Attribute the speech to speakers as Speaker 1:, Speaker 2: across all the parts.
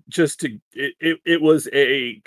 Speaker 1: just to it was a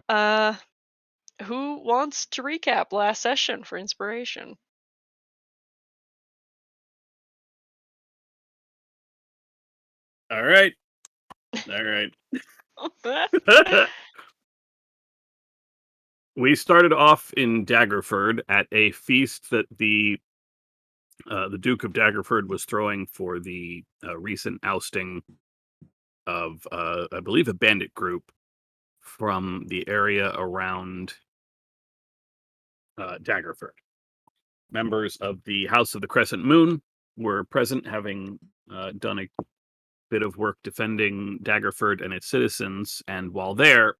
Speaker 2: Uh, who wants to recap last session for inspiration?
Speaker 1: all right, all right. We started off in Daggerford at a feast that the Duke of Daggerford was throwing for the recent ousting of, I believe, a bandit group from the area around Daggerford. members of the House of the Crescent Moon were present, having done a bit of work defending Daggerford and its citizens. And while there,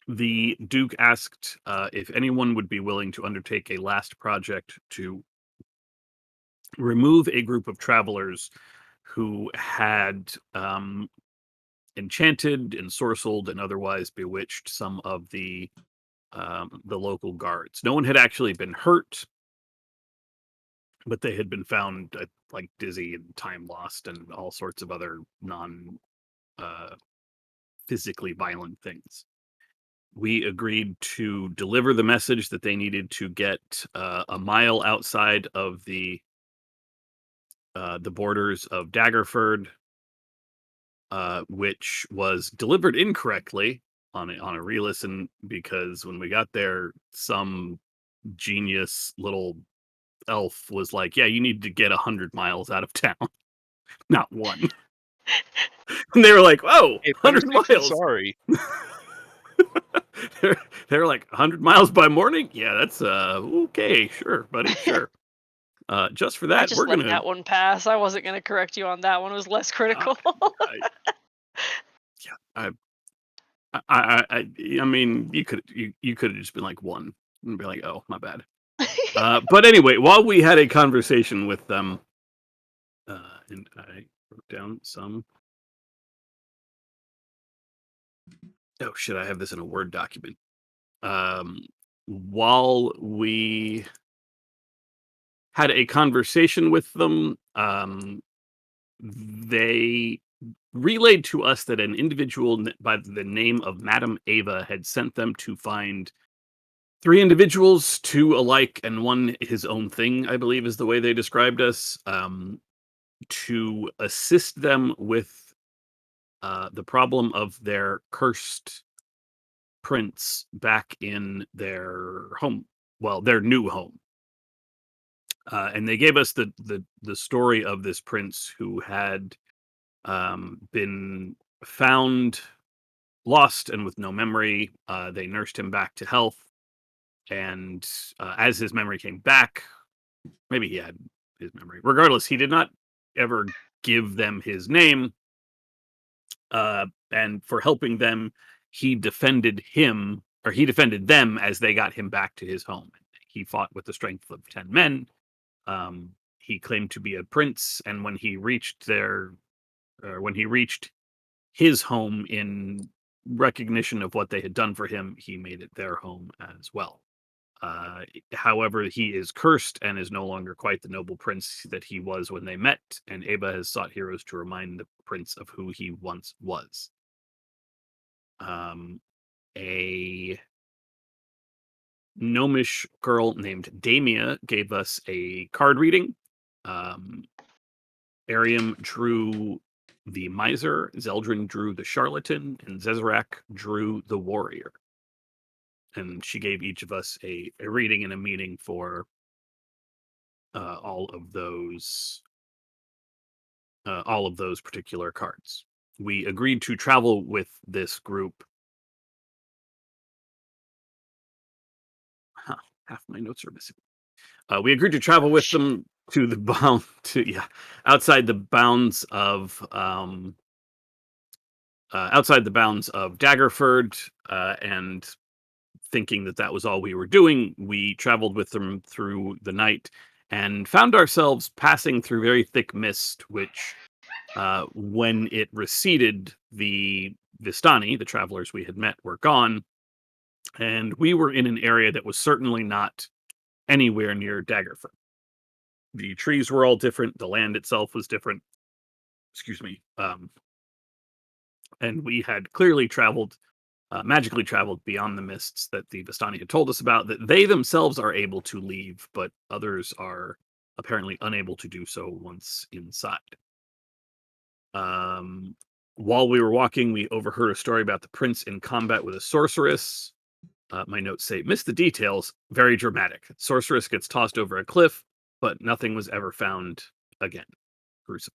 Speaker 1: the Duke asked if anyone would be willing to undertake a last project to remove a group of travelers who had enchanted, ensorcelled, and otherwise bewitched some of the local guards. No one had actually been hurt, but they had been found like dizzy and time lost and all sorts of other non physically violent things. We agreed to deliver the message that they needed to get a mile outside of the borders of Daggerford, which was delivered incorrectly on a re-listen, because when we got there, some genius little elf was like, "Yeah, you need to get 100 miles out of town, not one." And they were like, "Oh,
Speaker 3: Hey, better
Speaker 1: 100
Speaker 3: safe than
Speaker 1: miles."
Speaker 3: sorry.
Speaker 1: They're like, 100 miles by morning? Yeah, that's okay, sure, buddy, sure. Just for
Speaker 2: I
Speaker 1: that,
Speaker 2: just
Speaker 1: we're
Speaker 2: let
Speaker 1: gonna.
Speaker 2: that one pass. I wasn't gonna correct you on that one. It was less
Speaker 1: Uh,
Speaker 2: critical.
Speaker 1: I, yeah, I mean, you could have just been like one and be like, "Oh, my bad." But anyway, while we had a conversation with them, and I wrote down some. Oh shit! I have this in a Word document. While we had a conversation with them, they relayed to us that an individual by the name of Madame Ava had sent them to find three individuals, two alike and one his own thing, I believe is the way they described us, to assist them with the problem of their cursed prince back in their home, well, their new home. And they gave us the story of this prince who had been found lost and with no memory. They nursed him back to health, and as his memory came back, maybe he had his memory. Regardless, he did not ever give them his name. And for helping them, he defended him, or he defended them as they got him back to his home. He fought with the strength of 10 men. He claimed to be a prince, and when he reached his home in recognition of what they had done for him, he made it their home as well. However, he is cursed and is no longer quite the noble prince that he was when they met, and Ava has sought heroes to remind the prince of who he once was. A gnomish girl named Damia gave us a card reading. Arium drew the miser, Zeldrin drew the charlatan, and Zezarak drew the warrior. And she gave each of us a reading and a meaning for all of those particular cards. We agreed to travel with this group. Huh, half my notes are missing. We agreed to travel with them to the outside the bounds of Daggerford, and thinking that that was all we were doing, we traveled with them through the night and found ourselves passing through very thick mist, which, when it receded, the Vistani, the travelers we had met, were gone, and we were in an area that was certainly not anywhere near Daggerford. The trees were all different, the land itself was different. Excuse me. And we had clearly traveled, magically traveled beyond the mists that the Vistani had told us about, that they themselves are able to leave, but others are apparently unable to do so once inside. While we were walking, we overheard a story about the prince in combat with a sorceress. My notes say, missed the details, very dramatic. Sorceress gets tossed over a cliff, but nothing was ever found again. Gruesome.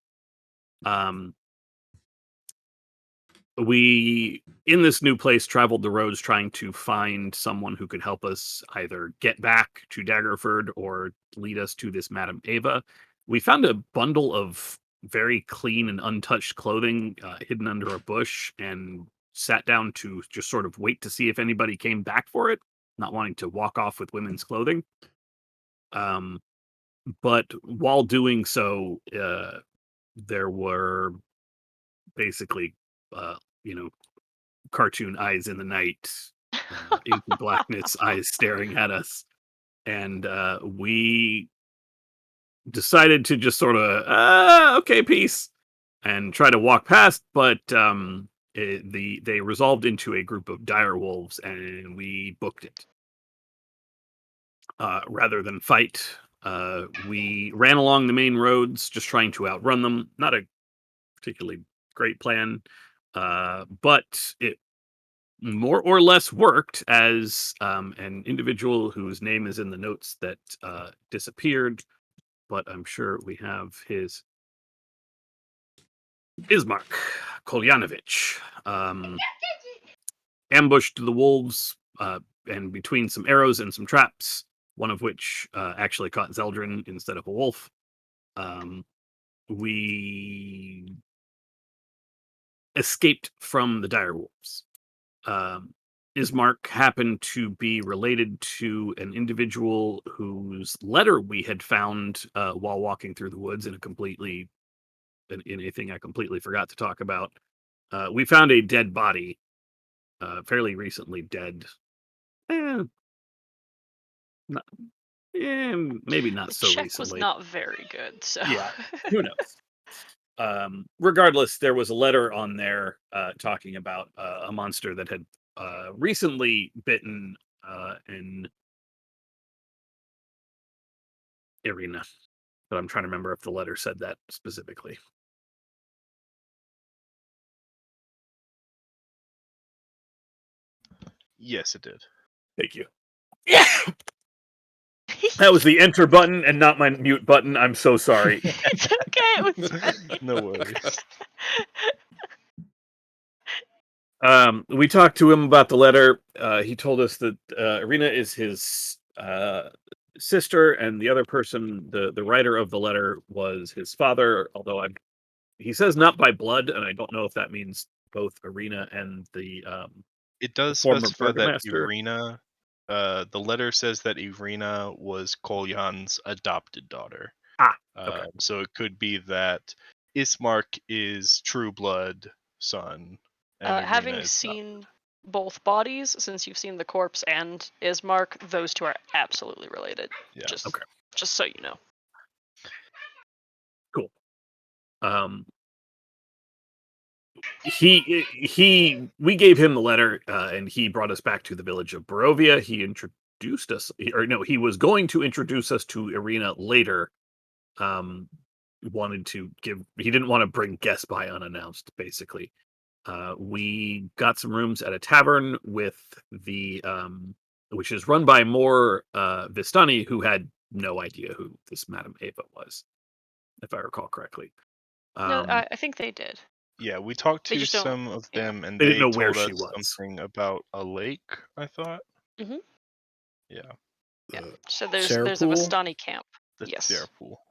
Speaker 1: we in this new place traveled the roads trying to find someone who could help us either get back to Daggerford or lead us to this Madame Ava. We found a bundle of very clean and untouched clothing hidden under a bush and sat down to just sort of wait to see if anybody came back for it, not wanting to walk off with women's clothing. Um, but while doing so, there were basically, uh, you know, cartoon eyes in the night, inky blackness, eyes staring at us, and we decided to just sort of, okay, peace, and try to walk past, but they resolved into a group of dire wolves, and we booked it. Rather than fight, we ran along the main roads, just trying to outrun them. Not a particularly great plan, but it more or less worked as an individual whose name is in the notes that disappeared, but I'm sure we have his Ismark Kolyanovich. Ambushed the wolves, and between some arrows and some traps, one of which actually caught Zeldrin instead of a wolf. Um, we escaped from the dire wolves. Um, Ismark happened to be related to an individual whose letter we had found while walking through the woods in a thing I completely forgot to talk about. We found a dead body, fairly recently dead. Eh, not, maybe not
Speaker 2: The
Speaker 1: so
Speaker 2: check was
Speaker 1: recently.
Speaker 2: not very good, so.
Speaker 1: Yeah, who knows? Regardless, there was a letter on there talking about a monster that had recently bitten an Irina, but I'm trying to remember if the letter said that specifically.
Speaker 3: Yes, it did.
Speaker 1: Thank you. Yeah, that was the enter button and not my mute button. I'm so sorry.
Speaker 2: It's okay. It was funny.
Speaker 3: No worries.
Speaker 1: We talked to him about the letter. He told us that Irina is his sister, and the other person, the writer of the letter, was his father. Although he says not by blood, and I don't know if that means both Irina and the
Speaker 3: It does
Speaker 1: former
Speaker 3: specify that
Speaker 1: burgomaster.
Speaker 3: Irina, the letter says that Irina was Kolyan's adopted daughter.
Speaker 1: Ah, okay.
Speaker 3: So it could be that Ismark is true blood son, and Irina
Speaker 2: Having
Speaker 3: is not.
Speaker 2: seen both bodies, since you've seen the corpse and Ismark, those two are absolutely related.
Speaker 3: Yeah.
Speaker 2: Just,
Speaker 1: Okay.
Speaker 2: just so you know.
Speaker 1: Cool. We gave him the letter, and he brought us back to the village of Barovia. He introduced us, or no, he was going to introduce us to Irina later. Wanted to give, he didn't want to bring guests by unannounced, basically. We got some rooms at a tavern with the which is run by more Vistani, who had no idea who this Madame Ava was, if I recall correctly.
Speaker 2: No, I think they did.
Speaker 3: Yeah, we talked
Speaker 2: They
Speaker 3: to
Speaker 2: just don't-
Speaker 3: some of
Speaker 2: yeah.
Speaker 3: them, and
Speaker 1: They didn't
Speaker 3: they
Speaker 1: know where
Speaker 3: told
Speaker 1: she
Speaker 3: us
Speaker 1: was.
Speaker 3: something about a lake, I thought.
Speaker 2: Mhm.
Speaker 3: Yeah,
Speaker 2: Yeah. So there's a
Speaker 4: Sarahpool?
Speaker 2: Vistani camp.
Speaker 3: the
Speaker 2: Yes.
Speaker 3: Sierra Pool.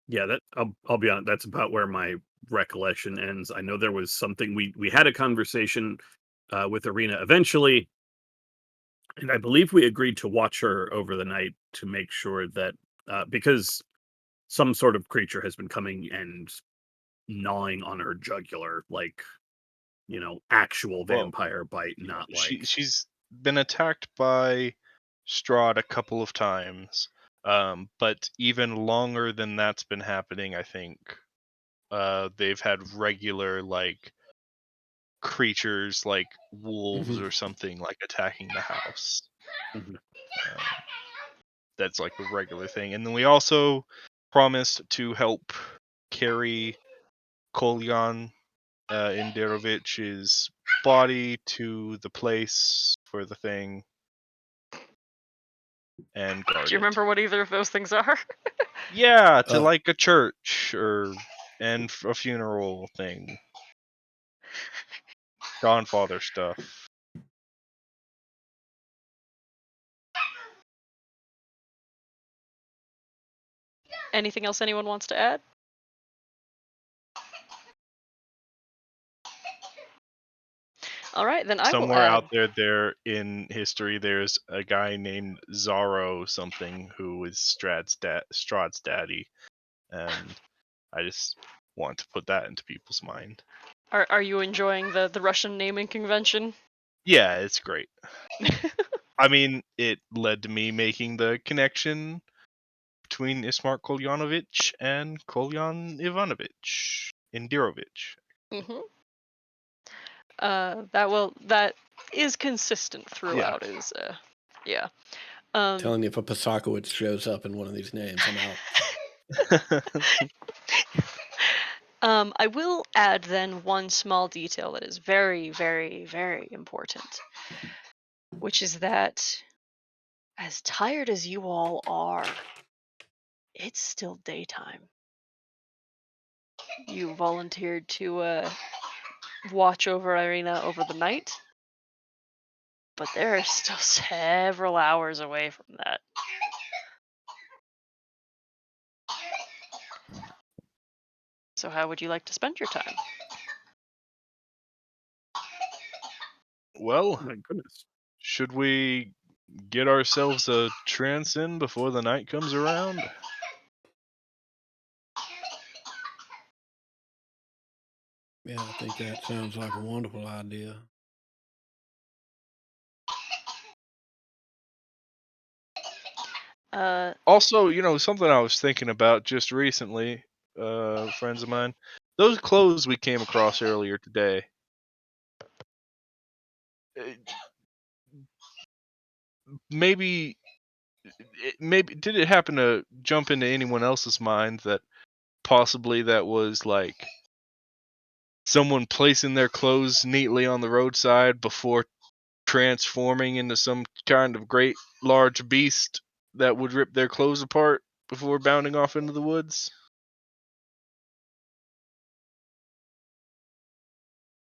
Speaker 1: Yeah, that I'll be honest, that's about where my recollection ends. I know there was something we had a conversation with Irina eventually, and I believe we agreed to watch her over the night to make sure that because some sort of creature has been coming and gnawing on her jugular, like, actual
Speaker 3: Well,
Speaker 1: vampire bite, not like
Speaker 3: she's been attacked by Strahd a couple of times, but even longer than that's been happening, I think. They've had regular creatures like wolves or something like attacking the house.
Speaker 1: Mhm.
Speaker 3: That's like a regular thing. And then we also promised to help carry Kolyan Inderovich's body to the place for the thing. and guard
Speaker 2: Do you
Speaker 3: it.
Speaker 2: remember what either of those things are?
Speaker 3: Yeah, to
Speaker 4: Uh,
Speaker 3: like a church and a funeral thing. Godfather stuff.
Speaker 2: Anything else anyone wants to add? All right, then I will
Speaker 3: Somewhere
Speaker 2: add.
Speaker 3: out there in history, there's a guy named Zaro something who is Strahd's daddy, and I just want to put that into people's mind.
Speaker 2: Are you enjoying the Russian naming convention?
Speaker 3: Yeah, it's great. I mean, it led to me making the connection between Ismar Kolyanovich and Kolyan Ivanovich Indirovich.
Speaker 2: Mm-hmm. That is consistent throughout. Is yeah.
Speaker 4: telling you, if a Pasakowitz shows up in one of these names, I'm out.
Speaker 2: I will add then one small detail that is very, very, very important, which is that as tired as you all are, it's still daytime. You volunteered to watch over Irina over the night, but there are still several hours away from that. So how would you like to spend your time?
Speaker 3: Well,
Speaker 1: My goodness.
Speaker 3: should we get ourselves a trance in before the night comes around?
Speaker 4: Yeah, I think that sounds like a wonderful idea.
Speaker 3: Also, something I was thinking about just recently, friends of mine, those clothes we came across earlier today. eh, Maybe, maybe did it happen to jump into anyone else's mind that possibly that was like someone placing their clothes neatly on the roadside before transforming into some kind of great large beast that would rip their clothes apart before bounding off into the woods?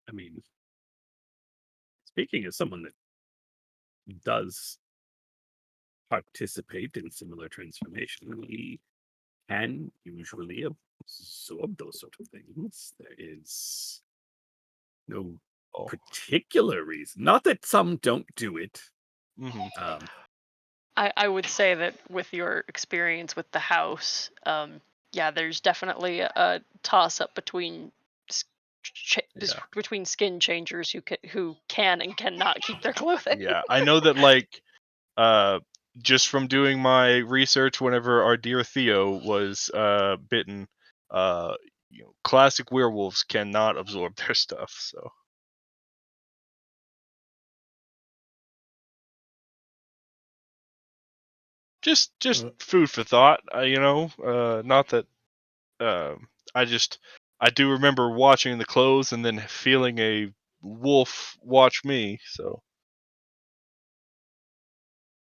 Speaker 1: I mean, speaking as someone that does participate in similar transformation, we can usually absorb those sort of things. There is no
Speaker 3: Oh.
Speaker 1: particular reason. Not that some don't do it.
Speaker 3: Hmm.
Speaker 2: I would say that with your experience with the house, yeah, there's definitely a toss up between between skin changers who can and cannot keep their clothing.
Speaker 3: Yeah, I know that, like, just from doing my research whenever our dear Theo was bitten, classic werewolves cannot absorb their stuff. So just food for thought. Not that I just I do remember watching the clothes and then feeling a wolf watch me. So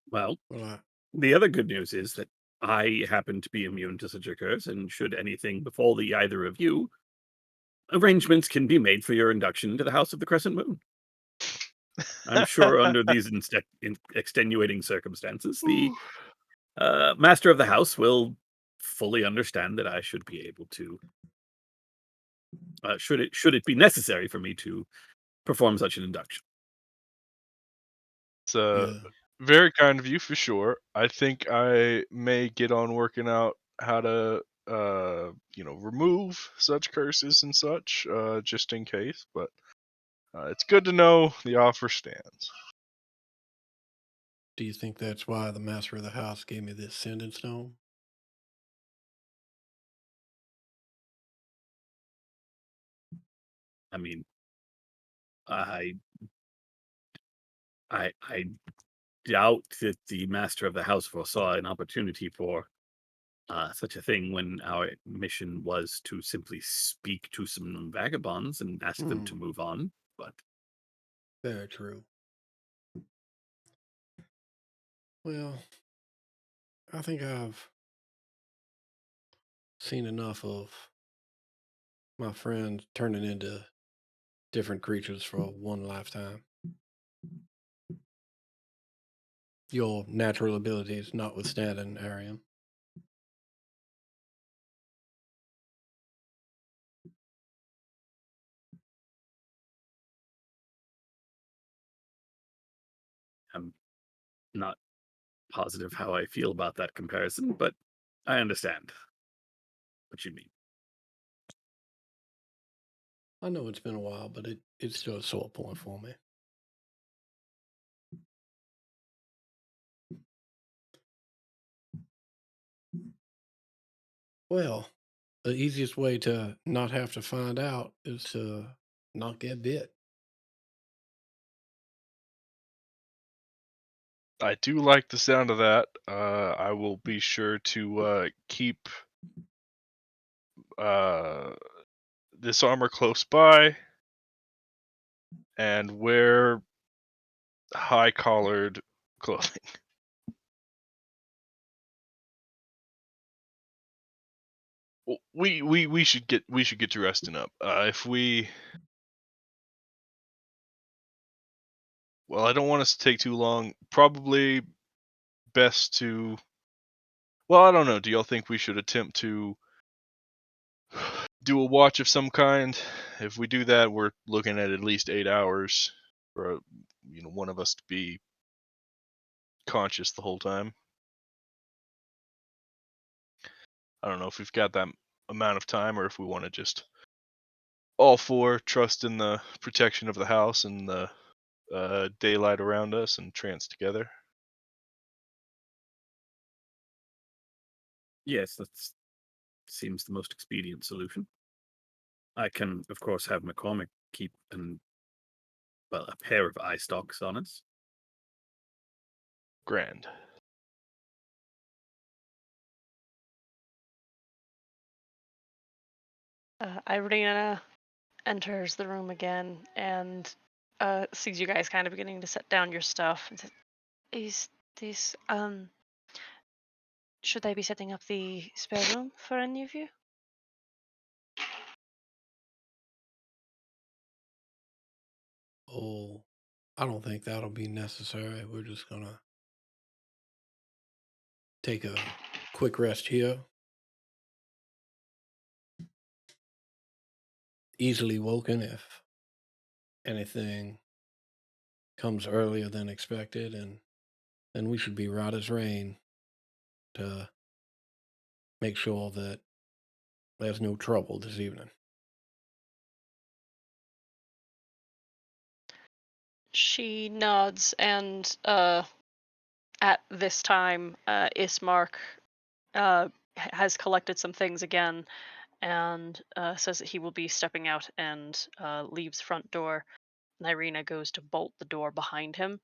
Speaker 1: Well,
Speaker 4: Well,
Speaker 1: the other good news is that I happen to be immune to such a curse, and should anything befall the either of you, arrangements can be made for your induction into the House of the Crescent Moon. I'm sure under these extenuating circumstances, the master of the house will fully understand that I should be able to, should it be necessary for me to perform such an induction.
Speaker 3: it's
Speaker 4: yeah.
Speaker 3: very kind of you for sure. I think I may get on working out how to remove such curses and such, just in case. But it's good to know the offer stands.
Speaker 4: Do you think that's why the master of the house gave me this sending stone?
Speaker 1: I mean, I I doubt that the master of the house foresaw an opportunity for such a thing when our mission was to simply speak to some vagabonds and ask them to move on. But
Speaker 4: Very true. Well, I think I've seen enough of my friends turning into different creatures for one lifetime. Your natural abilities notwithstanding, Arian.
Speaker 1: I'm not positive how I feel about that comparison, but I understand what you mean.
Speaker 4: I know it's been a while, but it's still a sore point for me. Well, the easiest way to not have to find out is to not get bit.
Speaker 3: I do like the sound of that. I will be sure to keep this armor close by and wear high collared clothing. Well, we should get to resting up. If we, well, I don't want us to take too long. Probably best to. Well, I don't know. Do y'all think we should attempt to do a watch of some kind? If we do that, we're looking at least 8 hours for one of us to be conscious the whole time. I don't know if we've got that amount of time or if we want to just all four trust in the protection of the house and the daylight around us and trance together.
Speaker 1: Yes, that seems the most expedient solution. I can, of course, have McCormick keep a pair of eye stalks on us.
Speaker 3: Grand.
Speaker 2: Irina enters the room again and sees you guys kind of beginning to set down your stuff and says, "Is this should I be setting up the spare room for any of you?"
Speaker 4: Oh, I don't think that'll be necessary. We're just gonna take a quick rest here. Easily woken if anything comes earlier than expected, and then we should be right as rain to make sure that there's no trouble this evening.
Speaker 2: She nods, and at this time, Ismark has collected some things again and says that he will be stepping out and leaves front door. And Irina goes to bolt the door behind him.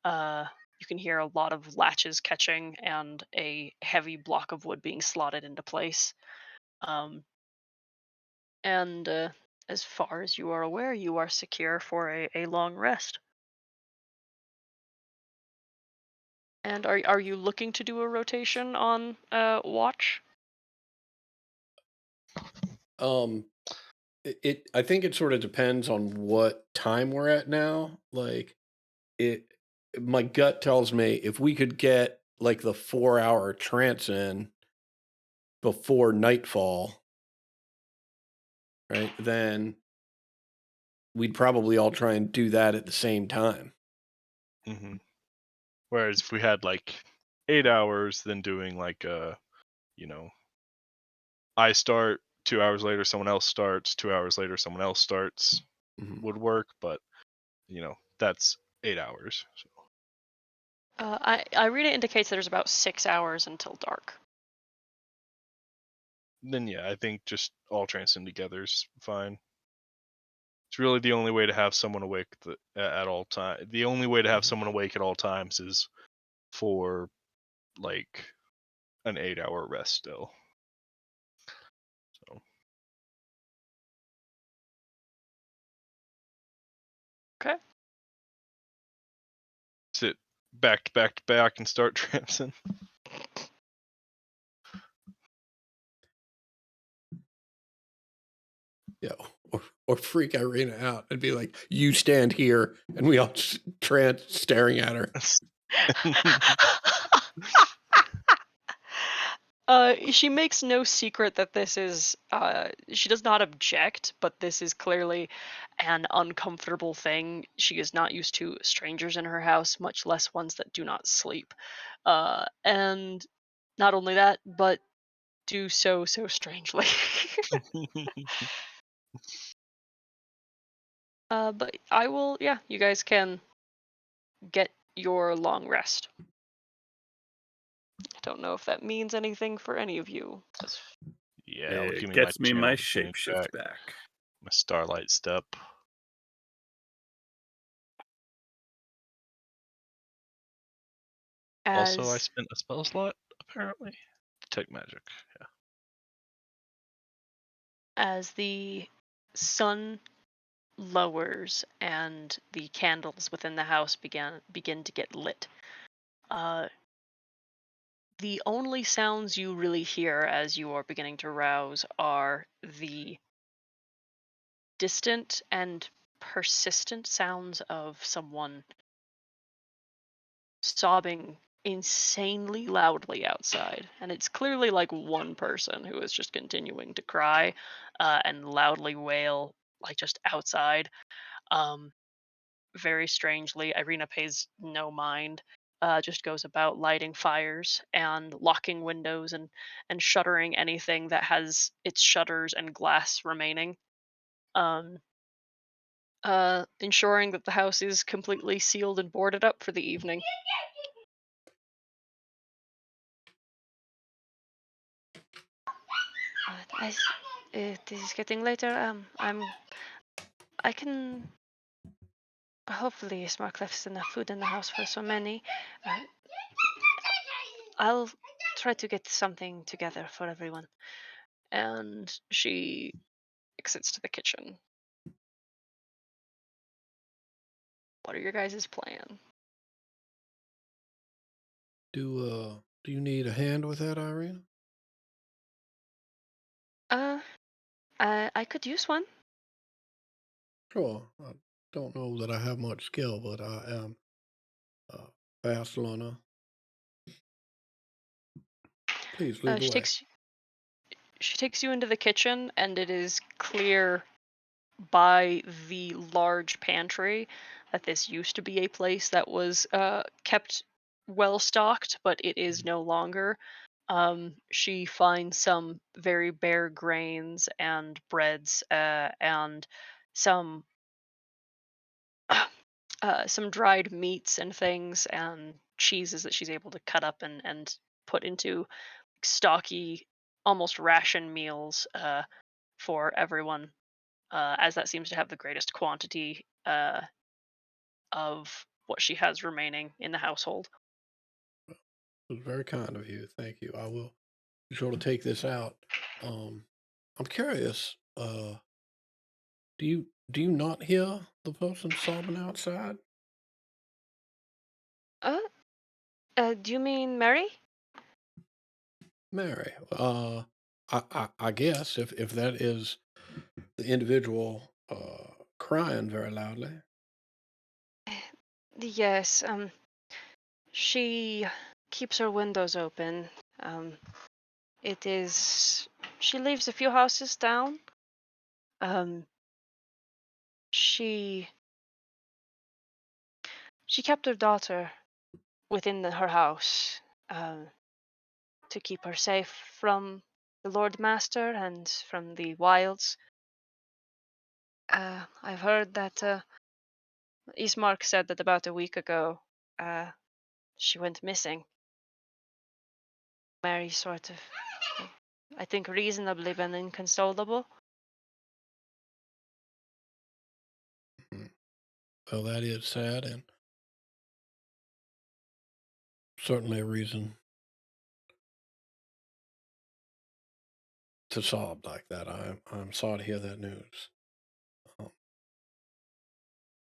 Speaker 2: You can hear a lot of latches catching and a heavy block of wood being slotted into place. Um, and as far as you are aware, you are secure for a long rest. And are you looking to do a rotation on watch?
Speaker 4: Um, I think it sort of depends on what time we're at now. Like it, my gut tells me if we could get like the 4 hour trance in before nightfall, right? Then we'd probably all try and do that at the same time.
Speaker 3: Mm-hmm. Whereas if we had like 8 hours, then doing like I start, 2 hours later someone else starts, 2 hours later someone else starts, would work. But that's 8 hours. So.
Speaker 2: Irina indicates there's about 6 hours until dark.
Speaker 3: Then yeah, I think just all trancing together is fine. It's really the only way to have someone awake at all time. The only way to have someone awake at all times is for like an 8 hour rest still. So.
Speaker 2: Okay.
Speaker 3: Sit back to back to back and start trancing.
Speaker 4: Yeah, or freak Irina out and be like, "You stand here," and we all just staring at her.
Speaker 2: She makes no secret that this is, she does not object, but this is clearly an uncomfortable thing. She is not used to strangers in her house, much less ones that do not sleep. And not only that, but do so strangely. But I will, yeah, you guys can get your long rest. I don't know if that means anything for any of you.
Speaker 3: Yeah, it'll
Speaker 1: It
Speaker 3: give me
Speaker 1: gets
Speaker 3: my
Speaker 1: me my
Speaker 3: channel to change
Speaker 1: shapeshift back.
Speaker 3: my starlight step. Also, I
Speaker 2: As
Speaker 3: spent a spell slot apparently. Detect magic. Yeah.
Speaker 2: as the sun lowers and the candles within the house begin to get lit, uh, the only sounds you really hear as you are beginning to rouse are the distant and persistent sounds of someone sobbing insanely loudly outside. And it's clearly like one person who is just continuing to cry and loudly wail, like just outside. Um, very strangely, Irina pays no mind. Just goes about lighting fires and locking windows and shuttering anything that has its shutters and glass remaining. Um, ensuring that the house is completely sealed and boarded up for the evening. It is getting later. I can hopefully Smart left enough food in the house for so many. Uh, I'll try to get something together for everyone. And she exits to the kitchen. What are your guys' plan?
Speaker 4: Do you need a hand with that, Irina?
Speaker 2: Uh, I could use one.
Speaker 4: Sure. I don't know that I have much skill, but I am a fast learner. Please lead the
Speaker 2: She
Speaker 4: way.
Speaker 2: takes you into the kitchen, and it is clear by the large pantry that this used to be a place that was kept well stocked, but it is no longer. She finds some very bare grains and breads and some some dried meats and things and cheeses that she's able to cut up and put into stocky, almost ration meals for everyone, as that seems to have the greatest quantity of what she has remaining in the household.
Speaker 4: It was very kind of you. Thank you. I will be sure to take this out. Um, I'm curious. Do you not hear the person sobbing outside?
Speaker 2: Uh, do you mean Mary?
Speaker 4: Mary. I guess if that is the individual crying very loudly.
Speaker 2: Yes, she keeps her windows open. Um, it is. She lives a few houses down. Um, she she kept her daughter within her house to keep her safe from the Lord Master and from the wilds. I've heard that Ismark said that about a week ago she went missing. Mary sort of, I think, reasonably been inconsolable.
Speaker 4: Mhm. Well, that is sad and certainly a reason to sob like that. I'm sorry to hear that news. Um,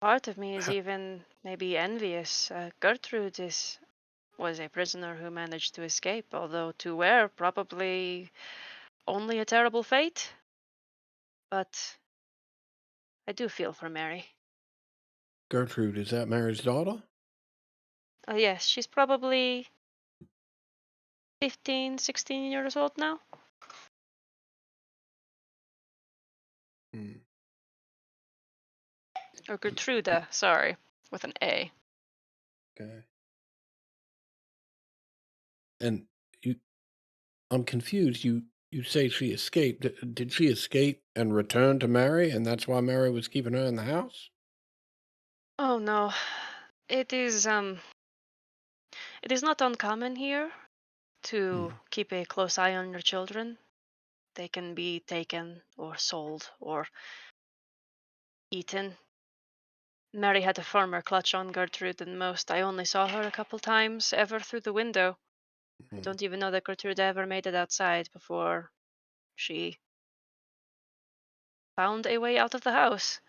Speaker 2: Part of me is
Speaker 4: ha-
Speaker 2: even maybe envious. Gertrude was a prisoner who managed to escape, although to where probably only a terrible fate. But I do feel for Mary.
Speaker 4: Gertrude, is that Mary's daughter?
Speaker 2: Yes, she's probably 15, 16 years old now.
Speaker 4: Hmm.
Speaker 2: Or Gertruda, sorry, with an A.
Speaker 4: Okay. And I'm confused. You say she escaped. Did she escape and return to Mary, and that's why Mary was keeping her in the house?
Speaker 2: Oh no. It is not uncommon here to
Speaker 4: Hmm.
Speaker 2: keep a close eye on your children. They can be taken or sold or eaten. Mary had a firmer clutch on Gertrude than most. I only saw her a couple times ever through the window. I
Speaker 4: Hmm.
Speaker 2: don't even know that Gertrude ever made it outside before she found a way out of the house.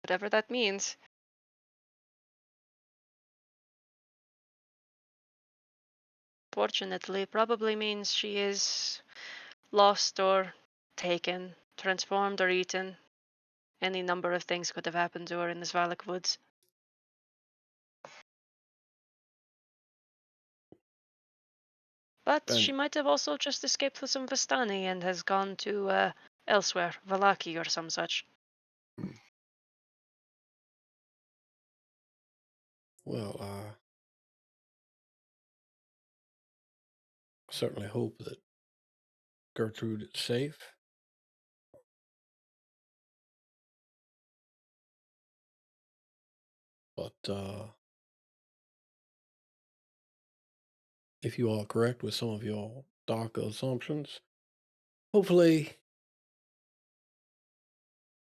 Speaker 2: Whatever that means. Fortunately, probably means she is lost or taken, transformed or eaten. Any number of things could have happened to her in the Svalak woods. But she
Speaker 4: And
Speaker 2: might have also just escaped with some Vistani and has gone to elsewhere, Valaki or some such.
Speaker 4: well, certainly hope that Gertrude is safe. But if you are correct with some of your darker assumptions, hopefully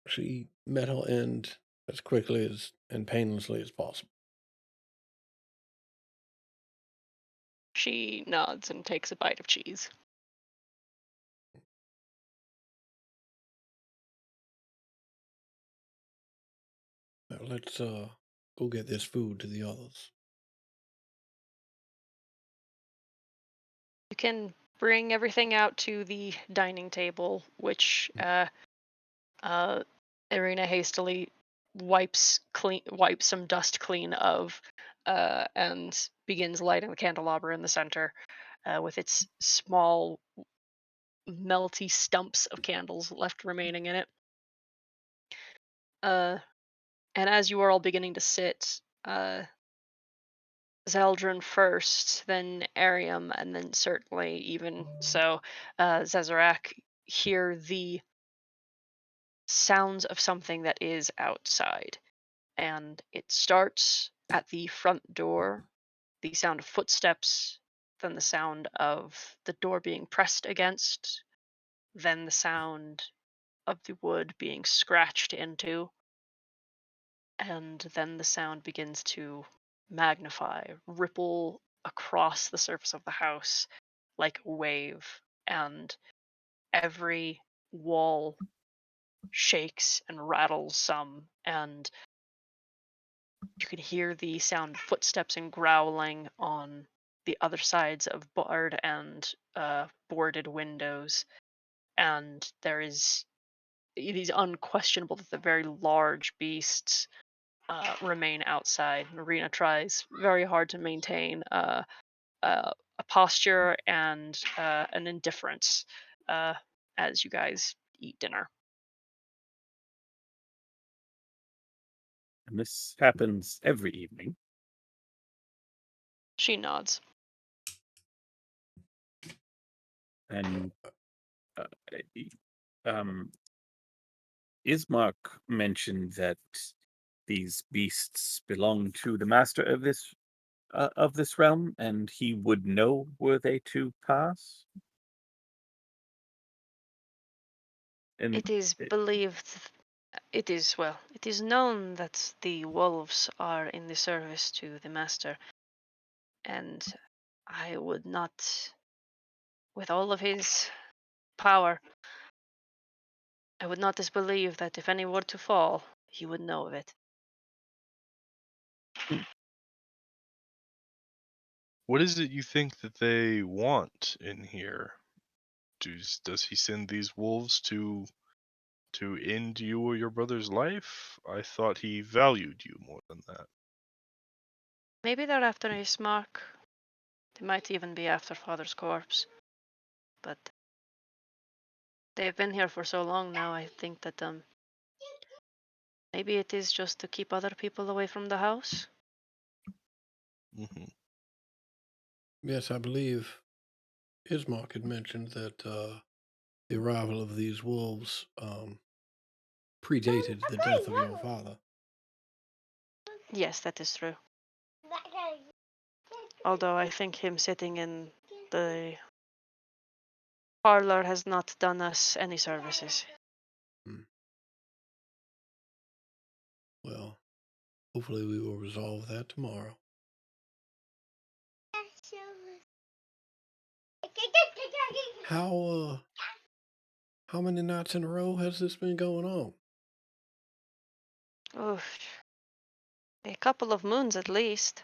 Speaker 4: she met her end as quickly as and painlessly as possible.
Speaker 2: She nods and takes a bite of cheese.
Speaker 4: Now, let's go get this food to the others.
Speaker 2: You can bring everything out to the dining table, which Irina hastily wipes some dust clean of, and begins lighting the candelabra in the center, with its small melty stumps of candles left remaining in it. Uh, and as you are all beginning to sit, Zeldrin first, then Arium, and then certainly even so, Zezarak, hear the sounds of something that is outside. And it starts at the front door, the sound of footsteps, then the sound of the door being pressed against, then the sound of the wood being scratched into, and then the sound begins to magnify, ripple across the surface of the house like a wave, and every wall shakes and rattles some, and you can hear the sound of footsteps and growling on the other sides of barred and boarded windows, and it is unquestionable that the very large beasts remain outside. Marina tries very hard to maintain a posture and an indifference uh, as you guys eat dinner.
Speaker 1: And this happens every evening.
Speaker 2: She nods.
Speaker 1: And uh, e- um, Ismark mentioned that these beasts belong to the master of this realm, and he would know were they to pass. And
Speaker 2: It is
Speaker 1: it,
Speaker 2: believed, it is known that the wolves are in the service to the master, and I would not, with all of his power, I would not disbelieve that if any were to fall, he would know of it.
Speaker 3: What is it you think that they want in here? does he send these wolves to end you or your brother's life? I thought he valued you more than that.
Speaker 2: Maybe they're after Ismark. They might even be after Father's corpse. But they've been here for so long now, I think that maybe it is just to keep other people away from the house.
Speaker 3: Hmm.
Speaker 4: Yes, I believe Ismark had mentioned that the arrival of these wolves predated the death of your father.
Speaker 2: Yes, that is true. Although I think him sitting in the parlor has not done us any services.
Speaker 4: Well, hopefully we will resolve that tomorrow. How many nights in a row has this been going on?
Speaker 2: Oof. A couple of moons at least.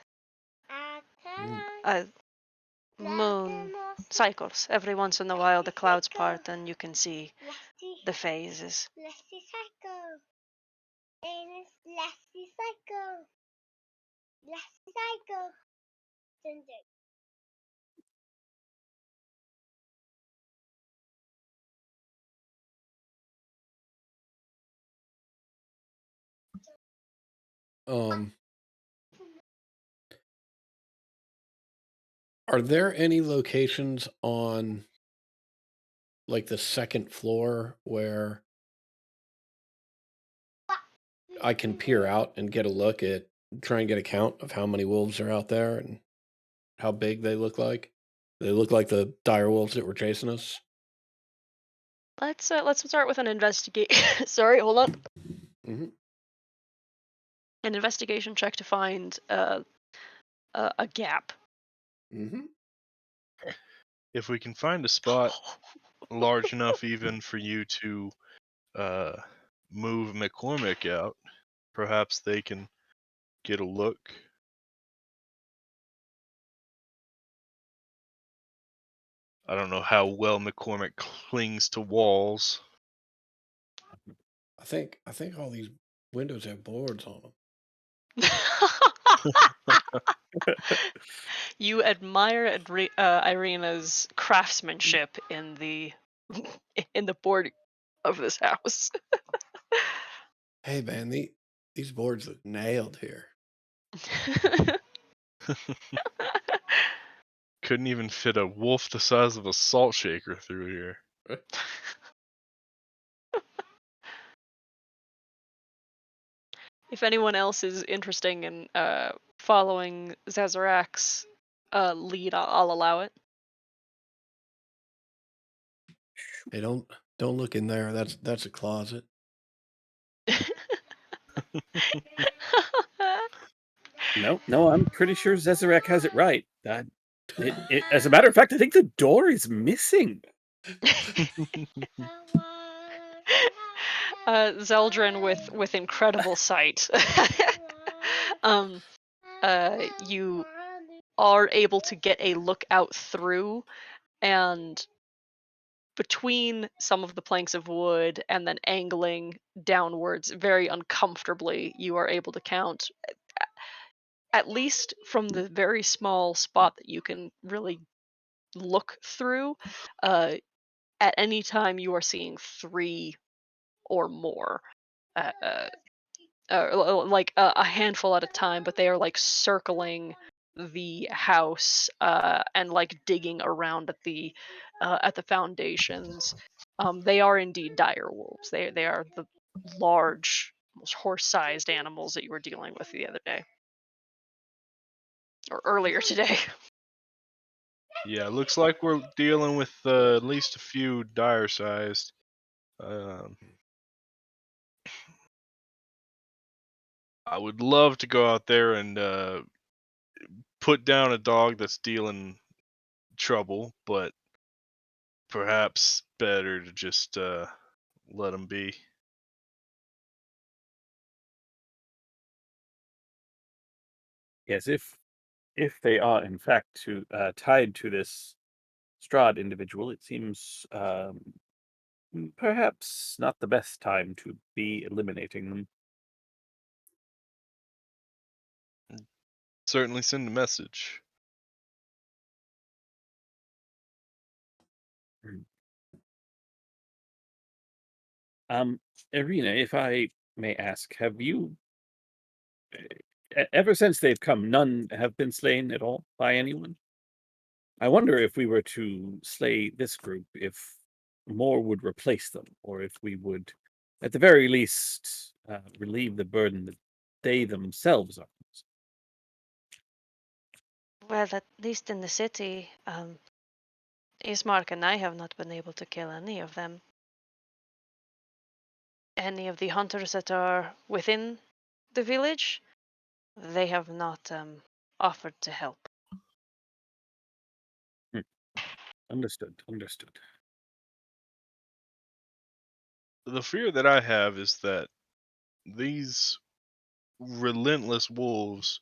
Speaker 2: Moon cycles. Every once in a while the clouds part and you can see the phases.
Speaker 4: Are there any locations on like the second floor where I can peer out and get a look at, try and get a count of how many wolves are out there and how big they look like? They look like the dire wolves that were chasing us.
Speaker 2: Let's start with an investigate. Sorry, hold on.
Speaker 4: Mm-hmm.
Speaker 2: An investigation check to find a gap.
Speaker 4: Mm-hmm.
Speaker 3: If we can find a spot large enough even for you to move McCormick out, perhaps they can get a look. I don't know how well McCormick clings to walls.
Speaker 4: I think all these windows have boards on them.
Speaker 2: You admire Irina's craftsmanship in the board of this house.
Speaker 4: Hey man, these boards look nailed here.
Speaker 3: Couldn't even fit a wolf the size of a salt shaker through here.
Speaker 2: If anyone else is interested in following Zazarak's lead, I'll allow it.
Speaker 4: Hey, don't look in there. That's a closet.
Speaker 1: No, I'm pretty sure Zezarek has it right. As a matter of fact, I think the door is missing.
Speaker 2: Zeldrin with incredible sight. You are able to get a look out through, and between some of the planks of wood and then angling downwards very uncomfortably, you are able to count, at least from the very small spot that you can really look through, at any time you are seeing 3 or more. Uh, like a handful at a time, but they are like circling the house and like digging around at the foundations. They are indeed dire wolves. They are the large, almost horse-sized animals that you were dealing with the other day or earlier today.
Speaker 3: Yeah, looks like we're dealing with at least a few dire-sized. I would love to go out there and put down a dog that's dealing trouble, but perhaps better to just let him be.
Speaker 1: Yes, if they are in fact tied to this Strahd individual, it seems perhaps not the best time to be eliminating them.
Speaker 3: Certainly send a message.
Speaker 1: Irina, if I may ask, have you, ever since they've come, none have been slain at all by anyone? I wonder if we were to slay this group, if more would replace them, or if we would, at the very least, relieve the burden that they themselves are.
Speaker 2: Well, at least in the city, Ismark and I have not been able to kill any of them. Any of the hunters that are within the village, they have not offered to help.
Speaker 1: Understood. Understood.
Speaker 3: The fear that I have is that these relentless wolves,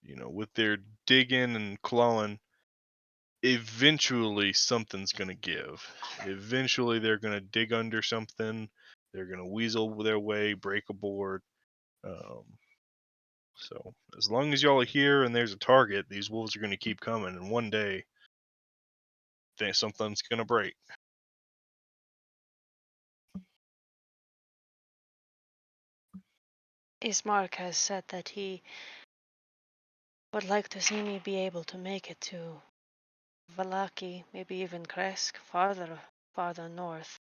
Speaker 3: with their digging and clawing, eventually something's going to give. Eventually they're going to dig under something. They're going to weasel their way, break a board. So as long as y'all are here and there's a target, these wolves are going to keep coming, and one day, something's going to break.
Speaker 2: Ismark has said that he would like to see me be able to make it to Valaki, maybe even Kresk, farther north.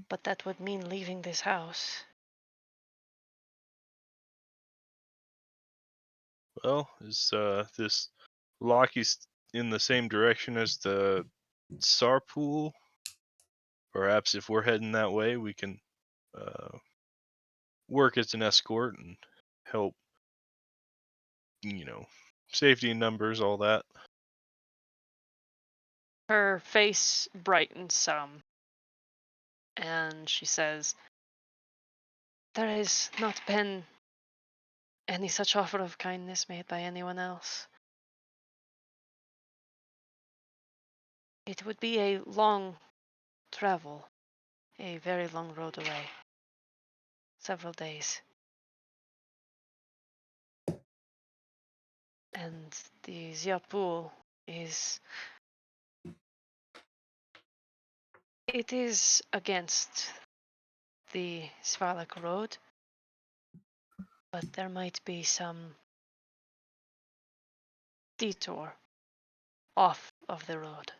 Speaker 2: But that would mean leaving this house.
Speaker 3: Well, is this Loki's in the same direction as the Sarpool? Perhaps if we're heading that way, we can work as an escort and help, safety in numbers, all that.
Speaker 2: Her face brightens some, and she says, "There has not been any such offer of kindness made by anyone else. It would be a long travel, a very long road away, several days. And the Ziapul is against the Svalak road, but there might be some detour off of the road.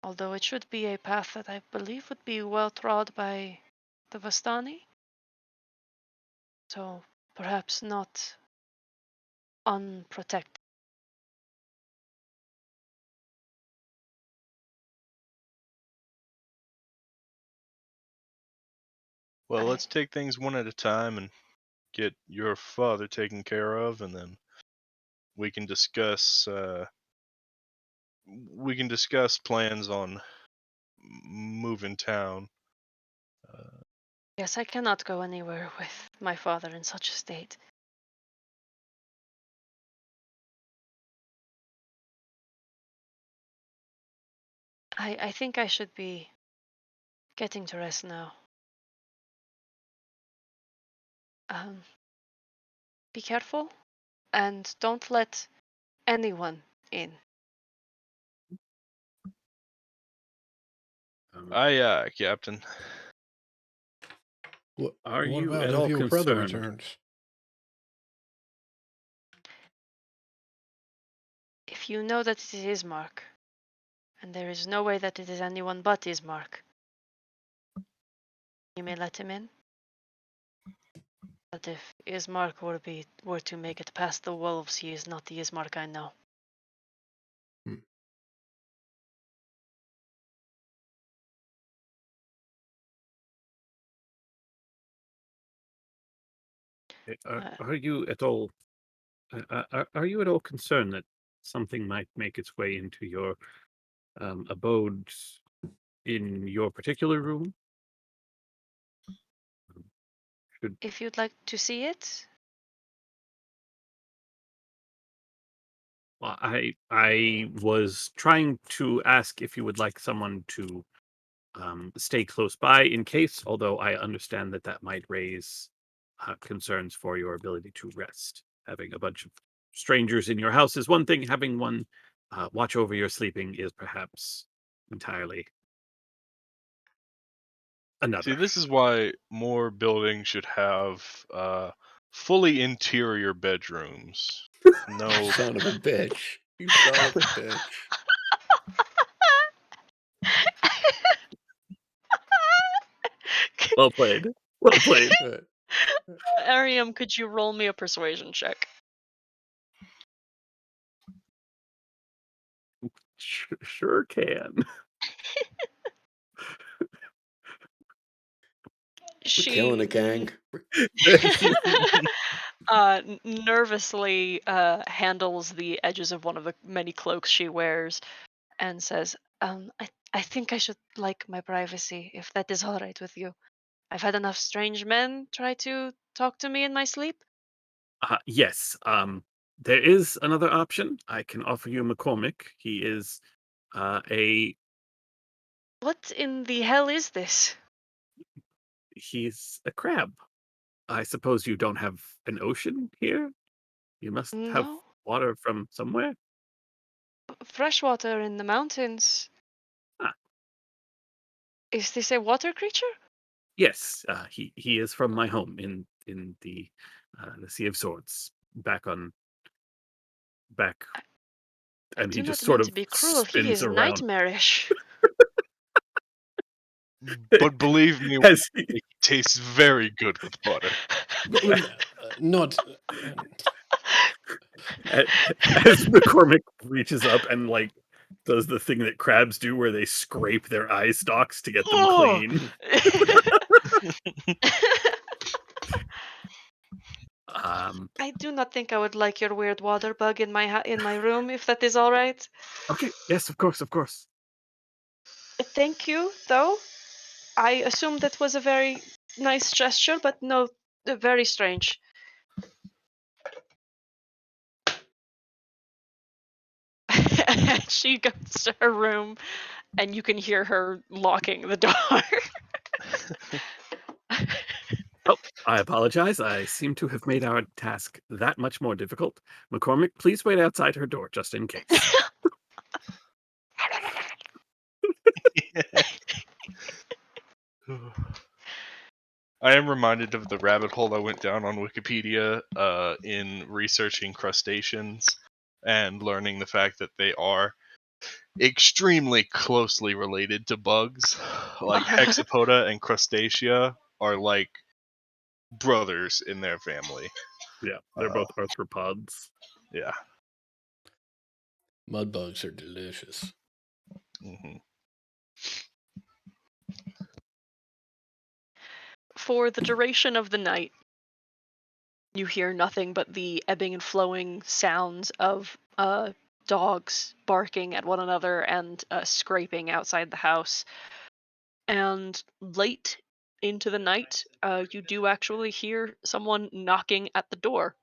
Speaker 2: Although it should be a path that I believe would be well trod by the Vastani. So perhaps not unprotected."
Speaker 3: Well, let's take things one at a time and get your father taken care of, and then we can discuss plans on moving town.
Speaker 2: Yes, I cannot go anywhere with my father in such a state. I think I should be getting to rest now. Be careful and don't let anyone in.
Speaker 3: Aye, Captain.
Speaker 1: Are
Speaker 4: What
Speaker 1: you
Speaker 4: about
Speaker 1: at
Speaker 4: if
Speaker 1: all
Speaker 4: your brother
Speaker 1: concerned?
Speaker 4: returns?
Speaker 2: If you know that it is Ismark, and there is no way that it is anyone but Ismark, you may let him in. But if Ismark were to make it past the wolves, he is not the Ismark I know.
Speaker 1: Are you at all? Are you at all concerned that something might make its way into your abode in your particular room?
Speaker 2: If you'd like to see it,
Speaker 1: Well, I was trying to ask if you would like someone to stay close by in case, although I understand that that might raise concerns for your ability to rest. Having a bunch of strangers in your house is one thing. Having one watch over your sleeping is perhaps entirely
Speaker 3: See,
Speaker 1: another.
Speaker 3: this is why more buildings should have fully interior bedrooms. No,
Speaker 4: Son of a bitch. You son of a bitch.
Speaker 1: Well played. Well played.
Speaker 2: Ariam, could you roll me a persuasion check?
Speaker 1: Sure can.
Speaker 4: We're killing it, gang.
Speaker 2: Nervously handles the edges of one of the many cloaks she wears and says, I think I should like my privacy, if that is all right with you. I've had enough strange men try to talk to me in my sleep.
Speaker 1: Yes. There is another option. I can offer you McCormick. He is a
Speaker 2: What in the hell is this?
Speaker 1: he's a crab. I suppose you don't have an ocean here? You must have
Speaker 2: No,
Speaker 1: water from somewhere?
Speaker 2: freshwater in the mountains.
Speaker 1: Ah,
Speaker 2: Is this a water creature?
Speaker 1: yes, he is from my home in the Sea of Swords, back,
Speaker 2: I
Speaker 1: and he
Speaker 2: do
Speaker 1: just
Speaker 2: not
Speaker 1: sort
Speaker 2: mean to
Speaker 1: of
Speaker 2: be cruel. He
Speaker 1: spins
Speaker 2: is
Speaker 1: around.
Speaker 2: nightmarish.
Speaker 3: but believe me,
Speaker 1: As
Speaker 3: it tastes very good with butter.
Speaker 4: Not.
Speaker 1: as McCormick reaches up and like does the thing that crabs do, where they scrape their eye stalks to get them
Speaker 2: Oh!
Speaker 1: clean. Um,
Speaker 2: I do not think I would like your weird water bug in my room, if that is all right.
Speaker 1: okay, yes, of course, of course.
Speaker 2: Thank you, though. I assume that was a very nice gesture, but no, very strange. She goes to her room, and you can hear her locking the door.
Speaker 1: Oh, I apologize. I seem to have made our task that much more difficult. McCormick, please wait outside her door just in case.
Speaker 3: I am reminded of the rabbit hole I went down on Wikipedia in researching crustaceans and learning the fact that they are extremely closely related to bugs. Like Hexapoda and Crustacea are like brothers in their family.
Speaker 1: Yeah, they're both arthropods.
Speaker 3: Yeah.
Speaker 4: Mud bugs are delicious.
Speaker 3: hmm
Speaker 2: For the duration of the night, you hear nothing but the ebbing and flowing sounds of dogs barking at one another and scraping outside the house. And late into the night, you do actually hear someone knocking at the door.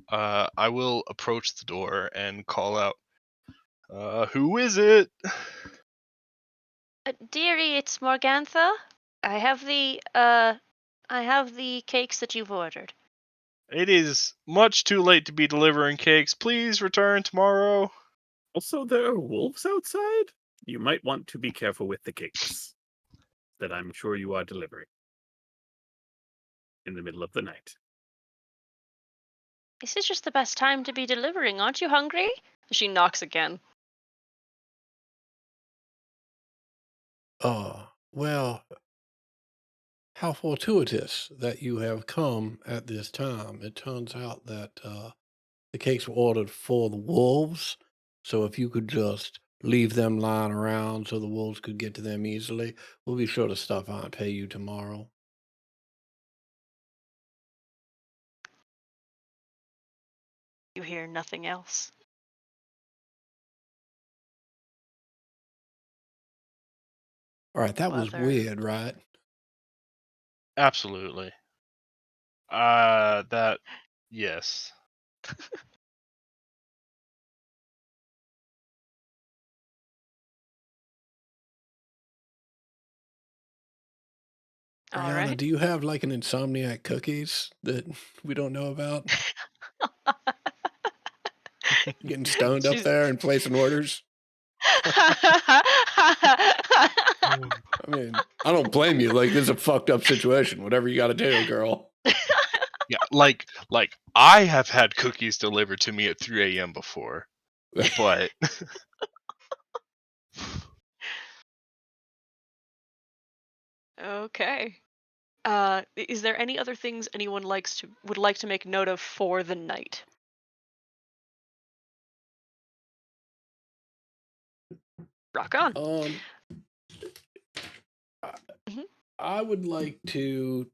Speaker 3: I will approach the door and call out, who is it?
Speaker 5: Dearie, it's Morgantha. I have the cakes that you've ordered.
Speaker 3: It is much too late to be delivering cakes. Please return tomorrow.
Speaker 1: Also, there are wolves outside. You might want to be careful with the cakes that I'm sure you are delivering in the middle of the night.
Speaker 5: This is just the best time to be delivering. Aren't you hungry?
Speaker 2: She knocks again.
Speaker 4: Well, how fortuitous that you have come at this time. It turns out that the cakes were ordered for the wolves. So if you could just leave them lying around so the wolves could get to them easily, we'll be sure to stop out and pay you tomorrow.
Speaker 2: You hear nothing else.
Speaker 4: All right, that was
Speaker 2: Whether
Speaker 4: weird, right?
Speaker 3: Absolutely. That yes.
Speaker 2: all
Speaker 4: Brianna,
Speaker 2: right.
Speaker 4: do you have like an insomniac cookies that we don't know about? Getting stoned up
Speaker 2: She's
Speaker 4: there and placing orders? I mean, I don't blame you. Like, this is a fucked up situation. Whatever you got to do, girl.
Speaker 3: Yeah, like I have had cookies delivered to me at 3 a.m. before, but
Speaker 2: Okay. Is there any other things anyone would like to make note of for the night? Rock on.
Speaker 4: Um, I,
Speaker 2: Mhm.
Speaker 4: I would like to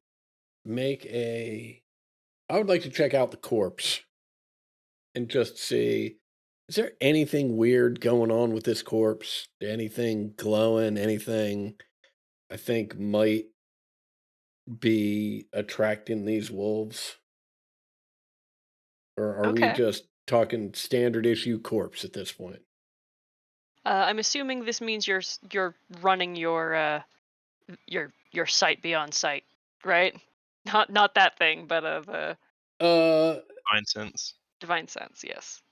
Speaker 4: make a. I would like to check out the corpse and just see, is there anything weird going on with this corpse? Anything glowing? Anything I think might be attracting these wolves? Or are we
Speaker 2: Okay.
Speaker 4: just talking standard issue corpse at this point?
Speaker 2: I'm assuming this means you're running your sight beyond sight, right? Not that thing, but the
Speaker 4: Uh,
Speaker 3: fine sense.
Speaker 2: divine sense. Yes.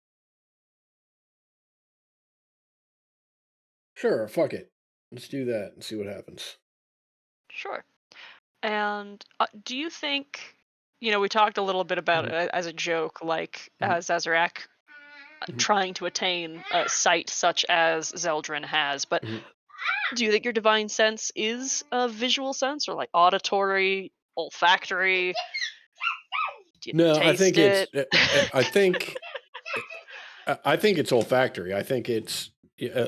Speaker 4: sure, fuck it. Let's do that and see what happens.
Speaker 2: Sure. And do you think, we talked a little bit about
Speaker 4: Mhm,
Speaker 2: it as a joke, like
Speaker 4: mhm,
Speaker 2: Zazarak
Speaker 4: mhm,
Speaker 2: trying to attain a sight such as Zeldrin has, but
Speaker 4: mhm.
Speaker 2: do you think your divine sense is a visual sense or like auditory, olfactory? Do you
Speaker 4: No, I
Speaker 2: taste
Speaker 4: think it's.
Speaker 2: it?
Speaker 4: I think it's olfactory. I think it's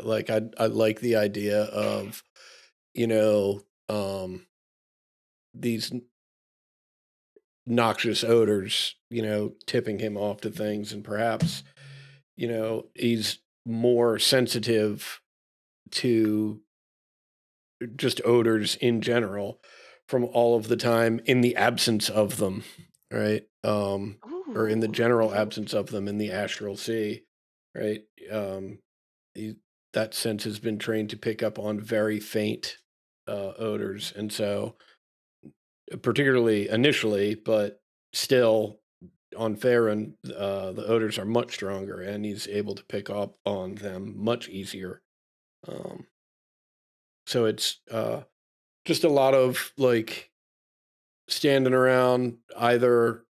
Speaker 4: like I like the idea of you know um, these noxious odors, tipping him off to things, and perhaps he's more sensitive to just odors in general from all of the time in the absence of them, right? Or in the
Speaker 2: Ooh.
Speaker 4: general
Speaker 2: Mhm.
Speaker 4: absence of them in the astral sea, right? He, that sense has been trained to pick up on very faint odors, and so particularly initially, but still on Farron, the odors are much stronger, and he's able to pick up on them much easier. Um, so it's just a lot of like standing around, either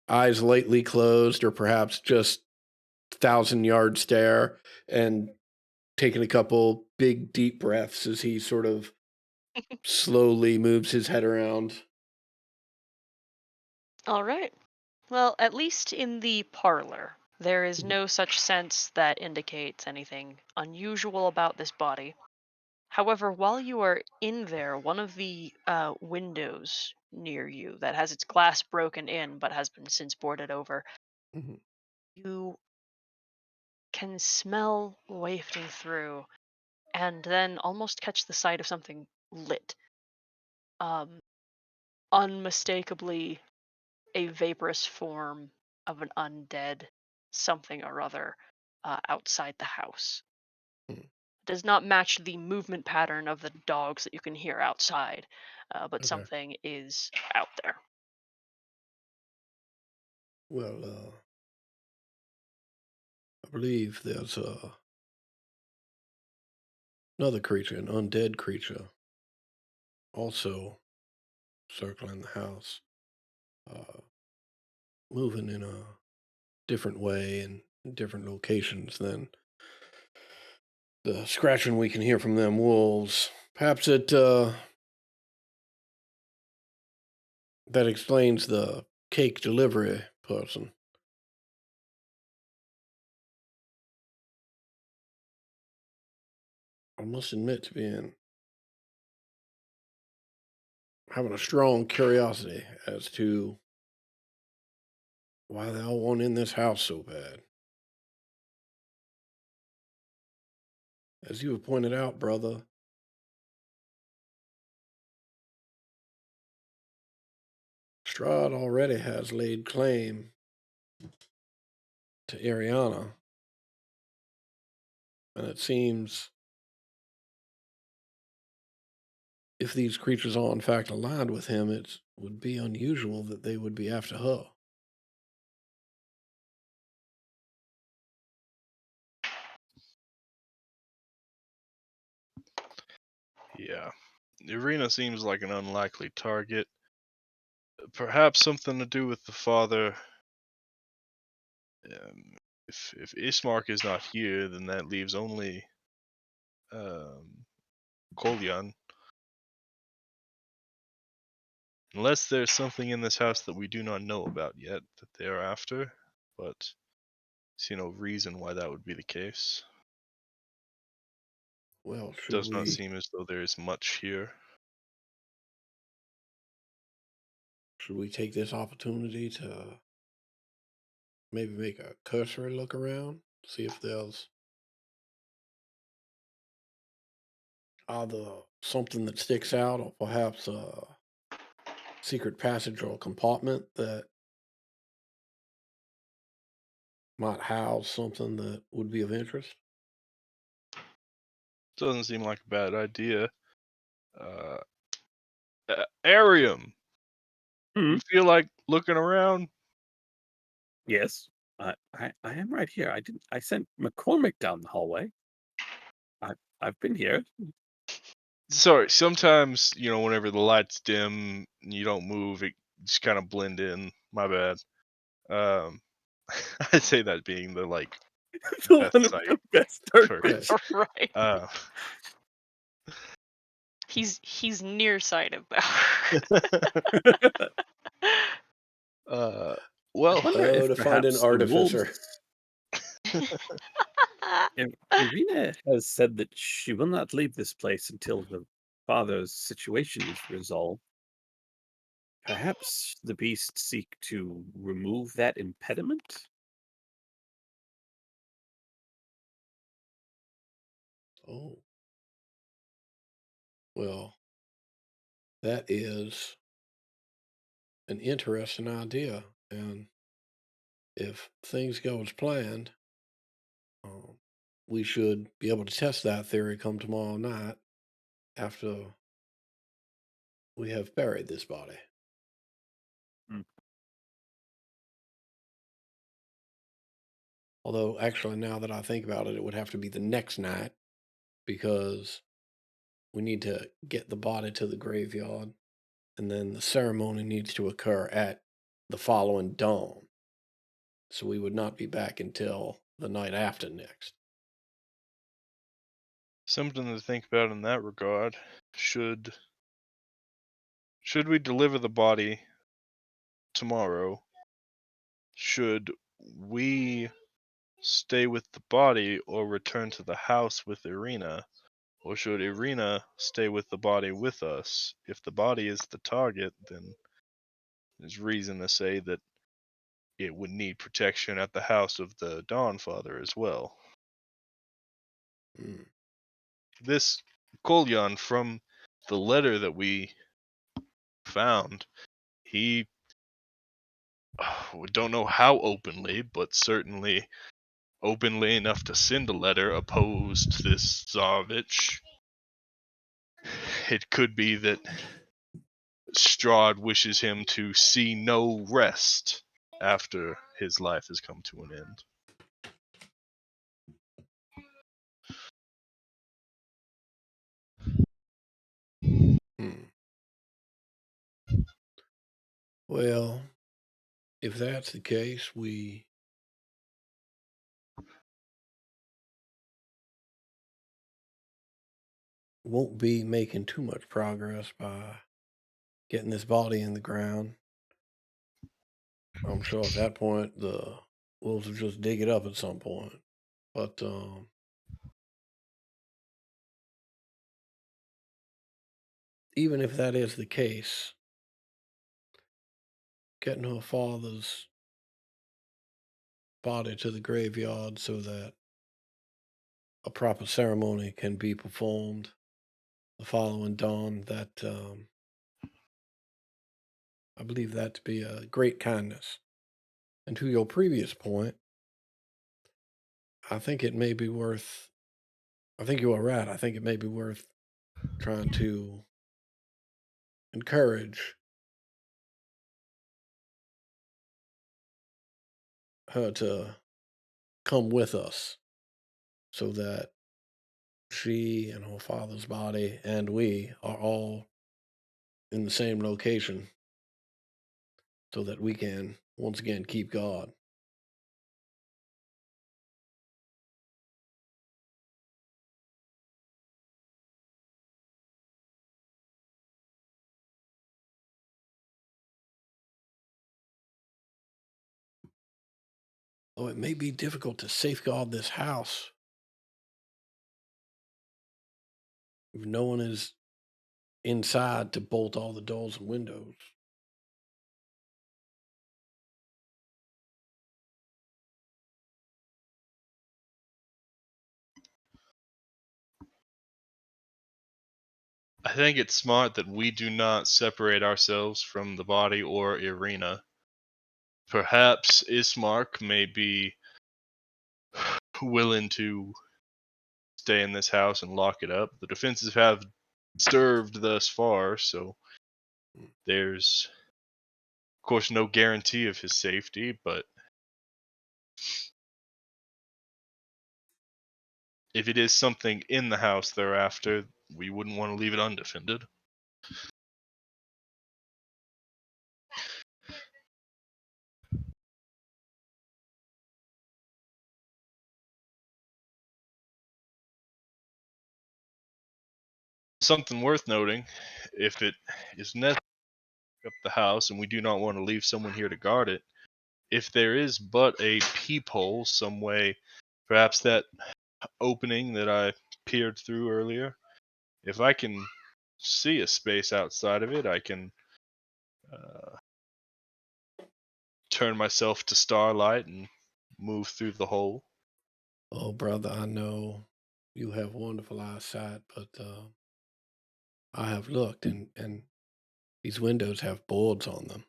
Speaker 4: eyes lightly closed or perhaps just 1,000-yard stare, and taking a couple big deep breaths as he sort of slowly moves his head around.
Speaker 2: All right. Well, at least in the parlor, there is
Speaker 4: Mhm,
Speaker 2: no such sense that indicates anything unusual about this body. However, while you are in there, one of the windows near you that has its glass broken in but has been since boarded over,
Speaker 4: mhm.
Speaker 2: you can smell wafting through and then almost catch the sight of something lit. Um, Unmistakably a vaporous form of an undead something or other outside the house.
Speaker 4: Mm,
Speaker 2: Does not match the movement pattern of the dogs that you can hear outside, but
Speaker 4: okay.
Speaker 2: something is out there.
Speaker 4: Well, I believe there's another creature, an undead creature, also circling the house, uh, moving in a different way and in different locations than the scratching we can hear from them wolves. Perhaps that explains the cake delivery person. I must admit to being having a strong curiosity as to why they all want in this house so bad. As you have pointed out, brother, Strahd already has laid claim to Ariana, and it seems if these creatures are in fact aligned with him, it would be unusual that they would be after her.
Speaker 3: Yeah. Irina seems like an unlikely target. Perhaps something to do with the father. If Ismark is not here, then that leaves only Kolyan. Unless there's something in this house that we do not know about yet that they are after, but see no reason why that would be the case.
Speaker 4: Well, should
Speaker 3: Does not
Speaker 4: we
Speaker 3: seem as though there is much here.
Speaker 4: take this opportunity to maybe make a cursory look around, see if there's either something that sticks out or perhaps a secret passage or compartment that might house something that would be of interest?
Speaker 3: Doesn't seem like a bad idea. Arium,
Speaker 1: Hmm?
Speaker 3: you feel like looking around?
Speaker 1: Yes, I am right here. I sent McCormick down the hallway. I've been here.
Speaker 3: Sorry, sometimes, whenever the lights dim and you don't move, it just kind of blend in. My bad. Um, I say that being the
Speaker 1: The
Speaker 3: best
Speaker 1: one with
Speaker 3: sight
Speaker 1: the best dark
Speaker 3: first.
Speaker 4: Right.
Speaker 2: Right.
Speaker 3: Uh,
Speaker 2: He's nearsighted though.
Speaker 3: uh,
Speaker 1: I
Speaker 3: well,
Speaker 1: wonder
Speaker 4: Oh,
Speaker 1: if
Speaker 4: to find an
Speaker 1: perhaps the
Speaker 4: artificer.
Speaker 1: wolves. Irina has said that she will not leave this place until the father's situation is resolved. Perhaps the beasts seek to remove that impediment?
Speaker 4: Oh, well, that is an interesting idea. And if things go as planned, um, we should be able to test that theory come tomorrow night after we have buried this body.
Speaker 1: Hmm.
Speaker 4: Although, actually, now that I think about it, it would have to be the next night because we need to get the body to the graveyard, and then the ceremony needs to occur at the following dawn. So we would not be back until the night after next.
Speaker 3: something to think about in that regard. Should we deliver the body tomorrow? Should we stay with the body or return to the house with Irina? Or should Irina stay with the body with us? If the body is the target, then there's reason to say that it would need protection at the house of the Dawnfather as well.
Speaker 4: Hmm.
Speaker 3: This Kolyan, from the letter that we found, he we don't know how openly, but certainly openly enough to send a letter opposed this Tsarevich. It could be that Strahd wishes him to see no rest after his life has come to an end.
Speaker 4: Hmm. Well, if that's the case, we won't be making too much progress by getting this body in the ground. I'm sure at that point the wolves will just dig it up at some point. But even if that is the case, getting her father's body to the graveyard so that a proper ceremony can be performed the following dawn, that I believe that to be a great kindness. And to your previous point, I think it may be worth, I think you are right. I think it may be worth trying to encourage her to come with us so that she and her father's body and we are all in the same location so that we can once again keep God. Though it may be difficult to safeguard this house if no one is inside to bolt all the doors and windows.
Speaker 3: I think it's smart that we do not separate ourselves from the body or Irina. Perhaps Ismark may be willing to stay in this house and lock it up. The defenses have served thus far, so there's, of course, no guarantee of his safety, but if it is something in the house thereafter, we wouldn't want to leave it undefended. Something worth noting, if it is necessary to up the house and we do not want to leave someone here to guard it, if there is but a peephole some way, perhaps that opening that I peered through earlier, if I can see a space outside of it, I can turn myself to starlight and move through the hole.
Speaker 4: Oh, brother, I know you have wonderful eyesight, but I have looked, and these windows have boards on them.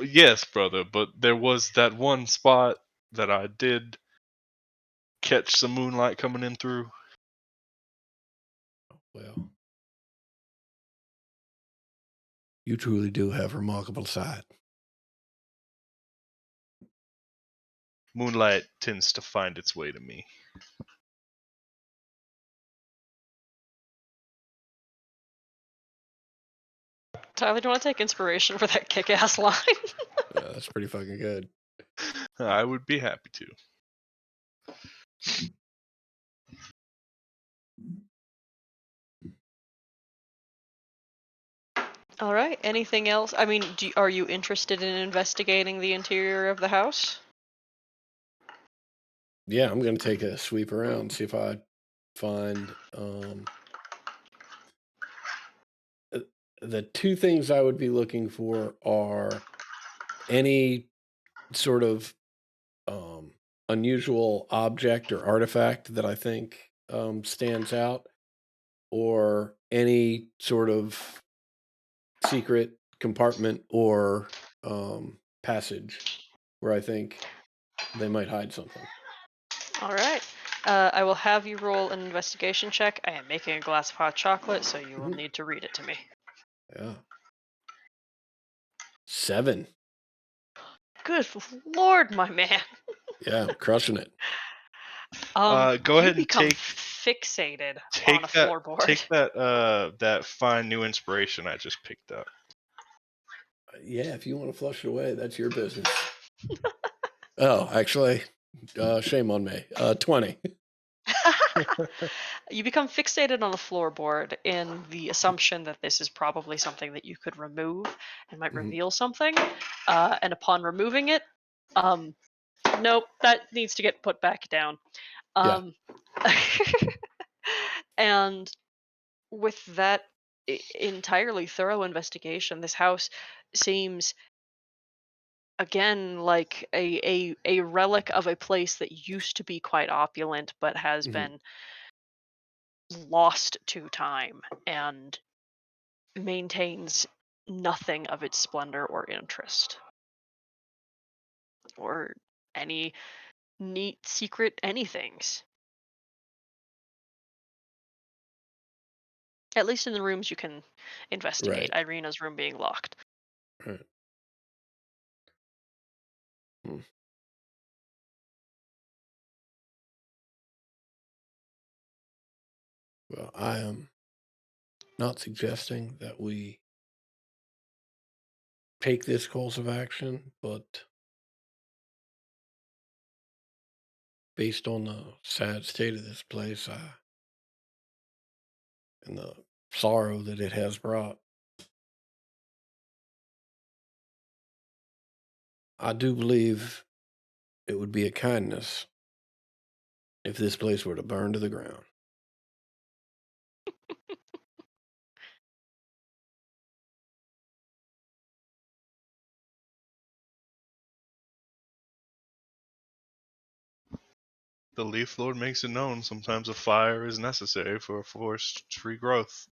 Speaker 3: Yes, brother, but there was that one spot that I did catch some moonlight coming in through.
Speaker 4: Well, you truly do have remarkable sight.
Speaker 3: Moonlight tends to find its way to me.
Speaker 2: Tyler, do you want to take inspiration for that kick-ass line?
Speaker 4: Yeah, that's pretty fucking good.
Speaker 3: I would be happy to.
Speaker 2: All right. Anything else? I mean, are you interested in investigating the interior of the house?
Speaker 4: Yeah, I'm gonna take a sweep around, see if I find the two things I would be looking for are any sort of unusual object or artifact that I think stands out, or any sort of secret compartment or passage where I think they might hide something.
Speaker 2: All right. I will have you roll an investigation check. I am making a glass of hot chocolate, so you will
Speaker 4: Mhm.
Speaker 2: need to read it to me.
Speaker 4: Yeah. 7.
Speaker 2: Good lord, my man.
Speaker 4: Yeah, I'm crushing it.
Speaker 3: Go
Speaker 2: You
Speaker 3: ahead and
Speaker 2: become
Speaker 3: take
Speaker 2: fixated on a
Speaker 3: take that
Speaker 2: floorboard.
Speaker 3: that fine new inspiration I just picked up.
Speaker 4: Yeah, if you want to flush it away, that's your business. Oh, actually, shame on me. 20.
Speaker 2: You become fixated on a floorboard in the assumption that this is probably something that you could remove and might
Speaker 4: Mhm.
Speaker 2: reveal something. And upon removing it, nope, that needs to get put back down.
Speaker 4: Yeah.
Speaker 2: And with that entirely thorough investigation, this house seems again like a relic of a place that used to be quite opulent but has
Speaker 4: Mhm.
Speaker 2: been lost to time. And maintains nothing of its splendor or interest, or any neat secret anythings. At least in the rooms you can investigate.
Speaker 4: Right.
Speaker 2: Irina's room being locked.
Speaker 4: Right. Hmm. Well, I am not suggesting that we take this course of action, but based on the sad state of this place, and the sorrow that it has brought, I do believe it would be a kindness if this place were to burn to the ground.
Speaker 3: The Leaf Lord makes it known sometimes a fire is necessary for forest regrowth.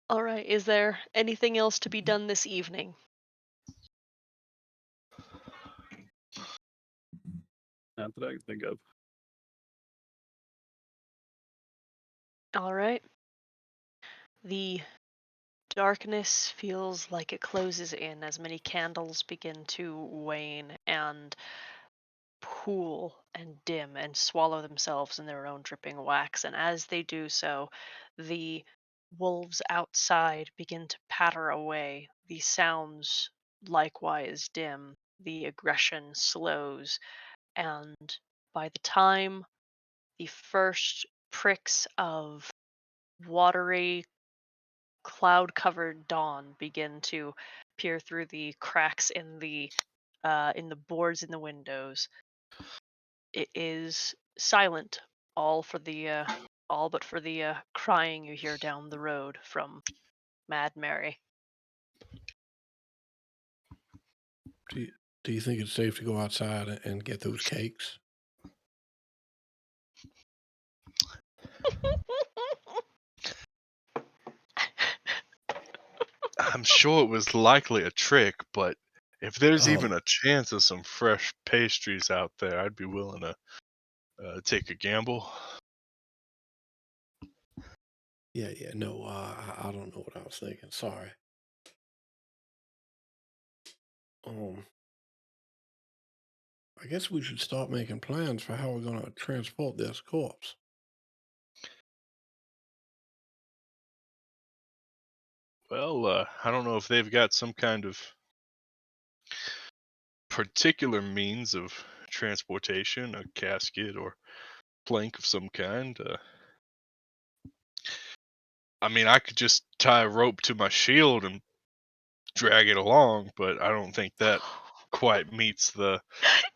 Speaker 2: All right, is there anything else to be done this evening?
Speaker 1: Not that I can think of.
Speaker 2: All right. The darkness feels like it closes in as many candles begin to wane and pool and dim and swallow themselves in their own dripping wax. And as they do so, the wolves outside begin to patter away. The sounds likewise dim. The aggression slows. And by the time the first pricks of watery, cloud covered dawn begin to peer through the cracks in the boards in the windows, it is silent, all but for the crying you hear down the road from Mad Mary.
Speaker 4: Do you, do you think it's safe to go outside and get those cakes?
Speaker 3: I'm sure it was likely a trick, but if there's even
Speaker 4: Um,
Speaker 3: a chance of some fresh pastries out there, I'd be willing to take a gamble.
Speaker 4: yeah, no, I don't know what I was thinking. Sorry. I guess we should start making plans for how we're going to transport this corpse.
Speaker 3: Well, I don't know if they've got some kind of particular means of transportation, a casket or plank of some kind. I mean, I could just tie a rope to my shield and drag it along, but I don't think that quite meets the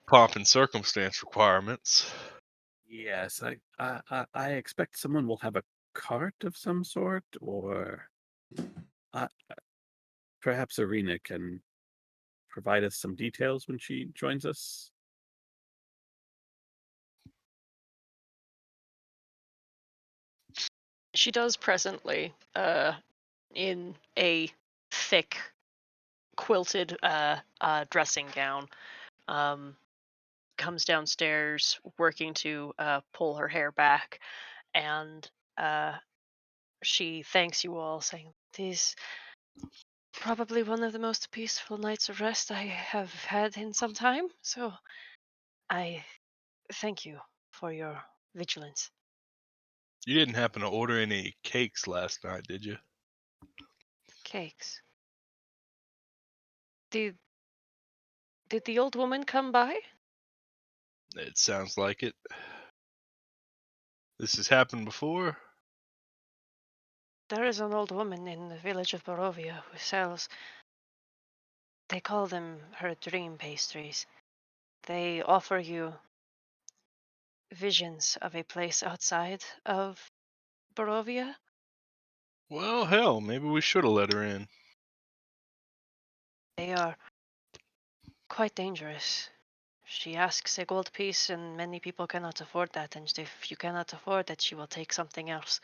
Speaker 3: pomp and circumstance requirements.
Speaker 1: Yes, I expect someone will have a cart of some sort, or uh, perhaps Arena can provide us some details when she joins us.
Speaker 2: She does presently, in a thick quilted dressing gown. Comes downstairs working to pull her hair back, and uh, she thanks you all, saying, "This probably one of the most peaceful nights of rest I have had in some time. So I thank you for your vigilance."
Speaker 3: You didn't happen to order any cakes last night, did you?
Speaker 2: Cakes. Did did the old woman come by?
Speaker 3: It sounds like it. This has happened before?
Speaker 5: There is an old woman in the village of Barovia who sells, they call them her dream pastries. They offer you visions of a place outside of Barovia.
Speaker 3: Well, hell, maybe we should have let her in.
Speaker 5: They are quite dangerous. She asks a gold piece, and many people cannot afford that. And if you cannot afford it, she will take something else.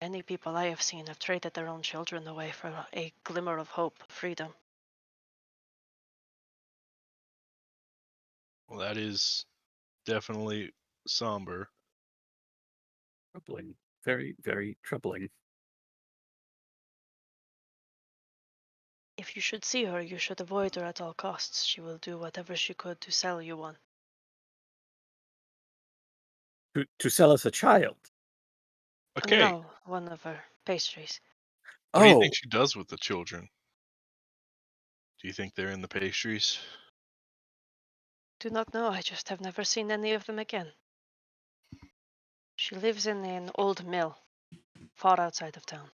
Speaker 5: Many people I have seen have traded their own children away for a glimmer of hope, freedom.
Speaker 3: Well, that is definitely somber.
Speaker 1: Troubling. Very, very troubling.
Speaker 5: If you should see her, you should avoid her at all costs. She will do whatever she could to sell you one.
Speaker 1: To sell us a child.
Speaker 3: Okay.
Speaker 5: No, one of her pastries.
Speaker 3: What do you
Speaker 1: Oh,
Speaker 3: think she does with the children? Do you think they're in the pastries?
Speaker 5: Do not know, I just have never seen any of them again. She lives in an old mill, far outside of town.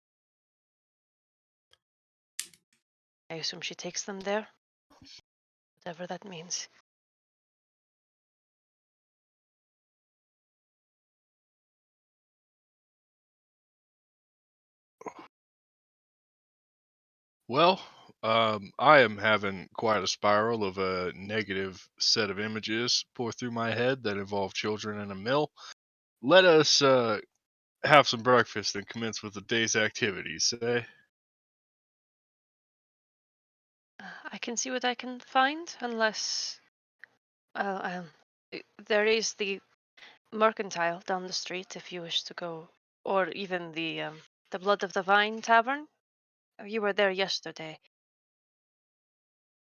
Speaker 5: I assume she takes them there, whatever that means.
Speaker 3: Well, I am having quite a spiral of a negative set of images pour through my head that involve children in a mill. Let us have some breakfast and commence with the day's activities, eh?
Speaker 5: I can see what I can find, unless... there is the mercantile down the street if you wish to go, or even the Blood of the Vine Tavern. You were there yesterday.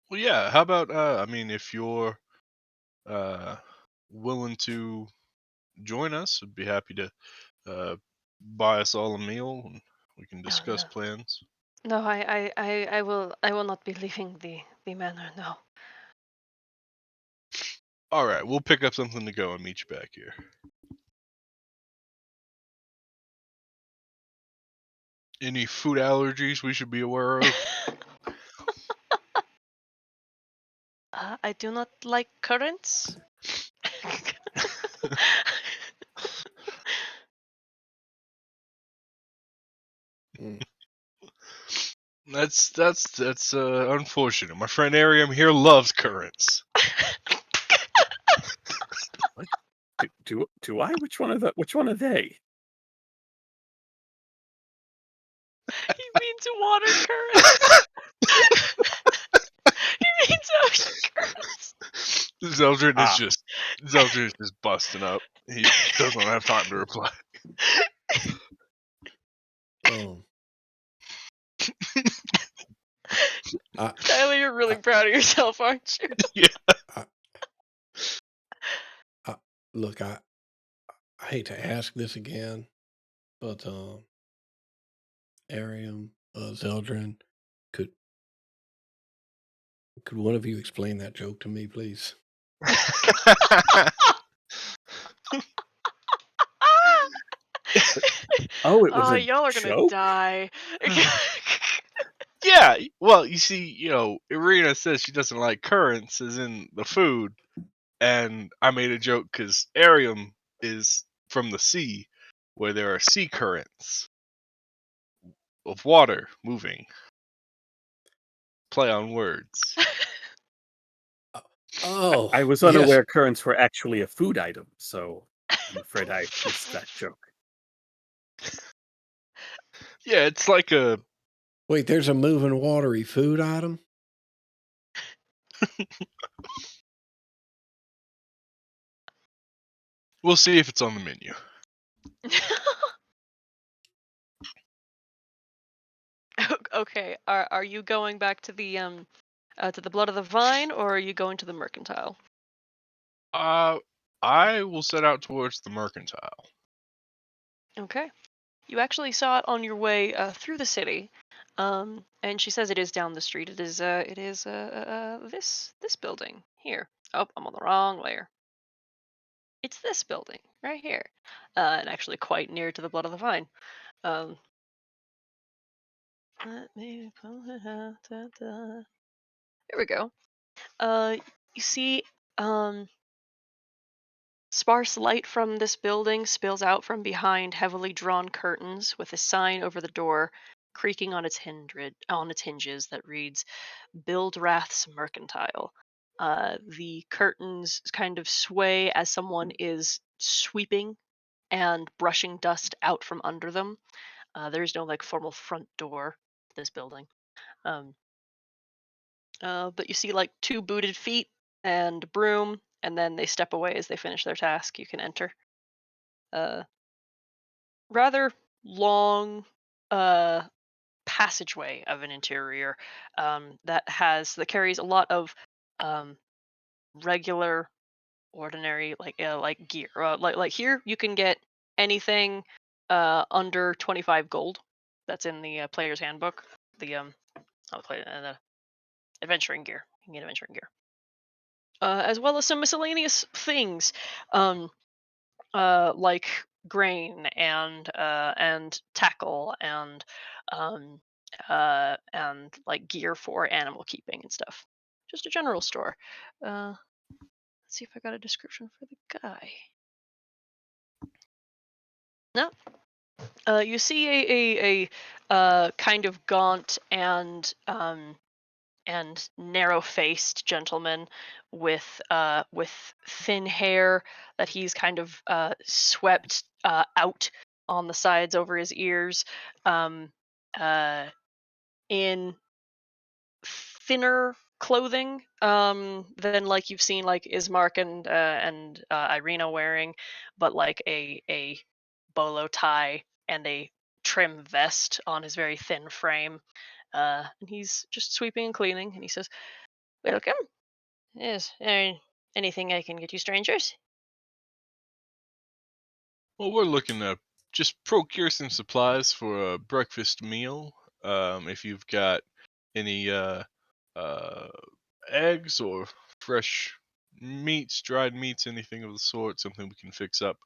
Speaker 3: Well, yeah. How about I mean, if you're uh willing to join us, I'd be happy to buy us all a meal and we can
Speaker 5: Oh,
Speaker 3: discuss
Speaker 5: no.
Speaker 3: plans.
Speaker 5: No, I will not be leaving the manor, no.
Speaker 3: All right, we'll pick up something to go and meet you back here. Any food allergies we should be aware of?
Speaker 5: I do not like currants.
Speaker 4: Mm.
Speaker 3: That's unfortunate. My friend Ariam here loves currants.
Speaker 1: do I? Which one are they?
Speaker 2: He means water currents. He means ocean currents.
Speaker 3: Zeldrin
Speaker 1: Ah.
Speaker 3: is just busting up. He doesn't have time to reply.
Speaker 4: Oh,
Speaker 2: Tyler, you're really proud of yourself, aren't you?
Speaker 4: look, I hate to ask this again, but Arium, Zeldrin, could one of you explain that joke to me, please?
Speaker 1: Oh, it was
Speaker 2: Oh,
Speaker 1: a
Speaker 2: y'all are gonna
Speaker 1: joke?
Speaker 2: die.
Speaker 3: Yeah, well, you see, Irina says she doesn't like currants, as in the food, and I made a joke because Arium is from the sea, where there are sea currents of water moving. Play on words.
Speaker 4: Oh,
Speaker 1: I was
Speaker 4: yes.
Speaker 1: unaware currants were actually a food item, so I'm afraid I missed that joke.
Speaker 3: Yeah, it's like a
Speaker 4: Wait, there's a moving watery food item?
Speaker 3: We'll see if it's on the menu.
Speaker 2: Okay, are you going back to the Blood of the Vine, or are you going to the mercantile?
Speaker 3: I will set out towards the mercantile.
Speaker 2: Okay. You actually saw it on your way through the city, and she says it is down the street. This building here. Oh, I'm on the wrong layer. It's this building right here, and actually quite near to the Blood of the Vine. Let me pull it out. Here we go. You see, sparse light from this building spills out from behind heavily drawn curtains with a sign over the door creaking on its hinges that reads Buildrath's Mercantile. The curtains kind of sway as someone is sweeping and brushing dust out from under them. There is no like formal front door to this building. But you see like 2 booted feet and a broom, and then they step away as they finish their task. You can enter. Rather long passageway of an interior that carries a lot of regular, ordinary like gear. Like here, you can get anything under 25 gold. That's in the player's handbook. The adventuring gear. You can get adventuring gear. As well as some miscellaneous things, like grain and tackle and like gear for animal keeping and stuff. Just a general store. Let's see if I got a description for the guy. No. You see a kind of gaunt and narrow-faced gentleman with thin hair that he's kind of swept out on the sides over his ears, in thinner clothing than like you've seen like Ismark and Irina wearing, but like a bolo tie and a trim vest on his very thin frame. And he's just sweeping and cleaning, and he says, "Welcome. Yes, anything I can get you, strangers?"
Speaker 3: Well, we're looking to just procure some supplies for a breakfast meal. If you've got any eggs or fresh meats, dried meats, anything of the sort, something we can fix up.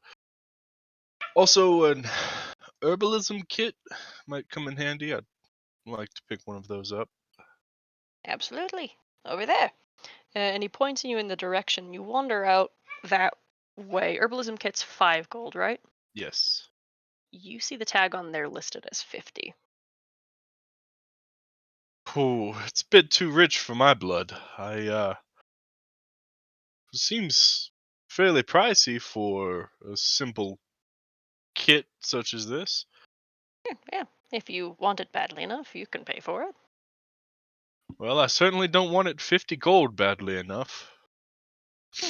Speaker 3: Also, an herbalism kit might come in handy. I'd like to pick one of those up.
Speaker 2: Absolutely. Over there. And he points you in the direction. You wander out that way. Herbalism kit's 5 gold, right?
Speaker 3: Yes.
Speaker 2: You see the tag on there listed as 50.
Speaker 3: Oh, it's a bit too rich for my blood. It seems fairly pricey for a simple kit such as this.
Speaker 2: Yeah. If you want it badly enough, you can pay for it.
Speaker 3: Well, I certainly don't want it 50 gold badly enough.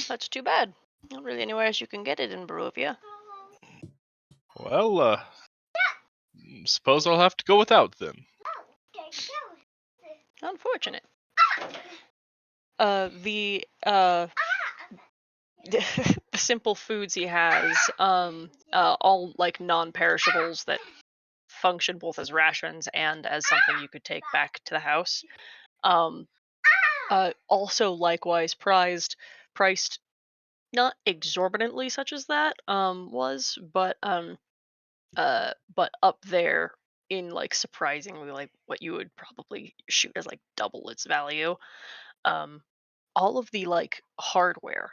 Speaker 2: That's too bad. Not really anywhere else you can get it in Barovia.
Speaker 3: Well, suppose I'll have to go without then.
Speaker 2: Unfortunate. The simple foods he has, all like non-perishables that function both as rations and as something you could take back to the house. Also likewise priced not exorbitantly such as that was, but up there in like surprisingly like what you would probably shoot as like double its value. All of the like hardware,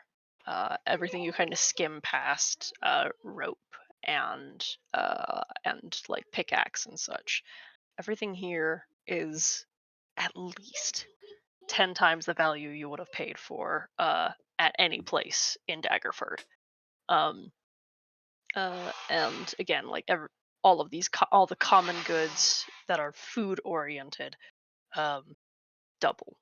Speaker 2: everything you kind of skim past, rope and like pickaxe and such. Everything here is at least 10 times the value you would have paid for at any place in Daggerford. And again, like all of these, all the common goods that are food oriented, double.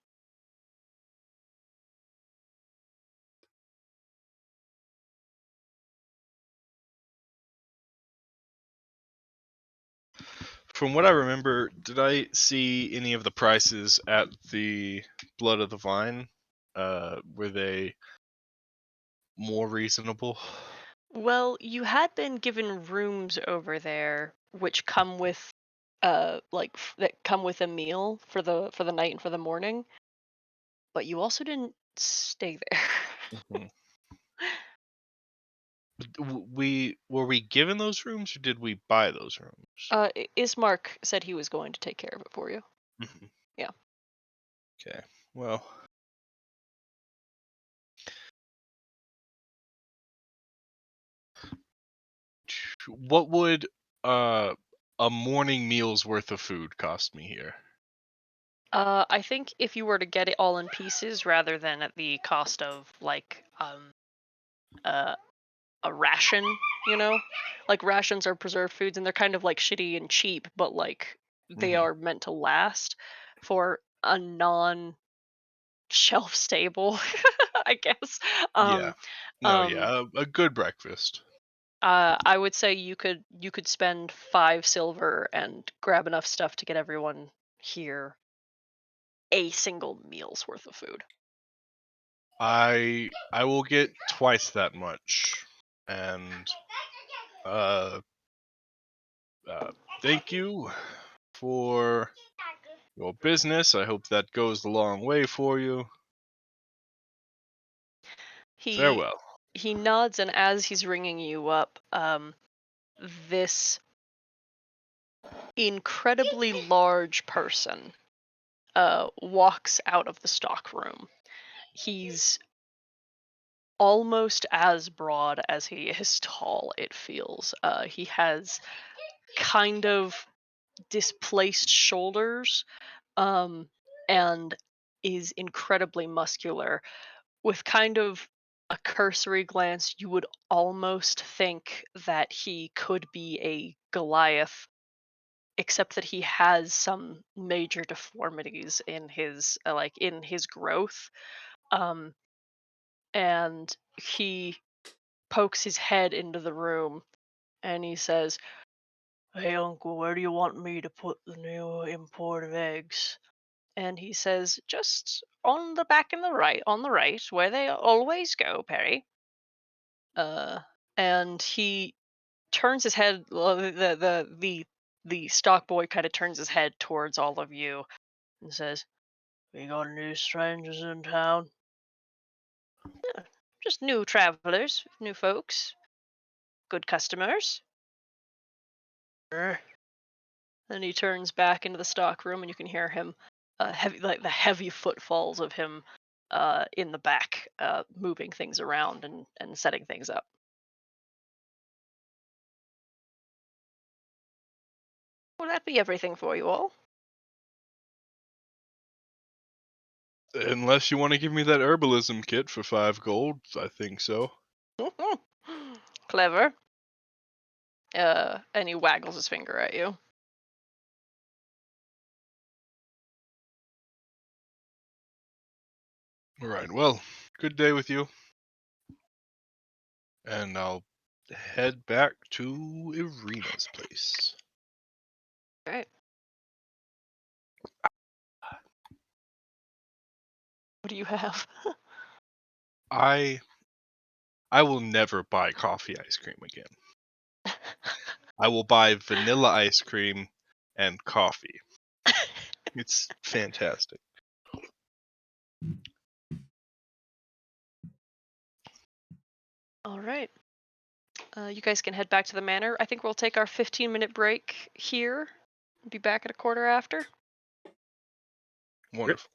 Speaker 3: From what I remember, did I see any of the prices at the Blood of the Vine? Were they more reasonable?
Speaker 2: Well, you had been given rooms over there, which come with, that come with a meal for the night and for the morning, but you also didn't stay there.
Speaker 3: Were we given those rooms, or did we buy those rooms?
Speaker 2: Ismark said he was going to take care of it for you.
Speaker 3: Mhm.
Speaker 2: Yeah.
Speaker 3: Okay. Well, what would a morning meal's worth of food cost me here?
Speaker 2: I think if you were to get it all in pieces rather than at the cost of like uh, a ration, you know, like rations are preserved foods and they're kind of like shitty and cheap, but like they
Speaker 3: Mhm.
Speaker 2: are meant to last for a non shelf stable, I guess.
Speaker 3: Yeah.
Speaker 2: Um,
Speaker 3: No,
Speaker 2: um,
Speaker 3: yeah, a good breakfast.
Speaker 2: I would say you could spend 5 silver and grab enough stuff to get everyone here a single meal's worth of food.
Speaker 3: I will get twice that much, and uh, thank you for your business. I hope that goes a long way for you.
Speaker 2: He
Speaker 3: Farewell.
Speaker 2: he nods, and as he's ringing you up, this incredibly large person walks out of the stock room. He's almost as broad as he is tall, it feels. He has kind of displaced shoulders, um, and is incredibly muscular. With kind of a cursory glance, you would almost think that he could be a Goliath, except that he has some major deformities in his in his growth. Um, and he pokes his head into the room and he says, "Hey, Uncle, where do you want me to put the new import of eggs?" And he says, "Just on the back and the right, on the right, where they always go, Perry." Uh, and he turns his head. Well, the stock boy kind of turns his head towards all of you and says, "We got any strangers in town?" "Yeah, just new travelers, new folks, good customers." "Er." Then he turns back into the stock room, and you can hear him, like the heavy footfalls of him, in the back, moving things around and setting things up. Will that be everything for you all?
Speaker 3: Unless you want to give me that herbalism kit for 5 gold, I think so.
Speaker 2: Clever. And he waggles his finger at you.
Speaker 3: All right. Well, good day with you, and I'll head back to Irina's place.
Speaker 2: Right. What do you have?
Speaker 3: I will never buy coffee ice cream again. I will buy vanilla ice cream and coffee. It's fantastic.
Speaker 2: All right. You guys can head back to the manor. I think we'll take our 15-minute break here. Be back at a quarter after.
Speaker 3: Wonderful.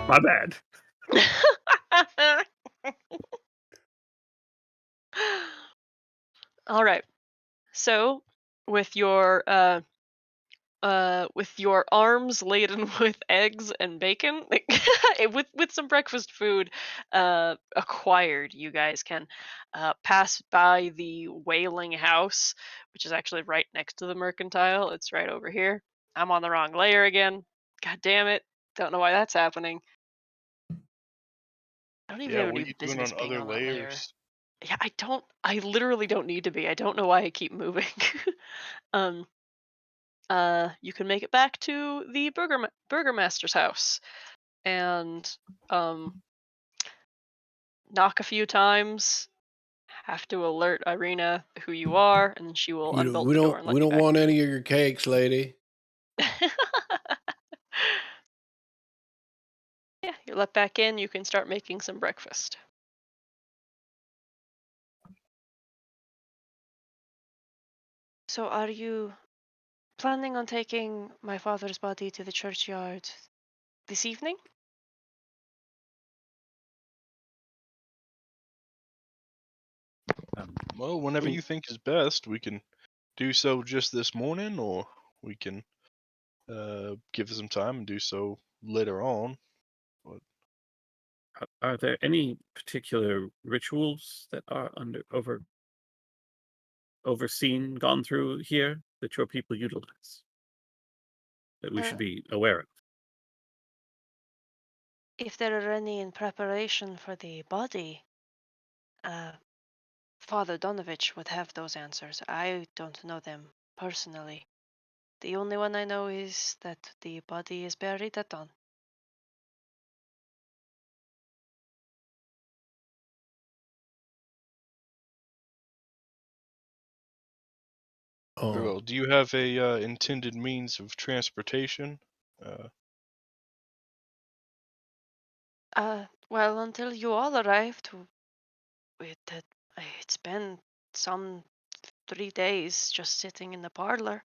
Speaker 1: My bad.
Speaker 2: All right. So, with your arms laden with eggs and bacon, with some breakfast food acquired, you guys can pass by the Wailing House, which is actually right next to the Mercantile. It's right over here. I'm on the wrong layer again. God damn it! Don't know why that's happening. I don't even
Speaker 3: Yeah,
Speaker 2: have
Speaker 3: what
Speaker 2: any
Speaker 3: are you doing
Speaker 2: business
Speaker 3: on
Speaker 2: being
Speaker 3: other
Speaker 2: on that layer.
Speaker 3: layers?
Speaker 2: Yeah, I don't. I literally don't need to be. I don't know why I keep moving. um. You can make it back to the burgermaster's house and um knock a few times. Have to alert Irina who you are, and then she will unbolt the door and let
Speaker 4: We
Speaker 2: you
Speaker 4: don't
Speaker 2: back
Speaker 4: want
Speaker 2: in.
Speaker 4: any of your cakes, lady.
Speaker 2: Yeah, you're let back in. You can start making some breakfast. So, are you planning on taking my father's body to the churchyard this evening?
Speaker 3: Well, whenever you think is best, we can do so just this morning, or we can give it some time and do so later on.
Speaker 1: Are there any particular rituals that are overseen, gone through here that your people utilize that we should
Speaker 2: Uh,
Speaker 1: be aware of?
Speaker 5: If there are any in preparation for the body, uh, Father Donovich would have those answers. I don't know them personally. The only one I know is that the body is buried at dawn.
Speaker 3: Very
Speaker 4: Oh,
Speaker 3: well. Do you have a intended means of transportation?
Speaker 5: Well, until you all arrived, it's been some 3 days just sitting in the parlor.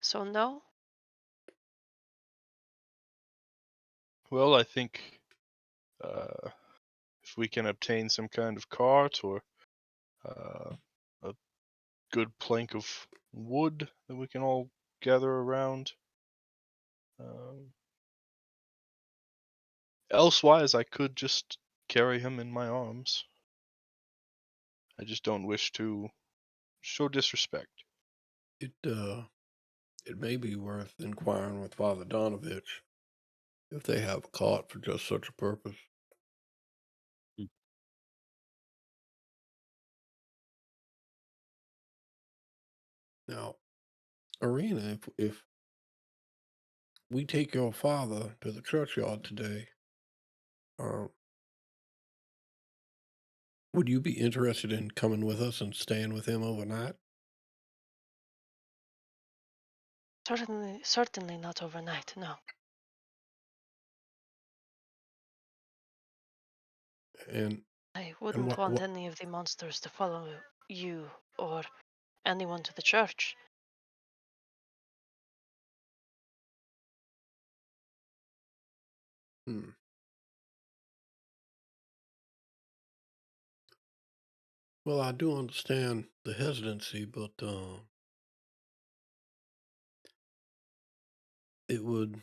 Speaker 5: So no.
Speaker 3: Well, I think if we can obtain some kind of cart or a good plank of wood that we can all gather around. Elsewise, I could just carry him in my arms. I just don't wish to show disrespect.
Speaker 4: it may be worth inquiring with Father Donovich if they have a cart for just such a purpose.
Speaker 1: Mm.
Speaker 4: Now, Arena, if we take your father to the churchyard today, um, would you be interested in coming with us and staying with him overnight?
Speaker 5: Certainly not overnight, no.
Speaker 4: And
Speaker 5: I wouldn't want any of the monsters to follow you or anyone to the church.
Speaker 4: Hmm. Well, I do understand the hesitancy, but it would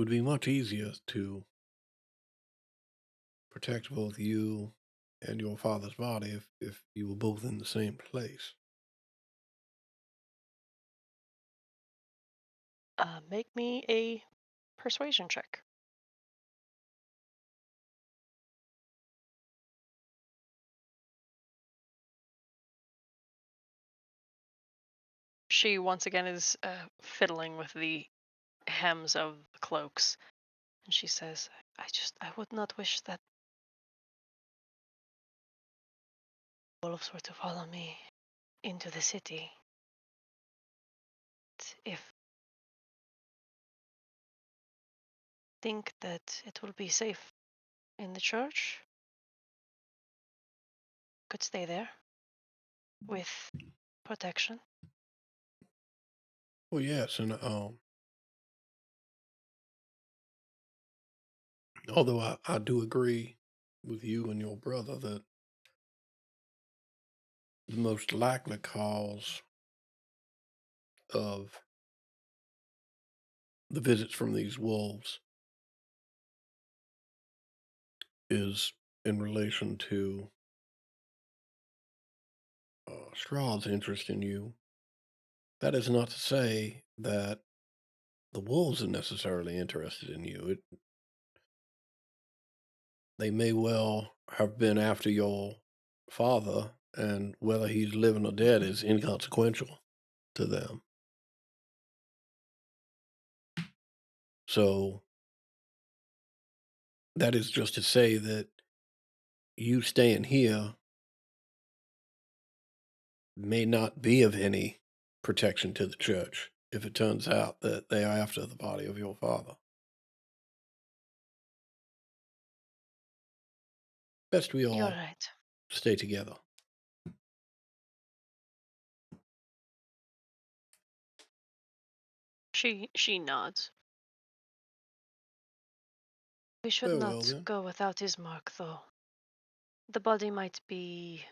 Speaker 4: be much easier to protect both you and your father's body if you were both in the same place.
Speaker 2: Make me a persuasion check. She once again is fiddling with the hems of the cloaks, and she says,
Speaker 5: I would not wish that wolves were to follow me into the city. If think that it will be safe in the church, could stay there with protection.
Speaker 4: Well, yes, and although I do agree with you and your brother that the most likely cause of the visits from these wolves is in relation to Strahd's interest in you. That is not to say that the wolves are necessarily interested in you. They may well have been after your father, and whether he's living or dead is inconsequential to them. So that is just to say that you staying here may not be of any protection to the church if it turns out that they are after the body of your father. Best we
Speaker 5: You're
Speaker 4: all
Speaker 5: right.
Speaker 4: stay together.
Speaker 5: She nods. We should
Speaker 4: Very well
Speaker 5: not
Speaker 4: then.
Speaker 5: go without Ismark, though. The body might be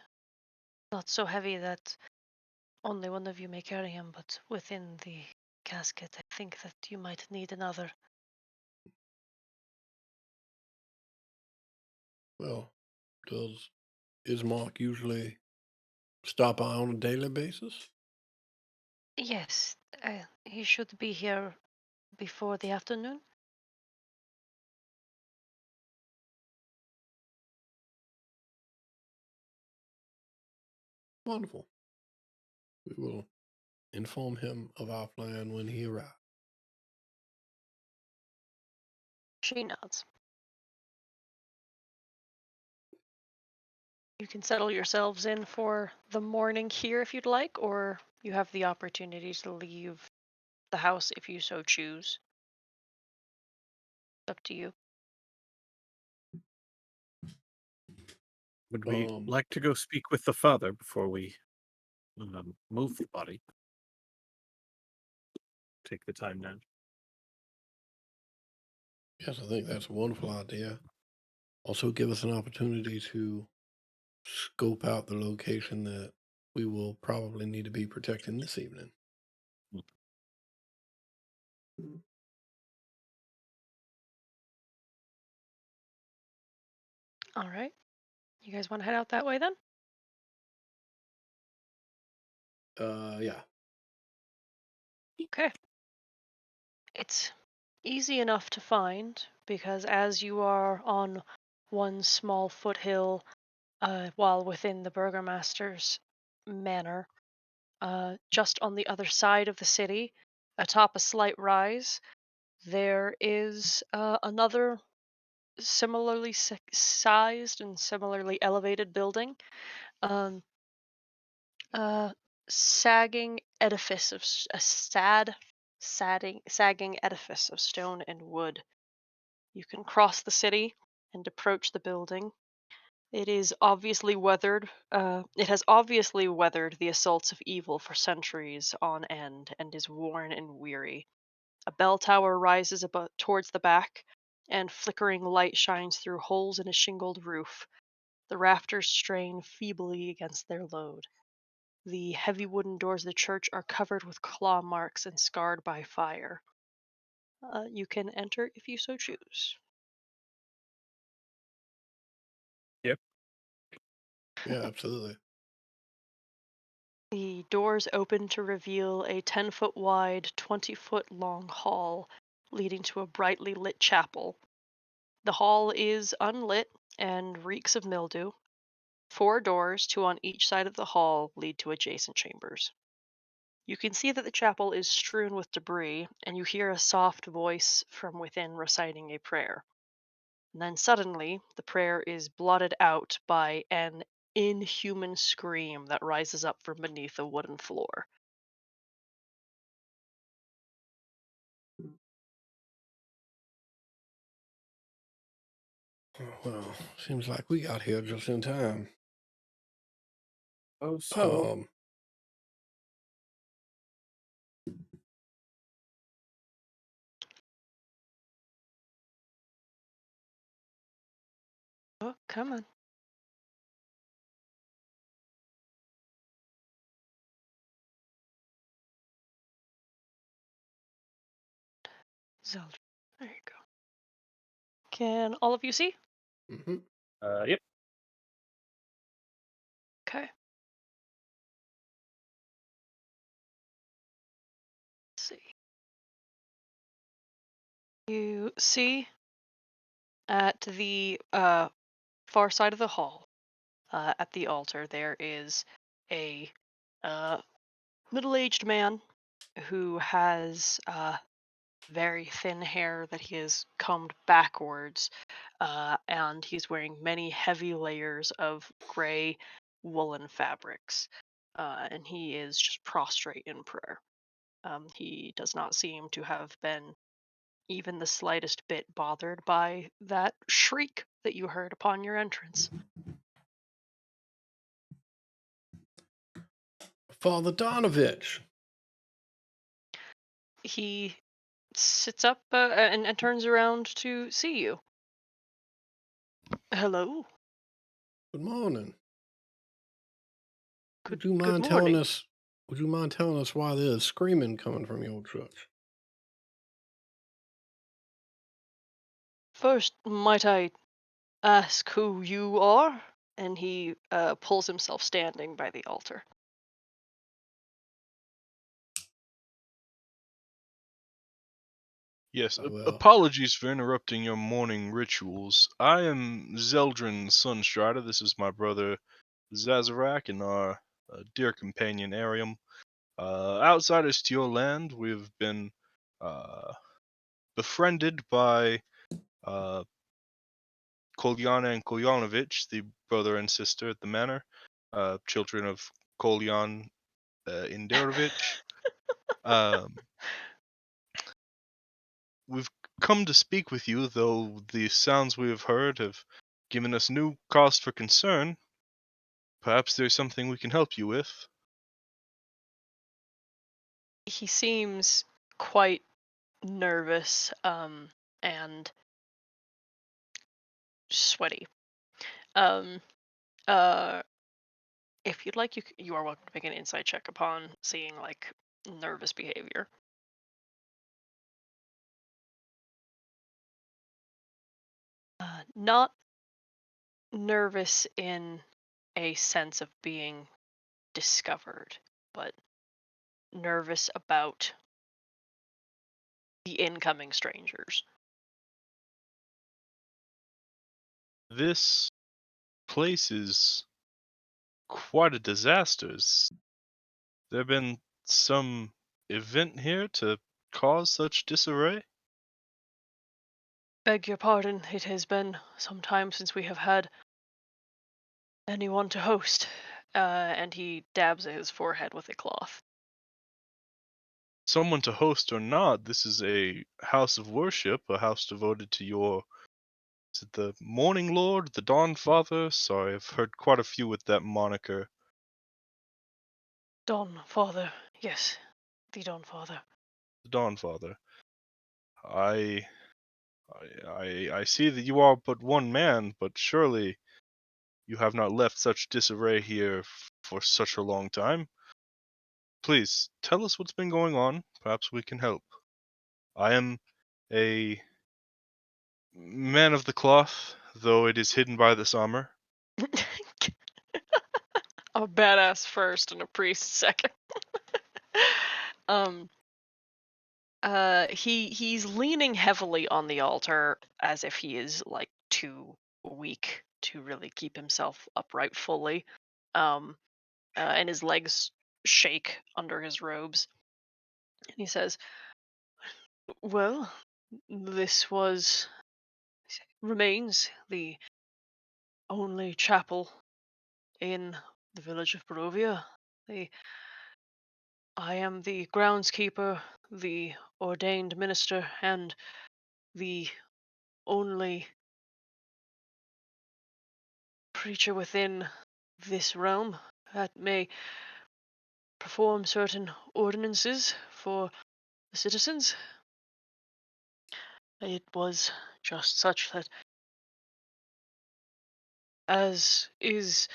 Speaker 5: not so heavy that only one of you may carry him, but within the casket, I think that you might need another.
Speaker 4: Well, does Ismark usually stop by on a daily basis?
Speaker 5: Yes, he should be here before the afternoon.
Speaker 4: Wonderful. We will inform him of our plan when he arrives.
Speaker 5: She nods. You can settle yourselves in for the morning here if you'd like, or you have the opportunity to leave the house if you so choose. Up to you.
Speaker 1: Would we
Speaker 4: Um,
Speaker 1: like to go speak with the father before we move the body? Take the time now.
Speaker 4: yes, I think that's a wonderful idea. Also, give us an opportunity to scope out the location that we will probably need to be protecting this evening.
Speaker 5: All right. You guys want to head out that way then?
Speaker 4: Yeah.
Speaker 5: Okay. It's easy enough to find because as you are on one small foothill, while within the Burgomaster's manor, just on the other side of the city, atop a slight rise, there is another similarly sized and similarly elevated building. Um, a sagging edifice of a sagging edifice of stone and wood. You can cross the city and approach the building. It is obviously weathered. It has obviously weathered the assaults of evil for centuries on end and is worn and weary. A bell tower rises above towards the back, and flickering light shines through holes in a shingled roof. The rafters strain feebly against their load. The heavy wooden doors of the church are covered with claw marks and scarred by fire. You can enter if you so choose.
Speaker 1: Yep.
Speaker 4: Yeah, absolutely.
Speaker 5: The doors open to reveal a 10-foot wide, 20-foot long hall leading to a brightly lit chapel. The hall is unlit and reeks of mildew. 4 doors, 2 on each side of the hall, lead to adjacent chambers. You can see that the chapel is strewn with debris, and you hear a soft voice from within reciting a prayer. And then suddenly, the prayer is blotted out by an inhuman scream that rises up from beneath the wooden floor.
Speaker 4: Well, seems like we got here just in time.
Speaker 1: Oh, so
Speaker 4: Um,
Speaker 5: Oh, come on. Zelda. There you go. Can all of you see?
Speaker 4: Hmm.
Speaker 1: Yep.
Speaker 5: Okay. Let's see. You see at the far side of the hall, at the altar, there is a uh, middle-aged man who has very thin hair that he has combed backwards, and he's wearing many heavy layers of gray woolen fabrics, and he is just prostrate in prayer. He does not seem to have been even the slightest bit bothered by that shriek that you heard upon your entrance.
Speaker 4: Father Donovich.
Speaker 2: He sits up and turns around to see you. Hello.
Speaker 4: Good morning.
Speaker 2: Good,
Speaker 4: Would you
Speaker 2: good
Speaker 4: mind telling
Speaker 2: morning.
Speaker 4: us? Would you mind telling us why there's screaming coming from your church?
Speaker 2: First, might I ask who you are? And he pulls himself standing by the altar.
Speaker 3: Yes,
Speaker 4: Well,
Speaker 3: apologies for interrupting your morning rituals. I am Zeldrin Sunstrider. This is my brother Zazarak and our dear companion Arium. Outsiders to your land, we've been uh, befriended by uh, Kolyana and Kolyanovich, the brother and sister at the manor, children of Kolyan Inderovich. Um, we've come to speak with you, though the sounds we have heard have given us new cause for concern. Perhaps there's something we can help you with.
Speaker 2: He seems quite nervous and sweaty. Um, uh, if you'd like, you are welcome to make an insight check upon seeing like nervous behavior. Not nervous in a sense of being discovered, but nervous about the incoming strangers.
Speaker 3: This place is quite a disaster. There been some event here to cause such disarray?
Speaker 2: Beg your pardon, it has been some time since we have had anyone to host. And he dabs at his forehead with a cloth.
Speaker 3: Someone to host or not, this is a house of worship, a house devoted to your. Is it the Morning Lord, the Dawn Father? Sorry, I've heard quite a few with that moniker.
Speaker 2: Don Father, yes, the Don Father.
Speaker 3: The Dawn Father. I, I see that you are but one man, but surely you have not left such disarray here for such a long time. Please, tell us what's been going on. Perhaps we can help. I am a man of the cloth, though it is hidden by this armor.
Speaker 2: A badass first and a priest second. um he's leaning heavily on the altar as if he is like too weak to really keep himself upright fully. Um and his legs shake under his robes. And he says, "Well, this remains the only chapel in the village of Barovia. The I am the groundskeeper, the ordained minister, and the only preacher within this realm that may perform certain ordinances for the citizens. It was just such that
Speaker 5: as is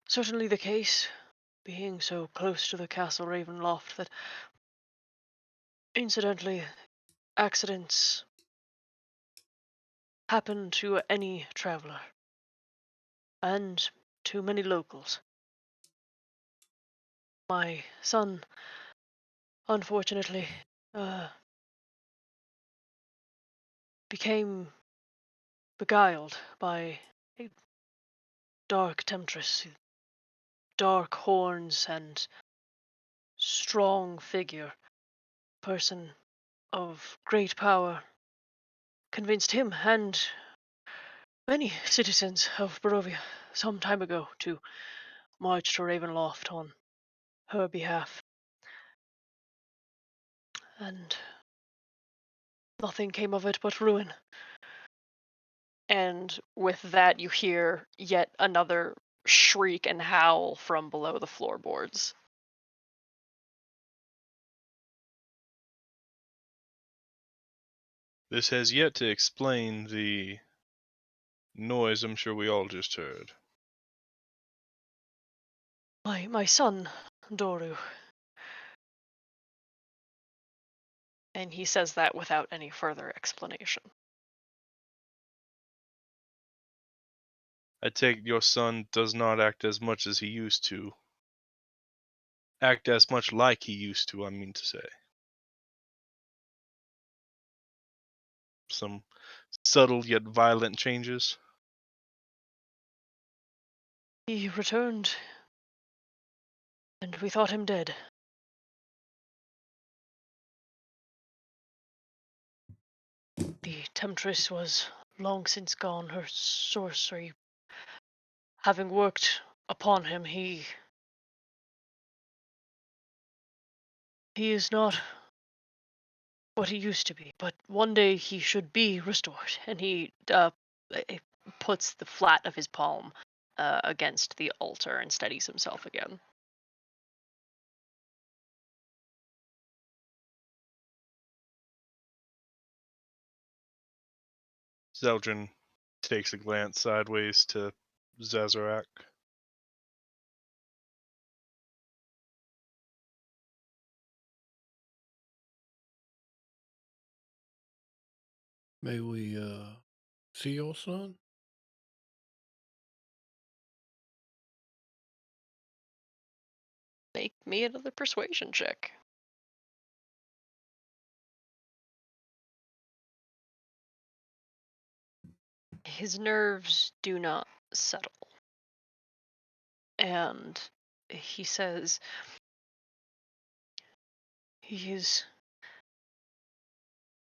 Speaker 5: certainly the case, being so close to the Castle Ravenloft, that incidentally accidents happen to any traveler and to many locals. My son, unfortunately, became beguiled by a dark temptress, dark horns and strong figure, person of great power, convinced him and many citizens of Barovia some time ago to march to Ravenloft on her behalf. And nothing came of it but ruin.
Speaker 2: And with that, you hear yet another shriek and howl from below the floorboards.
Speaker 3: This has yet to explain the noise I'm sure we all just heard.
Speaker 5: My son, Doru.
Speaker 2: And he says that without any further explanation.
Speaker 3: I take it your son does not act as much as he used to. Act as much like he used to, I mean to say. Some subtle yet violent changes.
Speaker 5: He returned, and we thought him dead. The temptress was long since gone, her sorcery having worked upon him. He is not what he used to be, but one day he should be restored.
Speaker 2: And he puts the flat of his palm against the altar and steadies himself again.
Speaker 3: Zeldrin takes a glance sideways to Zazarak.
Speaker 4: May we see your son?
Speaker 2: Make me another persuasion check. His nerves do not settle. And he says
Speaker 5: He is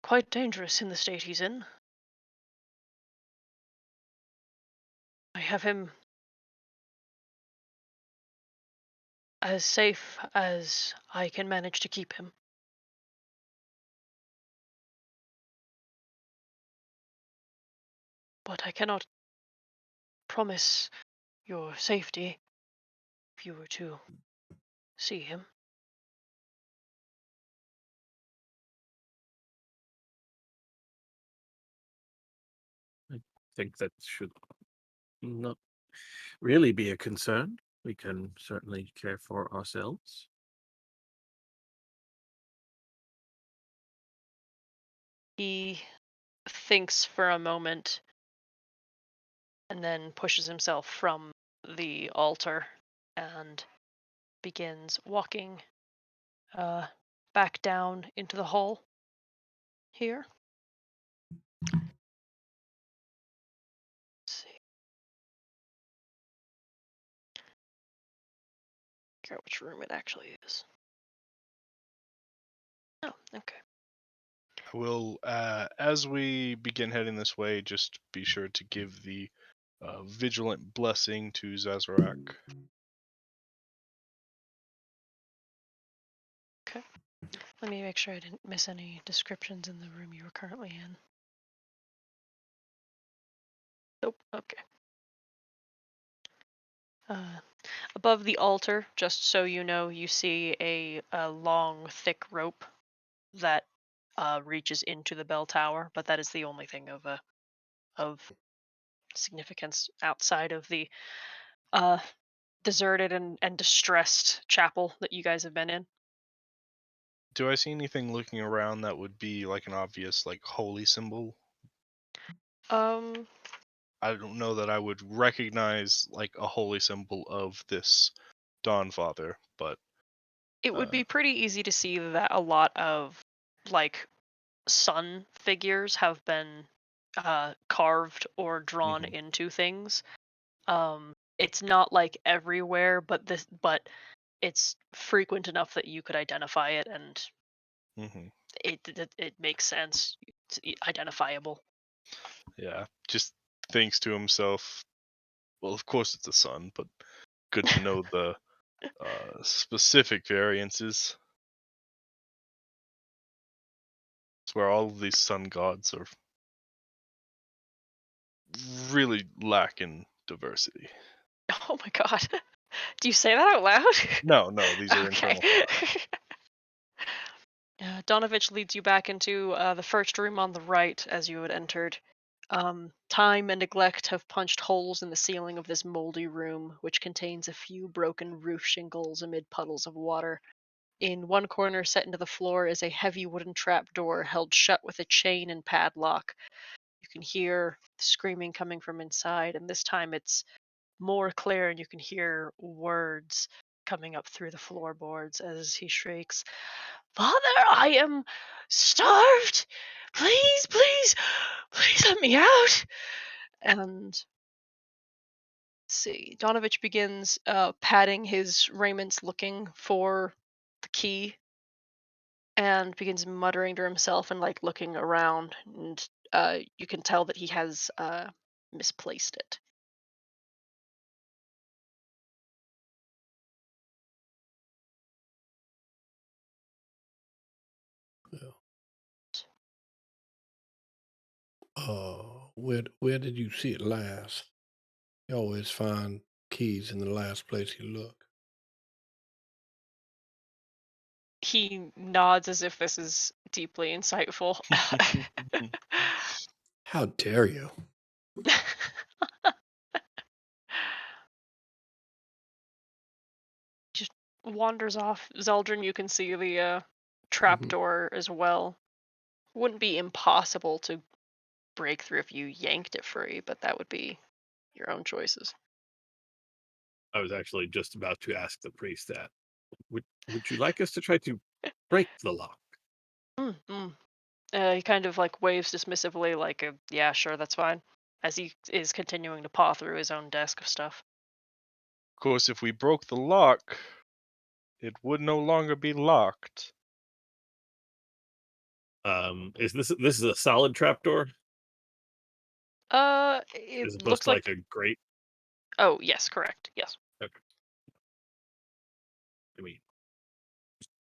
Speaker 5: quite dangerous in the state he's in. I have him as safe as I can manage to keep him. But I cannot promise your safety if you were to see him.
Speaker 1: I think that should not really be a concern. We can certainly care for ourselves.
Speaker 2: he thinks for a moment and then pushes himself from the altar and begins walking back down into the hall here. Let's see. Figure out which room it actually is. Oh, okay.
Speaker 3: I will, as we begin heading this way, just be sure to give the vigilant blessing to Zazarak.
Speaker 2: Okay.
Speaker 5: Let me make sure I didn't miss any descriptions in the room you were currently in.
Speaker 2: Nope. Okay. Above the altar, just so you know, you see a long, thick rope that reaches into the bell tower, but that is the only thing of significance outside of the uh, deserted and distressed chapel that you guys have been in.
Speaker 3: Do I see anything looking around that would be like an obvious like holy symbol?
Speaker 2: Um,
Speaker 3: I don't know that I would recognize like a holy symbol of this Dawn Father, but
Speaker 2: it would
Speaker 3: uh,
Speaker 2: be pretty easy to see that a lot of like sun figures have been carved or drawn
Speaker 3: mhm,
Speaker 2: into things. It's not like everywhere, but it's frequent enough that you could identify it, and
Speaker 3: mhm.
Speaker 2: it makes sense. It's identifiable.
Speaker 3: Yeah, just thinks to himself, well, of course it's the sun, but good to know the specific variances. It's where all of these sun gods are really lack in diversity.
Speaker 2: Oh my god. Do you say that out loud?
Speaker 3: No, no, these are
Speaker 2: Okay.
Speaker 3: internal thoughts.
Speaker 2: Donovich leads you back into the first room on the right as you had entered. Time and neglect have punched holes in the ceiling of this moldy room, which contains a few broken roof shingles amid puddles of water. In one corner, set into the floor, is a heavy wooden trap door held shut with a chain and padlock. You can hear screaming coming from inside, and this time it's more clear, and you can hear words coming up through the floorboards as he shrieks, "Father, I am starved! Please, please, please let me out!" And see, Donovich begins patting his raiments looking for the key and begins muttering to himself and like looking around. And you can tell that he has misplaced it.
Speaker 4: Yeah. Where did you see it last? You always find keys in the last place you look.
Speaker 2: He nods as if this is deeply insightful.
Speaker 4: How dare you?
Speaker 2: Just wanders off. Zeldrin, you can see the
Speaker 4: Mhm.
Speaker 2: trapdoor as well. Wouldn't be impossible to break through if you yanked it free, but that would be your own choices.
Speaker 1: I was actually just about to ask the priest that. Would you like us to try to break the lock?
Speaker 2: Mm-mm. He kind of like waves dismissively, like, yeah, sure, that's fine, as he is continuing to paw through his own desk of stuff.
Speaker 3: Of course, if we broke the lock, it would no longer be locked.
Speaker 1: Is this is a solid trapdoor
Speaker 2: It
Speaker 1: as opposed
Speaker 2: looks
Speaker 1: to like
Speaker 2: like.
Speaker 1: a grate?
Speaker 2: Oh, yes, correct. Yes.
Speaker 1: Okay. I mean,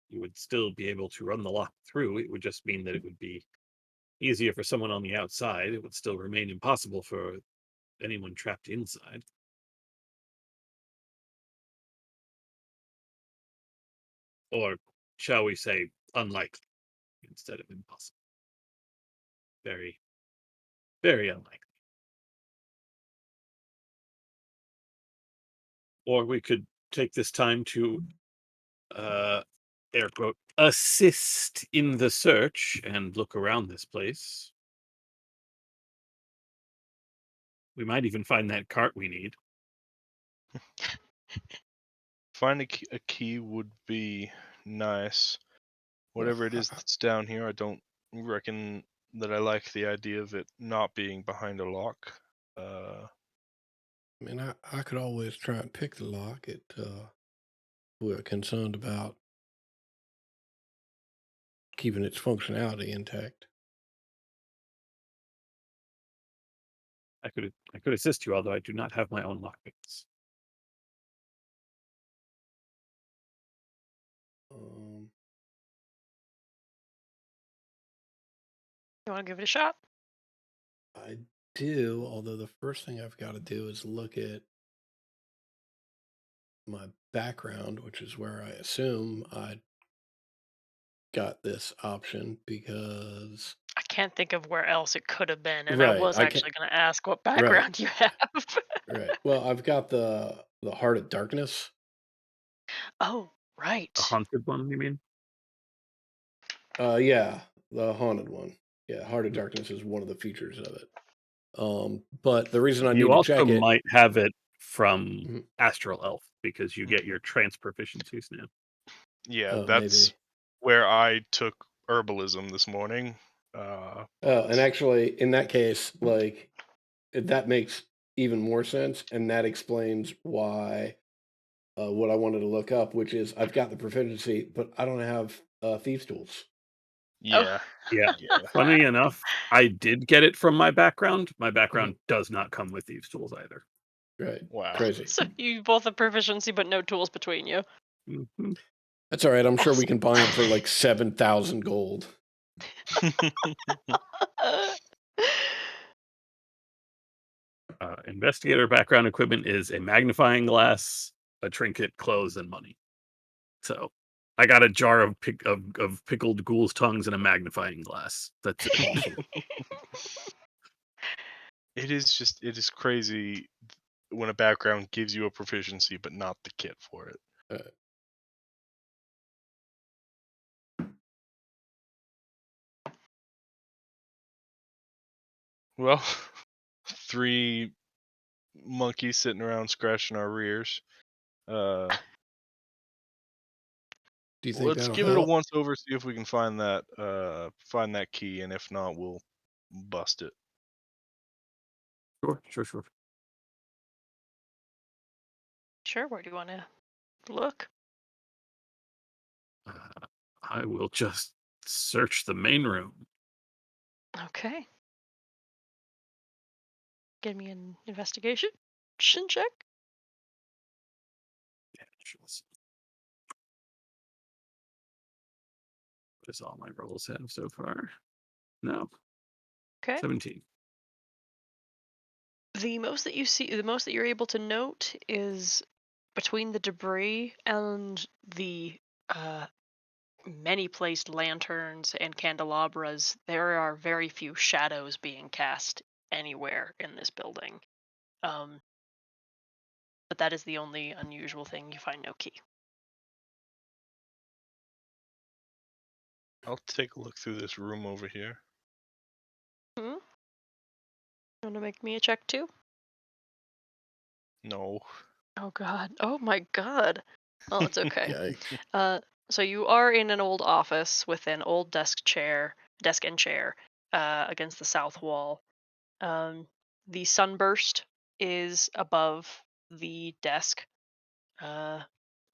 Speaker 1: you would still be able to run the lock through. It would just mean that it would be easier for someone on the outside. It would still remain impossible for anyone trapped inside. Or shall we say unlikely instead of impossible. Very, very unlikely. Or we could take this time to air quote assist in the search and look around this place. We might even find that cart we need.
Speaker 3: Finding a key would be nice.
Speaker 4: Well,
Speaker 3: Whatever it is that's down here, I don't reckon that I like the idea of it not being behind a lock.
Speaker 4: I mean, I could always try and pick the lock. We're concerned about keeping its functionality intact.
Speaker 1: I could assist you, although I do not have my own lockpicks.
Speaker 4: Um,
Speaker 2: You want to give it a shot?
Speaker 4: I do, although the first thing I've got to do is look at my background, which is where I assume I got this option because
Speaker 2: I can't think of where else it could have been, and I
Speaker 4: Right.
Speaker 2: was
Speaker 4: I can't.
Speaker 2: actually going to ask what
Speaker 4: Right.
Speaker 2: background you have.
Speaker 4: Right. Well, I've got the Heart of Darkness.
Speaker 2: Oh,
Speaker 1: A
Speaker 2: right.
Speaker 1: haunted one, you mean?
Speaker 4: Yeah, the haunted one. Yeah, Heart of
Speaker 1: Mm.
Speaker 4: Darkness is one of the features of it. But the reason I
Speaker 1: You
Speaker 4: need to
Speaker 1: also
Speaker 4: check it.
Speaker 1: might have it from
Speaker 4: Mhm.
Speaker 1: Astral Elf because you get your trance proficiencies now.
Speaker 3: Yeah,
Speaker 4: Oh,
Speaker 3: that's
Speaker 4: maybe.
Speaker 3: where I took herbalism this morning.
Speaker 4: Oh,
Speaker 3: But
Speaker 4: and actually, in that case, like that makes even more sense, and that explains why what I wanted to look up, which is I've got the proficiency, but I don't have thieves' tools.
Speaker 2: Oh.
Speaker 3: yeah,
Speaker 1: Yeah.
Speaker 3: yeah.
Speaker 1: Funny enough, I did get it from my background. My
Speaker 4: Mm-hmm.
Speaker 1: background does not come with thieves' tools either.
Speaker 4: Right.
Speaker 3: Wow.
Speaker 4: Crazy.
Speaker 2: So you both have proficiency, but no tools between you.
Speaker 1: Mhm.
Speaker 4: That's all right. I'm sure we
Speaker 2: Awesome.
Speaker 4: can buy them for like 7,000 gold.
Speaker 1: Investigator background equipment is a magnifying glass, a trinket, clothes, and money. So I got a jar of pickled ghoul's tongues and a magnifying glass. That's it.
Speaker 4: Awesome.
Speaker 3: It is crazy when a background gives you a proficiency but not the kit for it. Well, 3 monkeys sitting around scratching our rears.
Speaker 4: Do you think
Speaker 3: Let's
Speaker 4: that'll
Speaker 3: give it a
Speaker 4: help?
Speaker 3: once over, see if we can find that key, and if not, we'll bust it.
Speaker 1: Sure.
Speaker 2: Sure, where do you want to look?
Speaker 1: I will just search the main room.
Speaker 2: Okay. Give me an investigation check.
Speaker 1: Yeah, sure, let's see. What does all my rolls have so far? No,
Speaker 2: Okay.
Speaker 1: 17.
Speaker 2: The most that you see, the most that you're able to note is between the debris and the many placed lanterns and candelabras, there are very few shadows being cast anywhere in this building. Um, but that is the only unusual thing. You find no key.
Speaker 3: I'll take a look through this room over here.
Speaker 2: Hmm? You want to make me a check too?
Speaker 3: No.
Speaker 2: Oh God. Oh my God. Oh, it's okay.
Speaker 4: Yikes.
Speaker 2: So you are in an old office with an old desk and chair, against the south wall. Um, the sunburst is above the desk. Uh,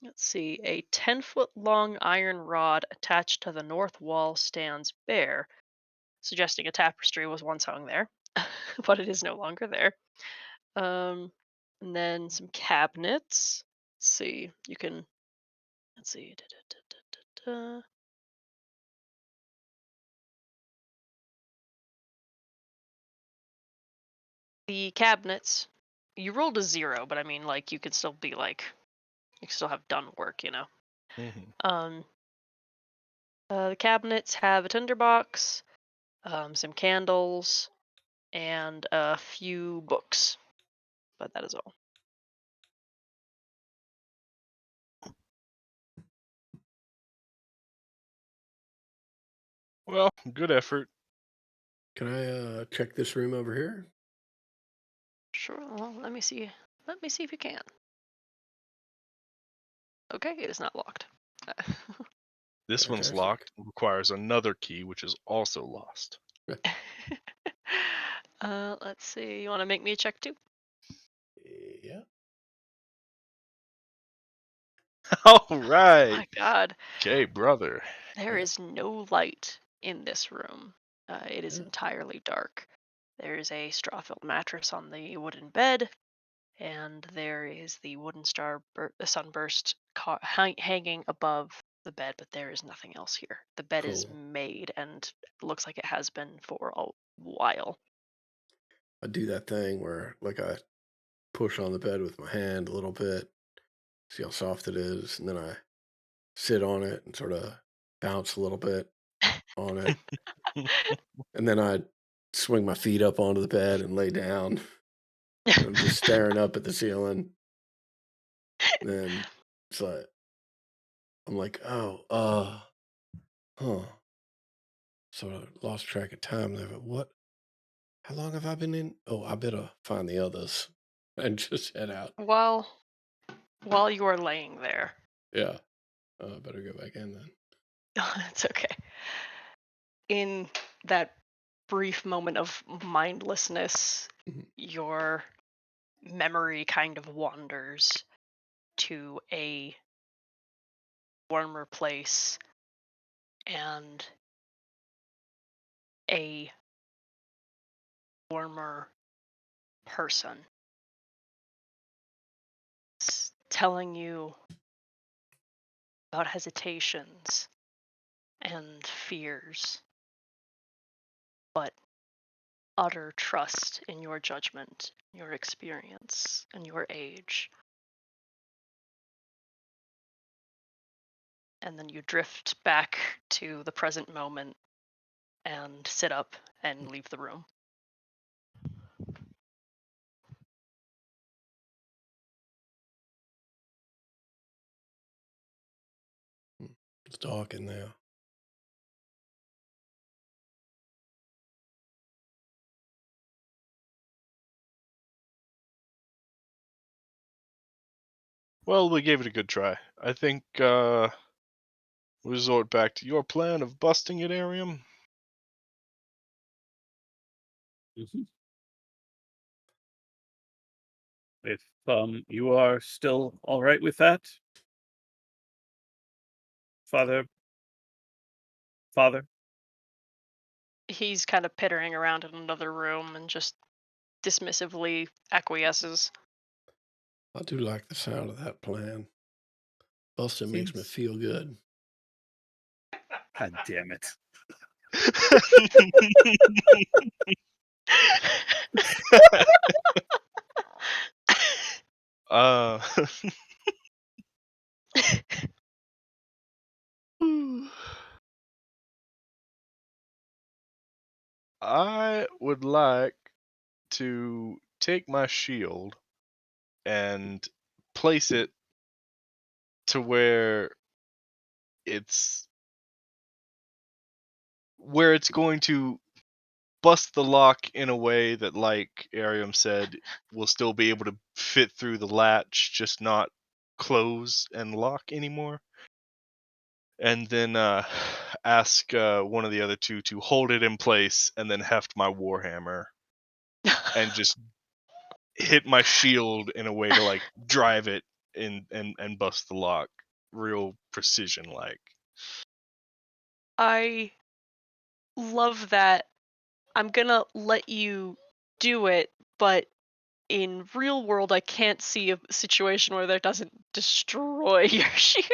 Speaker 2: let's see. A 10-foot long iron rod attached to the north wall stands bare, suggesting a tapestry was once hung there, but it is no longer there. Um, and then some cabinets. Let's see. You can. Let's see. Da. The cabinets. You rolled a 0, but I mean, like, you could still be like, you can still have done work, you know.
Speaker 3: Mhm.
Speaker 2: Um, the cabinets have a tinderbox, some candles, and a few books, but that is all.
Speaker 3: Well, good effort.
Speaker 4: Can I check this room over here?
Speaker 2: Sure. Well, let me see. Let me see if you can. Okay, it is not locked.
Speaker 3: This one's
Speaker 4: Fantastic.
Speaker 3: locked. Requires another key, which is also lost.
Speaker 2: Let's see. You want to make me a check too?
Speaker 4: Yeah.
Speaker 3: All
Speaker 2: Oh
Speaker 3: right.
Speaker 2: my God.
Speaker 3: Okay, brother.
Speaker 2: There is no light in this room. It is
Speaker 4: Yeah.
Speaker 2: entirely dark. There is a straw-filled mattress on the wooden bed, and there is the wooden sunburst hanging above the bed, but there is nothing else here. The bed is
Speaker 4: Cool.
Speaker 2: made and looks like it has been for a while.
Speaker 4: I do that thing where like I push on the bed with my hand a little bit, see how soft it is, and then I sit on it and sort of bounce a little bit. on it, and then I'd swing my feet up onto the bed and lay down. And I'm just staring up at the ceiling. Then it's like I'm like, oh, huh. So I lost track of time there. But what? How long have I been in? Oh, I better find the others and just head out.
Speaker 2: While you are laying there,
Speaker 4: Yeah, I better go back in then.
Speaker 2: it's okay. In that brief moment of mindlessness,
Speaker 4: Mhm.
Speaker 2: your memory kind of wanders to a warmer place and a warmer person telling you about hesitations and fears, but utter trust in your judgment, your experience, and your age. And then you drift back to the present moment and sit up and leave the room.
Speaker 4: It's dark in there.
Speaker 3: Well, we gave it a good try. I think we resort back to your plan of busting it, Arium.
Speaker 1: Mhm. If you are still all right with that, Father.
Speaker 2: He's kind of pittering around in another room and just dismissively acquiesces.
Speaker 4: I do like the sound of that plan. Busting makes me
Speaker 1: Seems-
Speaker 4: feel good.
Speaker 1: God damn it!
Speaker 3: uh, I would like to take my shield and place it to it's where it's going to bust the lock in a way that, like Arium said, will still be able to fit through the latch, just not close and lock anymore. And then ask one of the other two to hold it in place and then heft my warhammer and just hit my shield in a way to like drive it in and bust the lock real precision like.
Speaker 2: I love that. I'm gonna let you do it, but in real world, I can't see a situation where that doesn't destroy your shield.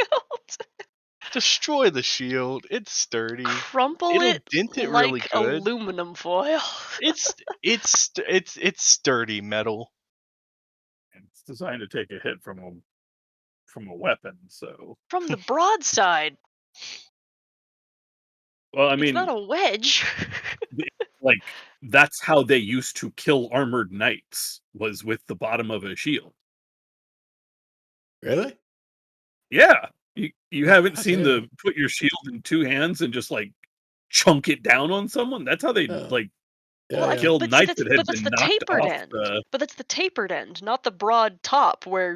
Speaker 3: Destroy the shield. It's sturdy.
Speaker 2: Crumple
Speaker 3: It'll
Speaker 2: it
Speaker 3: dent it really
Speaker 2: like
Speaker 3: good.
Speaker 2: aluminum foil.
Speaker 3: It's sturdy metal.
Speaker 1: It's designed to take a hit from a weapon. So,
Speaker 2: From the broadside.
Speaker 1: well, I
Speaker 2: It's not
Speaker 1: mean,
Speaker 2: a wedge.
Speaker 1: like that's how they used to kill armored knights, was with the bottom of a shield.
Speaker 4: Really?
Speaker 1: Yeah, you haven't seen
Speaker 4: Goddamn.
Speaker 1: the put your shield in two hands and just like chunk it down on someone. That's how they
Speaker 4: Oh.
Speaker 1: like
Speaker 4: Yeah, yeah.
Speaker 1: killed
Speaker 2: But see,
Speaker 1: knights that had
Speaker 2: that's
Speaker 1: been
Speaker 2: the
Speaker 1: knocked
Speaker 2: tapered
Speaker 1: off
Speaker 2: end.
Speaker 1: the.
Speaker 2: But that's the tapered end, not the broad top where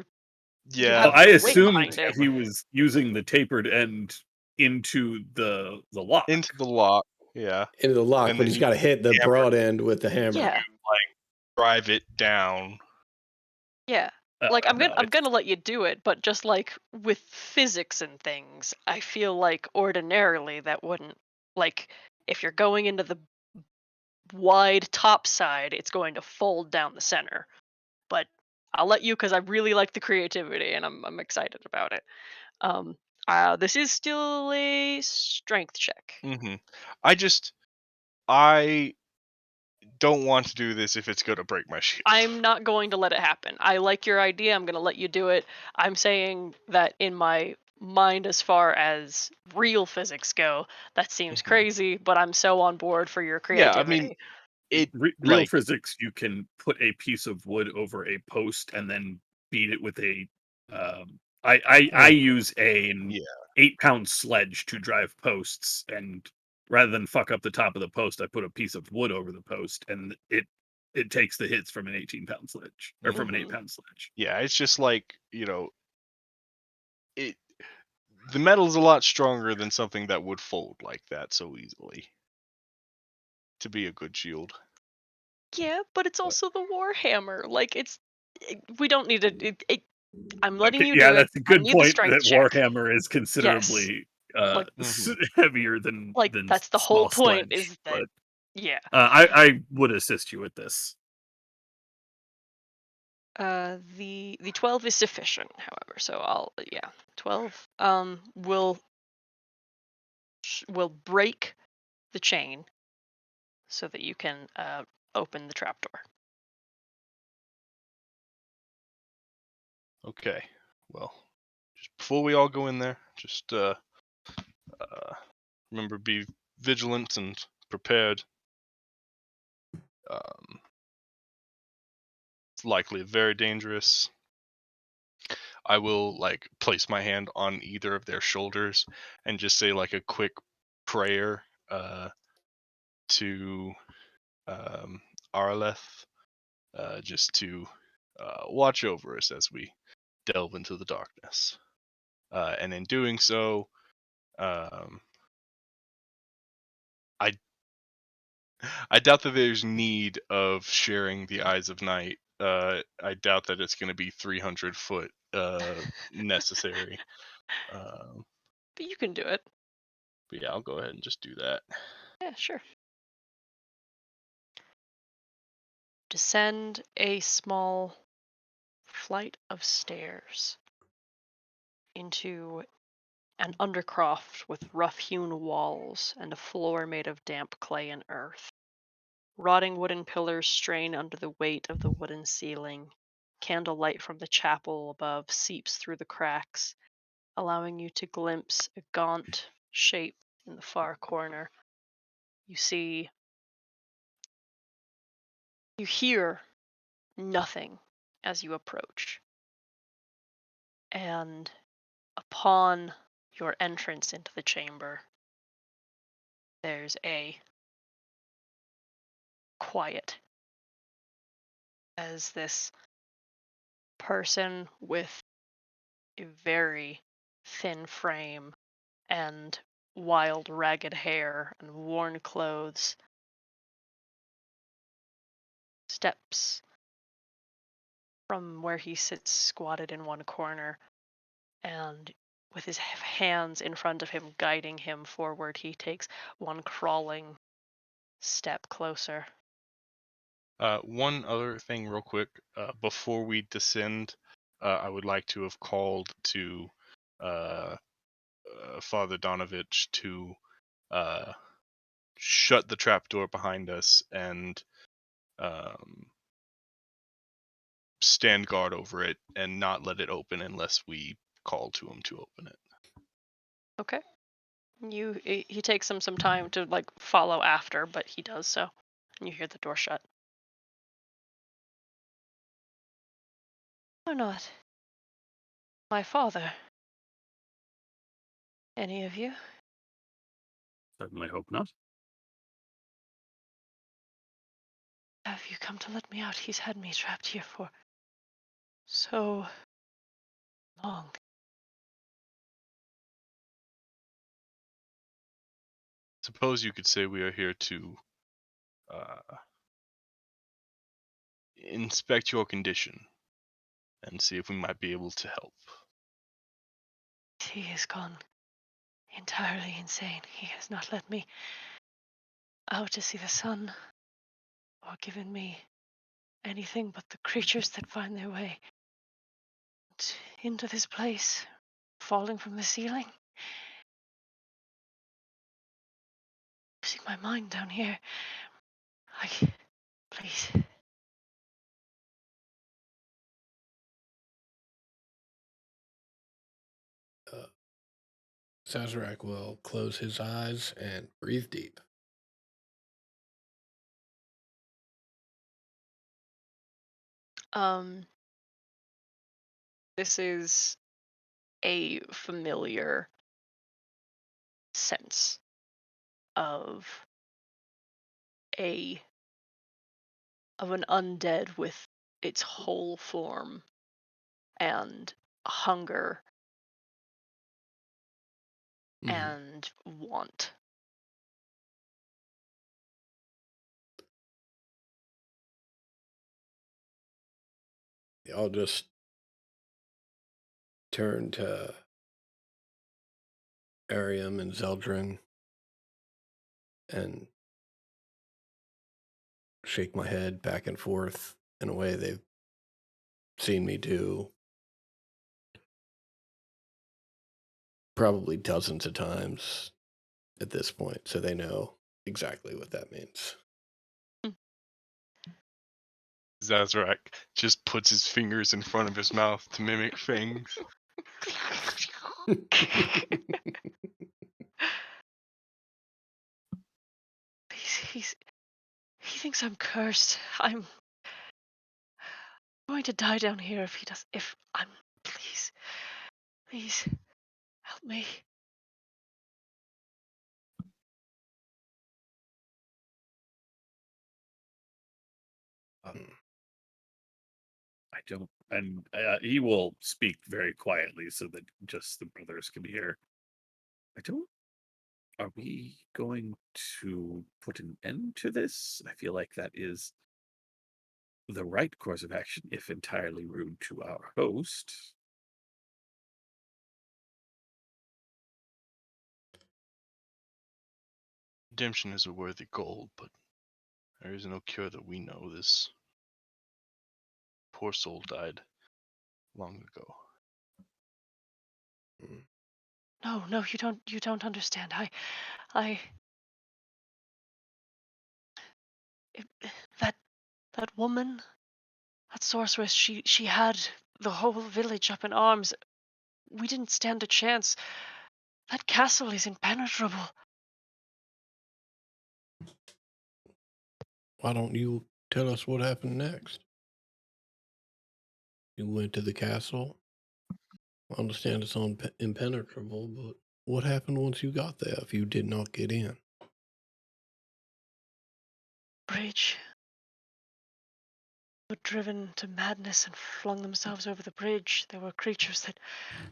Speaker 2: you
Speaker 3: Yeah.
Speaker 2: have
Speaker 1: I
Speaker 2: the weight
Speaker 1: assumed
Speaker 2: behind it.
Speaker 1: he was using the tapered end into the lock.
Speaker 3: Into the lock. Yeah.
Speaker 4: Into the lock,
Speaker 3: And
Speaker 4: but
Speaker 3: then
Speaker 4: he's
Speaker 3: you
Speaker 4: got to hit the
Speaker 3: hammer
Speaker 4: broad end with the hammer.
Speaker 2: Yeah.
Speaker 3: like drive it down.
Speaker 2: Yeah. Like I'm
Speaker 1: No,
Speaker 2: gonna let you do it, but just like with physics and things, I feel like ordinarily that wouldn't, like, if you're going into the wide top side, it's going to fold down the center. But I'll let you, because I really like the creativity and I'm excited about it. Um, this is still a strength check.
Speaker 3: Mm-hmm. I don't want to do this if it's going to break my shield.
Speaker 2: I'm not going to let it happen. I like your idea. I'm going to let you do it. I'm saying that in my mind as far as real physics go. That seems
Speaker 3: Mhm.
Speaker 2: crazy, but I'm so on board for your
Speaker 3: Yeah, I
Speaker 2: creativity.
Speaker 3: mean, it
Speaker 1: Real
Speaker 3: like
Speaker 1: physics, you can put a piece of wood over a post and then beat it with a. I use an
Speaker 3: yeah.
Speaker 1: 8-pound sledge to drive posts, and rather than fuck up the top of the post, I put a piece of wood over the post, and it takes the hits from an 18-pound sledge or from an
Speaker 2: Mhm.
Speaker 1: 8-pound sledge.
Speaker 3: Yeah, it's just like, it the metal's a lot stronger than something that would fold like that so easily to be a good shield.
Speaker 2: Yeah, but it's
Speaker 3: But-
Speaker 2: also the Warhammer. Like we don't need to. I'm letting
Speaker 1: Okay,
Speaker 2: you
Speaker 1: yeah,
Speaker 2: do it.
Speaker 1: that's a
Speaker 2: I
Speaker 1: good
Speaker 2: need the
Speaker 1: point.
Speaker 2: strength
Speaker 1: That
Speaker 2: check.
Speaker 1: Warhammer is
Speaker 2: Yes,
Speaker 1: considerably
Speaker 2: like
Speaker 3: Mhm.
Speaker 1: heavier than
Speaker 2: that's the whole
Speaker 1: small
Speaker 2: point.
Speaker 1: sledge,
Speaker 2: Is that
Speaker 1: but
Speaker 2: yeah.
Speaker 1: I would assist you with this.
Speaker 2: The 12 is sufficient, however. So I'll 12 will break the chain so that you can open the trapdoor.
Speaker 3: Okay. Well, just before we all go in there, just remember be vigilant and prepared. It's likely very dangerous. I will like place my hand on either of their shoulders and just say like a quick prayer to Arleth, just to watch over us as we delve into the darkness. And in doing so, um, I I doubt that there's need of sharing the Eyes of Night. I doubt that it's going to be 300 foot necessary. Um,
Speaker 2: But you can do it.
Speaker 3: but yeah, I'll go ahead and just do that.
Speaker 2: Yeah, sure. Descend a small flight of stairs into an undercroft with rough-hewn walls and a floor made of damp clay and earth. Rotting wooden pillars strain under the weight of the wooden ceiling. Candlelight from the chapel above seeps through the cracks, allowing you to glimpse a gaunt shape in the far corner. You hear nothing as you approach. And upon your entrance into the chamber, there's a quiet as this person with a very thin frame and wild, ragged hair and worn clothes steps from where he sits squatted in one corner, and with his hands in front of him guiding him forward, he takes one crawling step closer.
Speaker 3: One other thing, real quick, before we descend, I would like to have called to uh, Father Donovich to uh, shut the trapdoor behind us and um, stand guard over it and not let it open unless we call to him to open it.
Speaker 2: Okay. He takes him some time to like follow after, but he does so. And you hear the door shut. Or not. My father. Any of you?
Speaker 1: Certainly hope not.
Speaker 5: Have you come to let me out? He's had me trapped here for so long.
Speaker 3: Suppose you could say we are here to uh, inspect your condition and see if we might be able to help.
Speaker 5: He has gone entirely insane. He has not let me out to see the sun or given me anything but the creatures that find their way into this place, falling from the ceiling. Losing my mind down here. Please.
Speaker 4: Sazerac will close his eyes and breathe deep.
Speaker 2: This is a familiar sense of a an undead with its whole form and hunger
Speaker 4: Mhm.
Speaker 2: and want.
Speaker 4: I'll just turn to Arium and Zeldrin and shake my head back and forth in a way they've seen me do probably dozens of times at this point, so they know exactly what that means.
Speaker 3: Zazarak just puts his fingers in front of his mouth to mimic fangs.
Speaker 5: He thinks I'm cursed. I'm going to die down here if he does. If I'm. Please, help me.
Speaker 1: I don't, and he will speak very quietly so that just the brothers can hear. I don't. Are we going to put an end to this? I feel like that is the right course of action, if entirely rude to our host.
Speaker 3: Redemption is a worthy goal, but there is no cure that we know. This poor soul died long ago.
Speaker 5: No, you don't understand. It, that woman, that sorceress, she had the whole village up in arms. We didn't stand a chance. That castle is impenetrable.
Speaker 4: Why don't you tell us what happened next? You went to the castle. I understand it's impenetrable, but what happened once you got there if you did not get in?
Speaker 5: Bridge were driven to madness and flung themselves over the bridge. There were creatures that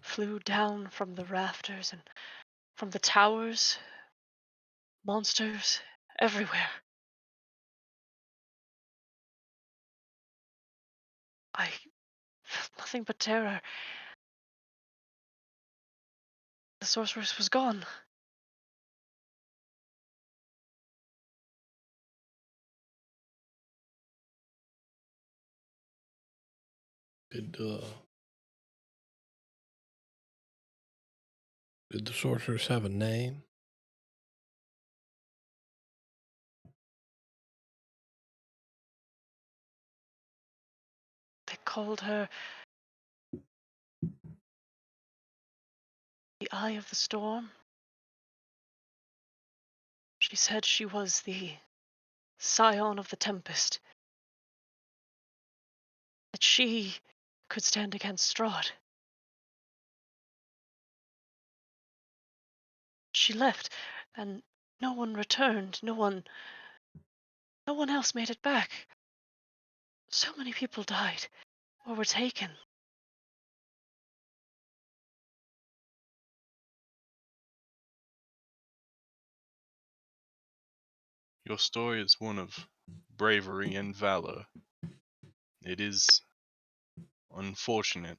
Speaker 5: flew down from the rafters and from the towers. Monsters everywhere. I felt nothing but terror. The sorceress was gone.
Speaker 4: Did the sorceress have a name?
Speaker 5: They called her the Eye of the Storm. She said she was the scion of the Tempest. That she could stand against Strahd. She left, and no one returned. No one else made it back. So many people died or were taken.
Speaker 3: Your story is one of bravery and valor. It is unfortunate.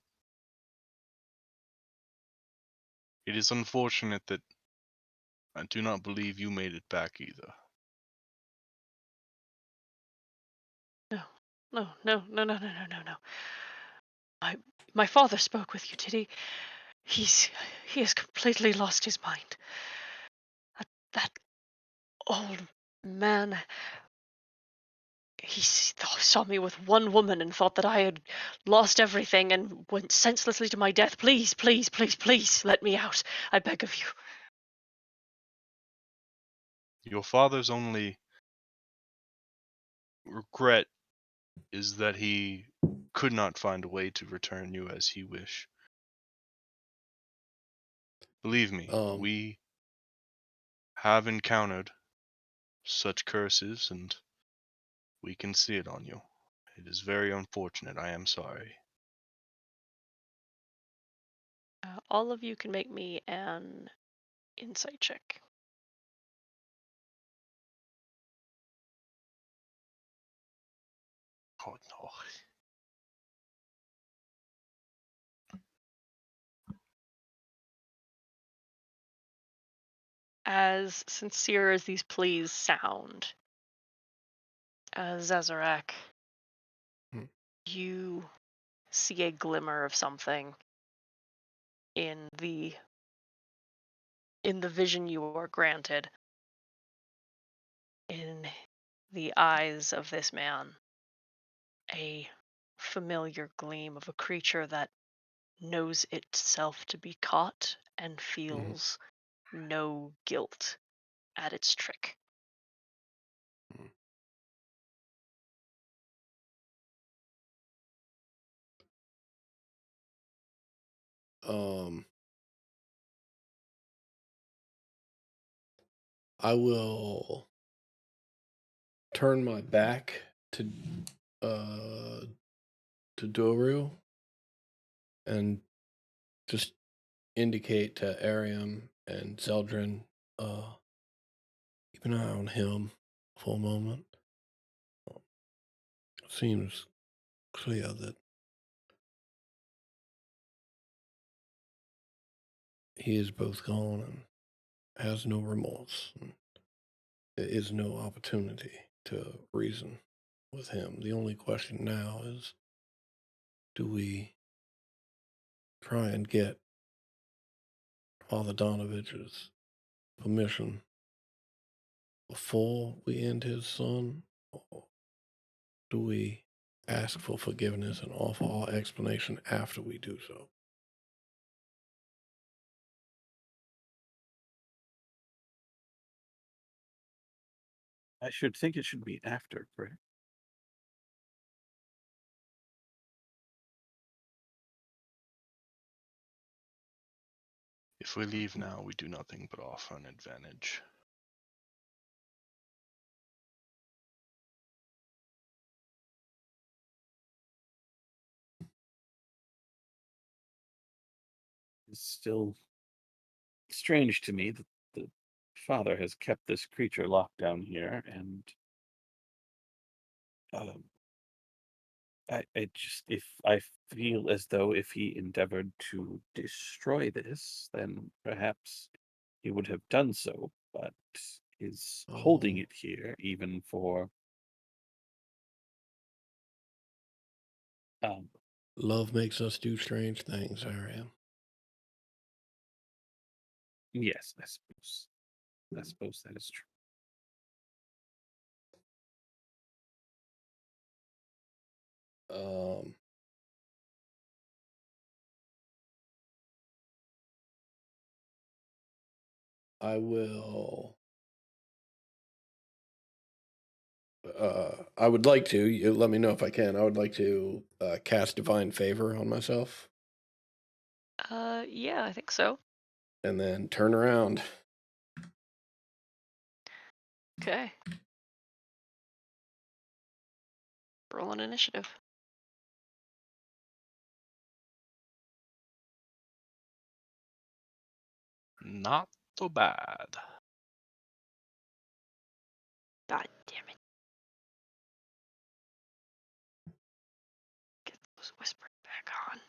Speaker 3: It is unfortunate that I do not believe you made it back either.
Speaker 5: No. My father spoke with you, did he? He has completely lost his mind. That old man,
Speaker 2: saw me with one woman and thought that I had lost everything and went senselessly to my death. Please, please, please, please, let me out. I beg of you.
Speaker 3: Your father's only regret is that he could not find a way to return you as he wished. Believe me,
Speaker 4: Um,
Speaker 3: we have encountered such curses, and we can see it on you. It is very unfortunate. I am sorry.
Speaker 2: All of you can make me an insight check.
Speaker 3: Oh no.
Speaker 2: As sincere as these pleas sound, Zazarak,
Speaker 4: Hmm.
Speaker 2: you see a glimmer of something in the vision you are granted, in the eyes of this man, a familiar gleam of a creature that knows itself to be caught and feels no guilt at its trick.
Speaker 4: um, I will turn my back uh to Doru and just indicate to Ariam and Zeldrin, keep an eye on him for a moment. Seems clear that he is both gone and has no remorse. And there is no opportunity to reason with him. The only question now is, do we try and get Father Donovich's permission before we end his son, or do we ask for forgiveness and offer our explanation after we do so?
Speaker 1: I should think it should be after, correct?
Speaker 3: If we leave now, we do nothing but offer an advantage.
Speaker 1: It's still strange to me that the father has kept this creature locked down here, and um, I just, if I feel as though if he endeavored to destroy this, then perhaps he would have done so, but is holding
Speaker 4: Oh.
Speaker 1: it here even for um
Speaker 4: Love makes us do strange things, Ariam.
Speaker 1: yes, I suppose that is true.
Speaker 4: Um, I will. I would like to. You let me know if I can. I would like to cast Divine Favor on myself
Speaker 2: Yeah, I think so.
Speaker 4: and then turn around.
Speaker 2: Okay. Roll an initiative.
Speaker 3: Not so bad.
Speaker 2: God damn it. Get those whispers back on.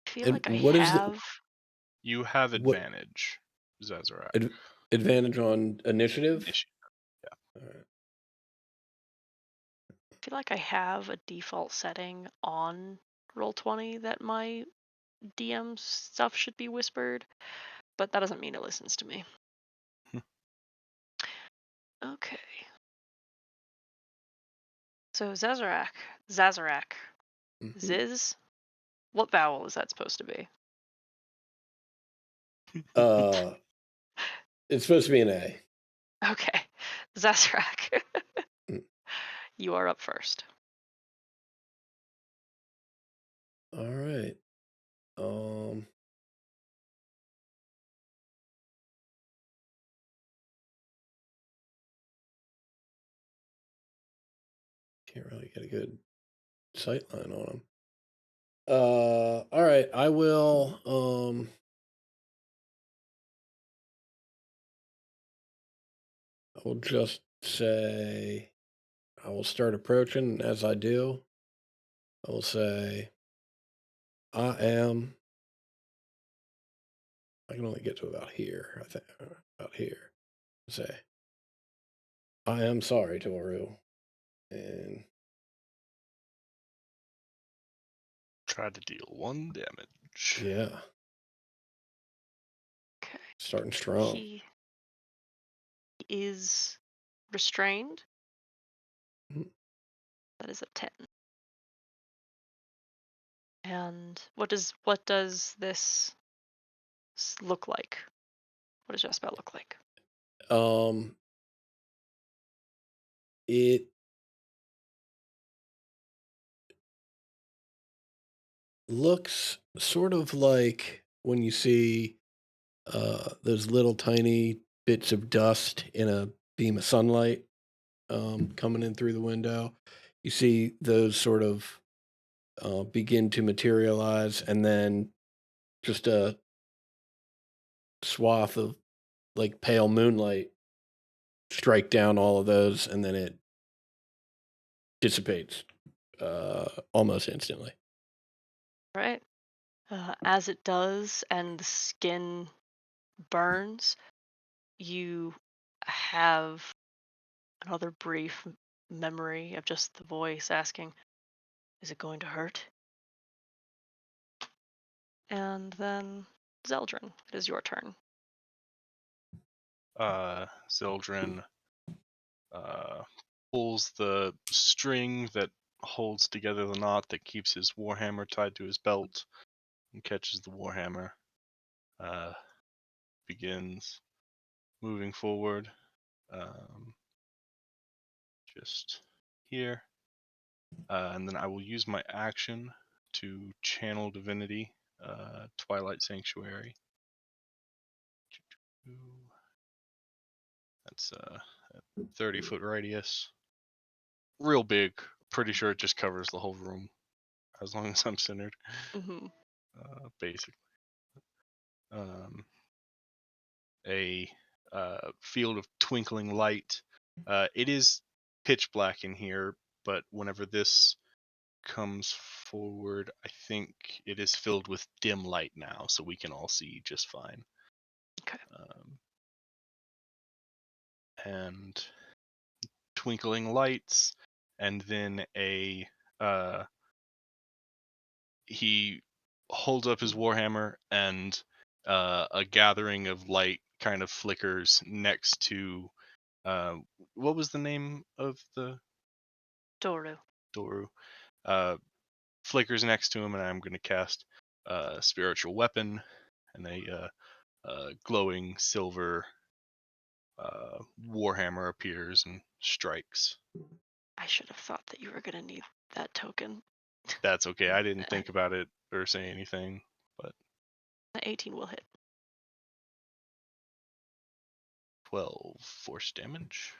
Speaker 2: I feel
Speaker 4: And
Speaker 2: like I
Speaker 4: what is the
Speaker 2: have.
Speaker 3: You have
Speaker 4: what
Speaker 3: advantage, Zazarak.
Speaker 4: advantage on initiative?
Speaker 3: Yeah.
Speaker 4: All right.
Speaker 2: I feel like I have a default setting on Roll20 that my DM stuff should be whispered, but that doesn't mean it listens to me. Okay. So Zazarak,
Speaker 4: Mhm.
Speaker 2: Ziz. What vowel is that supposed to be?
Speaker 4: It's supposed to be an A.
Speaker 2: Okay, Zazarak.
Speaker 4: Mm.
Speaker 2: You are up first.
Speaker 4: All right. Can't really get a good sight line on him. All right. I will. I will just say I will start approaching. And as I do, I will say I am. I can only get to about here. I think about here. Say I am sorry, Toru, and
Speaker 3: Try to deal 1 damage.
Speaker 4: yeah,
Speaker 2: Okay.
Speaker 4: starting strong.
Speaker 2: He is restrained.
Speaker 4: Mhm.
Speaker 2: That is a 10. And what does this look like? What does your spell look like?
Speaker 4: It looks sort of like when you see those little tiny bits of dust in a beam of sunlight coming in through the window. You see those sort of begin to materialize, and then just a swath of like pale moonlight strike down all of those, and then it dissipates almost instantly.
Speaker 2: Right. As it does, and the skin burns, you have another brief memory of just the voice asking, "Is it going to hurt?" And then, Zeldrin, it is your turn.
Speaker 3: Zildren pulls the string that holds together the knot that keeps his warhammer tied to his belt and catches the warhammer. Begins moving forward. Just here. And then I will use my action to channel divinity, Twilight Sanctuary. That's a 30-foot radius. Real big. Pretty sure it just covers the whole room as long as I'm centered.
Speaker 2: Mm-hmm.
Speaker 3: Basically. A field of twinkling light. It is pitch black in here, but whenever this comes forward, I think it is filled with dim light now, so we can all see just fine.
Speaker 2: Okay.
Speaker 3: And twinkling lights, and then he holds up his warhammer, and a gathering of light kind of flickers next to what was the name of the
Speaker 2: Doru.
Speaker 3: Doru? Flickers next to him, and I'm going to cast spiritual weapon, and a glowing silver warhammer appears and strikes.
Speaker 2: I should have thought that you were going to need that token.
Speaker 3: That's okay. I didn't think about it or say anything, but
Speaker 2: The 18 will hit.
Speaker 3: 12 force damage.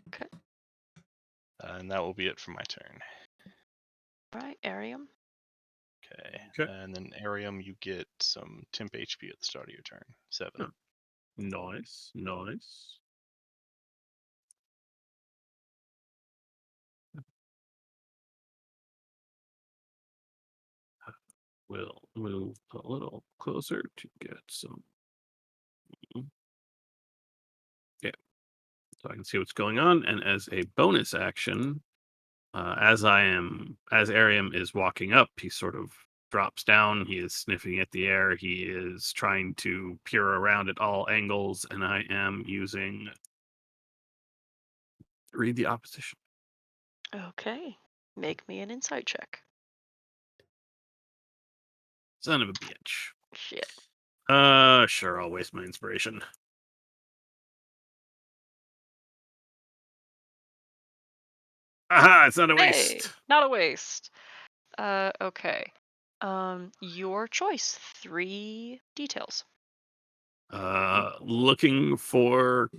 Speaker 2: Okay.
Speaker 3: And that will be it for my turn.
Speaker 2: All right, Arium.
Speaker 3: Okay. And then Arium, you get some temp HP at the start of your turn. 7.
Speaker 1: Oh. Nice. We'll move a little closer to get some. Yeah, so I can see what's going on. And as a bonus action, as Arium is walking up, he sort of drops down. He is sniffing at the air. He is trying to peer around at all angles, and I am using read the opposition.
Speaker 2: Okay. Make me an insight check.
Speaker 1: Son of a bitch.
Speaker 2: Shit.
Speaker 1: Sure, I'll waste my inspiration. Aha, it's not a
Speaker 2: Hey,
Speaker 1: waste.
Speaker 2: not a waste. Okay. Your choice. 3 details.
Speaker 1: Looking for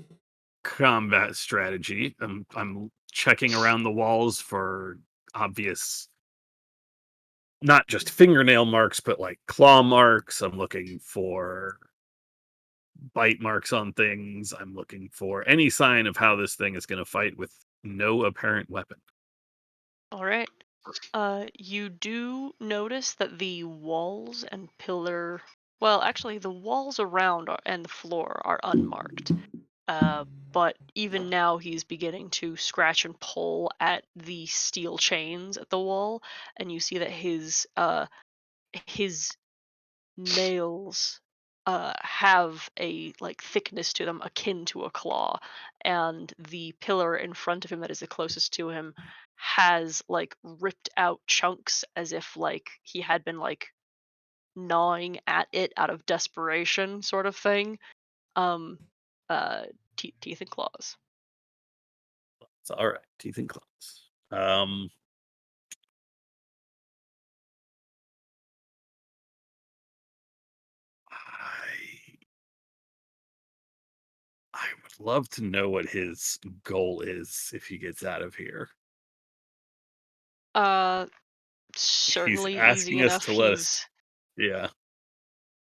Speaker 1: combat strategy. I'm checking around the walls for obvious, not just fingernail marks, but like claw marks. I'm looking for bite marks on things. I'm looking for any sign of how this thing is going to fight with no apparent weapon.
Speaker 2: All right. You do notice that the walls and well, actually, the walls around and the floor are unmarked. But even now, he's beginning to scratch and pull at the steel chains at the wall, and you see that his nails have a thickness to them akin to a claw, and the pillar in front of him that is the closest to him has ripped out chunks as if he had been gnawing at it out of desperation, sort of thing. um Teeth and claws.
Speaker 1: It's all right. Teeth and claws. I would love to know what his goal is if he gets out of here.
Speaker 2: uh
Speaker 1: He's
Speaker 2: Certainly easy
Speaker 1: asking us
Speaker 2: enough.
Speaker 1: to let us. Yeah.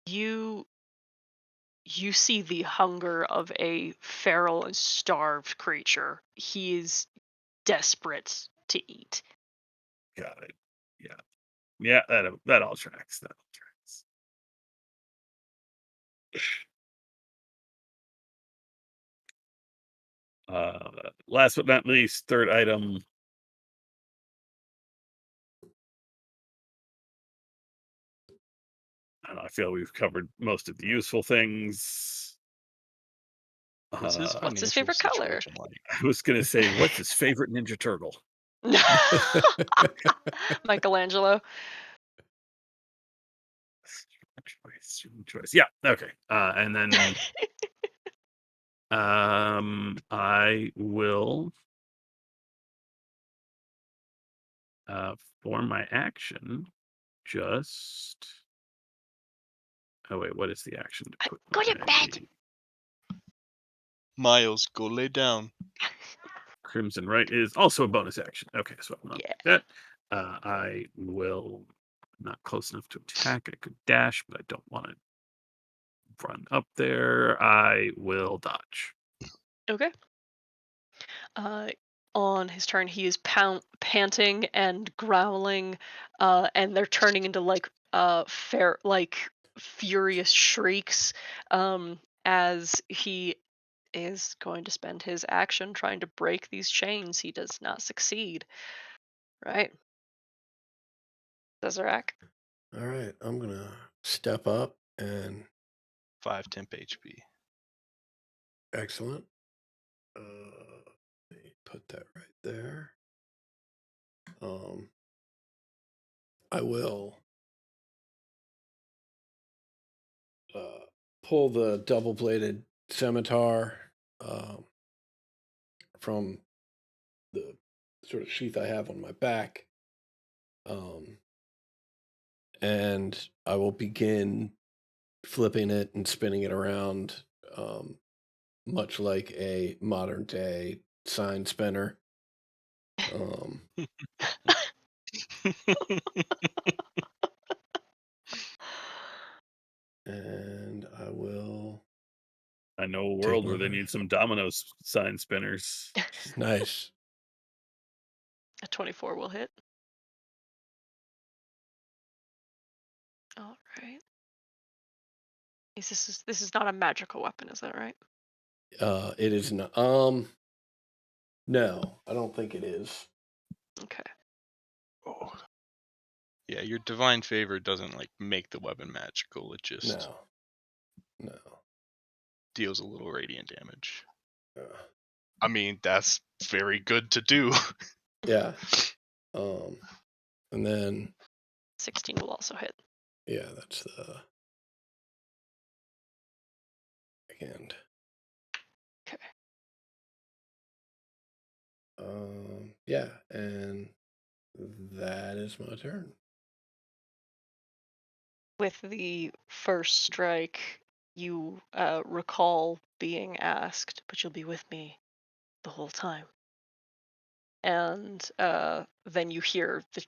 Speaker 2: You you see the hunger of a feral and starved creature. He is desperate to eat.
Speaker 1: Got it. Yeah. Yeah. That all tracks. That all tracks. Last but not least, third item. I don't know, I feel we've covered most of the useful things.
Speaker 3: What's his
Speaker 2: What's his
Speaker 3: financial
Speaker 2: favorite color?
Speaker 3: situation like?
Speaker 1: I was gonna say, what's his favorite Ninja Turtle?
Speaker 2: Michelangelo.
Speaker 1: Choice. Yeah. Okay. And then I will for my action just. Oh wait, what is the action to put?
Speaker 5: Go to bed.
Speaker 3: Miles, go lay down.
Speaker 1: Crimson Right is also a bonus action. Okay, so I'm not
Speaker 2: Yeah.
Speaker 1: that. I will not close enough to attack. I could dash, but I don't want to run up there. I will dodge.
Speaker 2: Okay. On his turn, he is panting and growling, and they're turning into furious shrieks, as he is going to spend his action trying to break these chains. He does not succeed. Right, Zazarak.
Speaker 4: All right, I'm gonna step up and
Speaker 3: 5 temp HP.
Speaker 4: excellent. Let me put that right there. I will pull the double-bladed scimitar from the sort of sheath I have on my back, and I will begin flipping it and spinning it around, much like a modern day sign spinner. And I will.
Speaker 1: I know a
Speaker 4: Take
Speaker 1: world where
Speaker 4: my
Speaker 1: they need some dominoes sign spinners.
Speaker 4: Nice.
Speaker 2: A 24 will hit. All right. This is not a magical weapon, is that right?
Speaker 4: It is not. No, I don't think it is.
Speaker 2: Okay.
Speaker 3: Oh. Yeah, your divine favor doesn't like make the weapon magical. It just
Speaker 4: No.
Speaker 3: deals a little radiant damage.
Speaker 4: Uh,
Speaker 3: I mean, that's very good to do.
Speaker 4: yeah. And then
Speaker 2: 16 will also hit.
Speaker 4: yeah, that's the second.
Speaker 2: Okay.
Speaker 4: Yeah, and that is my turn.
Speaker 2: With the first strike, you recall being asked, but you'll be with me the whole time. And then you hear the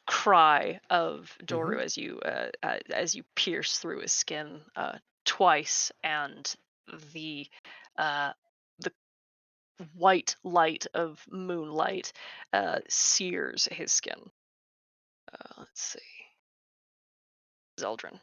Speaker 2: cry of Doru as you pierce through his skin twice, and the uh, the white light of moonlight sears his skin. Let's see, Zeldrin.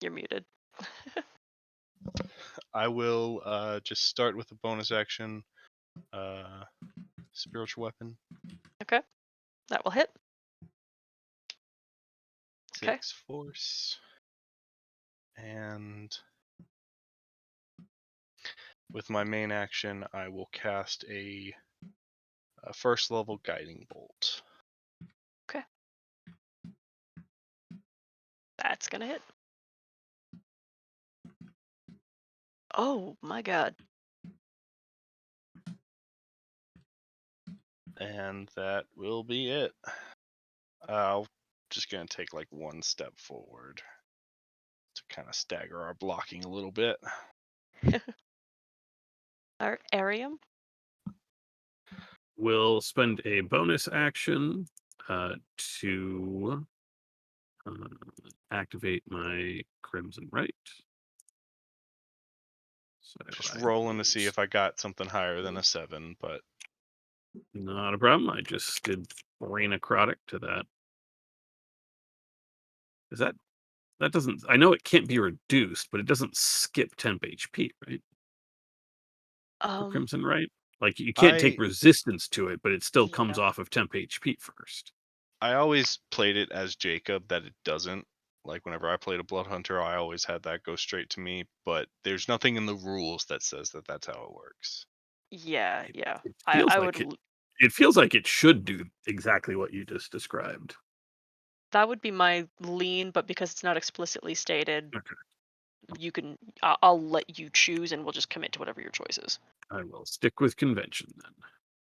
Speaker 2: You're muted.
Speaker 3: I will just start with a bonus action. Spiritual weapon.
Speaker 2: Okay, that will hit.
Speaker 3: 6 force. And with my main action, I will cast a first level guiding bolt.
Speaker 2: That's gonna hit. Oh my god.
Speaker 3: And that will be it. I'll just gonna take like one step forward to kind of stagger our blocking a little bit.
Speaker 2: Our Arium.
Speaker 1: We'll spend a bonus action to activate my Crimson Right. So
Speaker 3: Just
Speaker 1: I
Speaker 3: rolling to see
Speaker 1: use-
Speaker 3: if I got something higher than a 7, but
Speaker 1: Not a problem. I just did 3 necrotic to that. Is that doesn't? I know it can't be reduced, but it doesn't skip temp HP, right? For Crimson Right. Like you can't take
Speaker 3: I
Speaker 1: resistance to it, but it still comes
Speaker 2: Yeah.
Speaker 1: off of temp HP first.
Speaker 3: I always played it as Jacob that it doesn't. Like whenever I played a Blood Hunter, I always had that go straight to me, but there's nothing in the rules that says that that's how it works.
Speaker 2: Yeah,
Speaker 1: It-
Speaker 2: yeah.
Speaker 1: It
Speaker 2: I,
Speaker 1: feels
Speaker 2: I
Speaker 1: like
Speaker 2: would.
Speaker 1: it feels like it should do exactly what you just described.
Speaker 2: That would be my lean, but because it's not explicitly stated,
Speaker 1: Okay.
Speaker 2: you can. I'll let you choose, and we'll just commit to whatever your choice is.
Speaker 1: I will stick with convention then.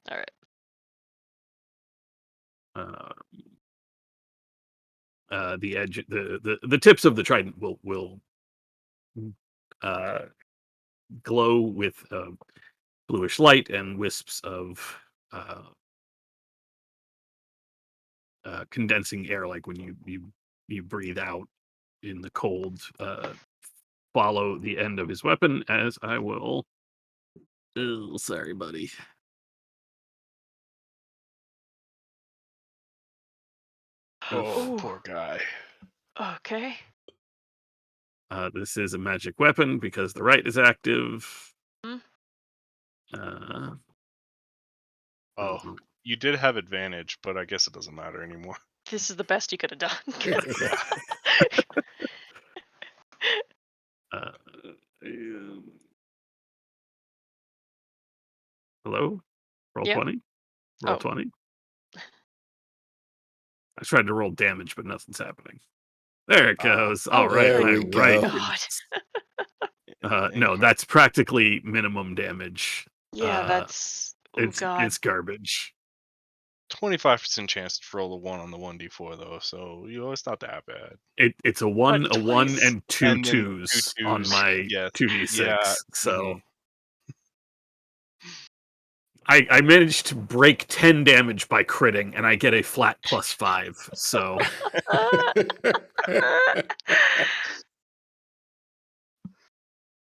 Speaker 2: All right.
Speaker 1: The edge, the tips of the trident will glow with bluish light and wisps of condensing air, like when you breathe out in the cold. Follow the end of his weapon, as I will. Oh, sorry, buddy.
Speaker 3: Oh,
Speaker 2: Ooh.
Speaker 3: poor guy.
Speaker 2: Okay.
Speaker 1: This is a magic weapon because the right is active.
Speaker 2: Hmm.
Speaker 3: Oh, you did have advantage, but I guess it doesn't matter anymore.
Speaker 2: This is the best you could have done.
Speaker 4: Yeah.
Speaker 1: Hello? Roll
Speaker 2: Yeah.
Speaker 1: 20? Roll
Speaker 2: Oh.
Speaker 1: 20? I tried to roll damage, but nothing's happening. There it goes. All right,
Speaker 4: there
Speaker 1: my
Speaker 4: we go.
Speaker 1: right.
Speaker 2: God.
Speaker 1: No, that's practically minimum damage.
Speaker 2: Yeah, that's. Oh God.
Speaker 1: It's garbage.
Speaker 3: 25% chance to roll a 1 on the 1d4 though, so it's not that bad.
Speaker 1: It's a 1,
Speaker 2: What,
Speaker 1: a 1,
Speaker 2: twice?
Speaker 1: and two
Speaker 3: And then
Speaker 1: twos
Speaker 3: two
Speaker 1: on
Speaker 3: twos,
Speaker 1: my
Speaker 3: yes.
Speaker 1: 2d6.
Speaker 3: Yeah,
Speaker 1: So I managed to break 10 damage by critting, and I get a flat +5. So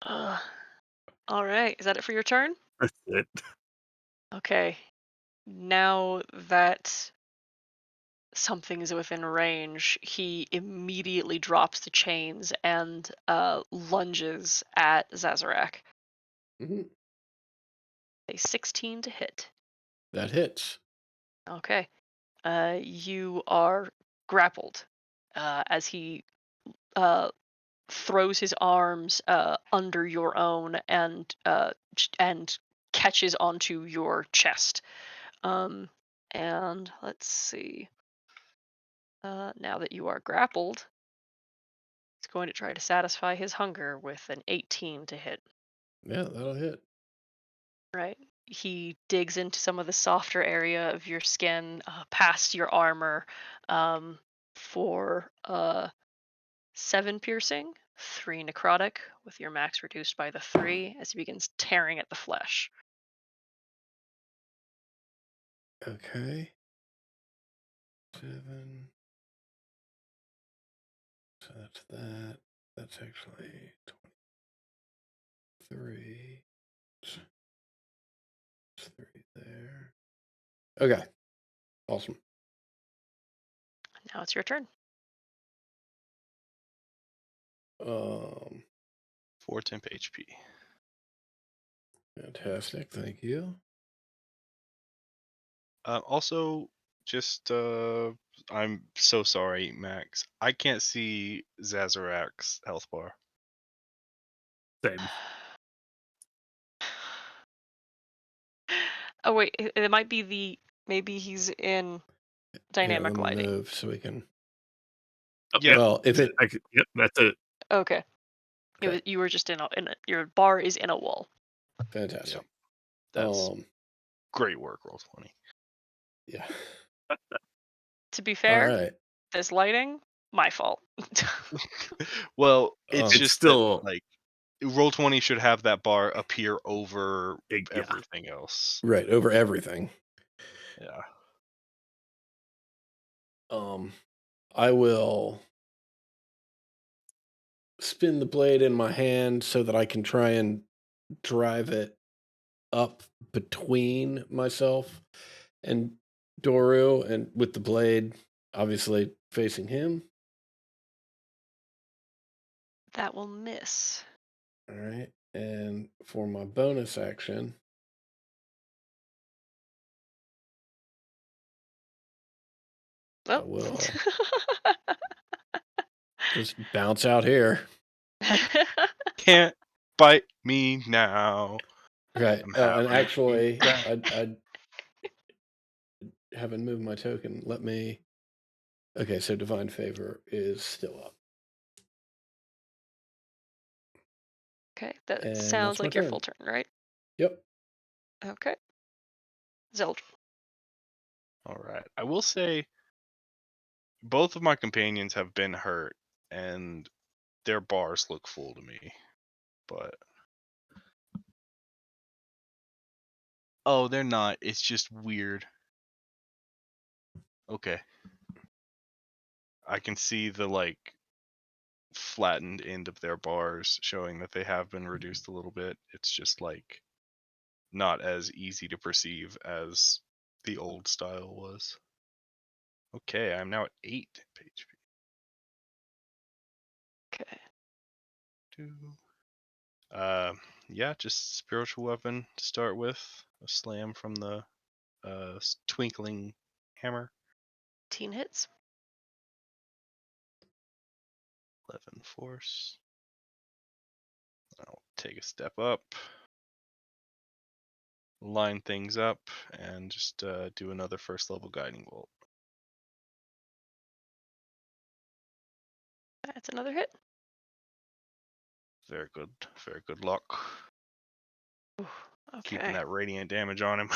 Speaker 2: All right. Is that it for your turn?
Speaker 1: that's it.
Speaker 2: Okay. now that something is within range, he immediately drops the chains and lunges at Zazarak.
Speaker 4: Mhm.
Speaker 2: A 16 to hit.
Speaker 4: That hits.
Speaker 2: Okay. You are grappled as he throws his arms under your own and catches onto your chest. And let's see. Now that you are grappled, he's going to try to satisfy his hunger with an 18 to hit.
Speaker 4: Yeah, that'll hit.
Speaker 2: Right. He digs into some of the softer area of your skin, past your armor, for 7 piercing, 3 necrotic, with your max reduced by the 3 as he begins tearing at the flesh.
Speaker 4: Okay. 7. So that's that. That's actually 23. It's 3 there. Okay. Awesome.
Speaker 2: Now it's your turn.
Speaker 4: Um,
Speaker 3: 4 temp HP.
Speaker 4: Fantastic. Thank you.
Speaker 3: Also, just I'm so sorry, Max. I can't see Zazarak's health bar.
Speaker 1: Same.
Speaker 2: Oh wait, it might be maybe he's in dynamic
Speaker 4: Let me
Speaker 2: lighting.
Speaker 4: move so we can.
Speaker 1: Oh,
Speaker 3: Yeah.
Speaker 4: Well, if it.
Speaker 1: Yep, that's it.
Speaker 2: Okay.
Speaker 4: Okay.
Speaker 2: You were just in your bar is in a wall.
Speaker 4: Fantastic.
Speaker 3: That's great work, Roll20.
Speaker 4: Yeah.
Speaker 2: To be
Speaker 4: All
Speaker 2: fair,
Speaker 4: right.
Speaker 2: this lighting, my fault.
Speaker 3: Well, it's
Speaker 4: It's
Speaker 3: just
Speaker 1: still-
Speaker 3: that, like, Roll20 should have that bar appear over
Speaker 1: Yeah.
Speaker 3: everything else.
Speaker 4: Right over everything.
Speaker 3: Yeah.
Speaker 4: I will spin the blade in my hand so that I can try and drive it up between myself and Doru, and with the blade obviously facing him.
Speaker 2: That will miss.
Speaker 4: All right. And for my bonus action, I
Speaker 2: Oh.
Speaker 4: will just bounce out here.
Speaker 3: Can't bite me now.
Speaker 4: Okay.
Speaker 3: I'm
Speaker 4: And
Speaker 3: having
Speaker 4: actually,
Speaker 3: that.
Speaker 4: I haven't moved my token. Let me. Okay, so divine favor is still up.
Speaker 2: Okay, that
Speaker 4: And
Speaker 2: sounds
Speaker 4: that's my
Speaker 2: like your
Speaker 4: turn.
Speaker 2: full turn, right?
Speaker 4: Yep.
Speaker 2: Okay. Zeldr.
Speaker 3: All right. I will say both of my companions have been hurt and their bars look full to me. But oh, they're not. It's just weird. Okay. I can see the flattened end of their bars showing that they have been reduced a little bit. It's just not as easy to perceive as the old style was. Okay, I'm now at 8 HP.
Speaker 2: Okay.
Speaker 3: Yeah, just spiritual weapon to start with. A slam from the twinkling hammer.
Speaker 2: 18 hits.
Speaker 3: 11 force. I'll take a step up, line things up, and just do another first level guiding bolt.
Speaker 2: That's another hit.
Speaker 3: Very good luck.
Speaker 2: Ooh,
Speaker 3: Keeping
Speaker 2: okay.
Speaker 3: that radiant damage on him.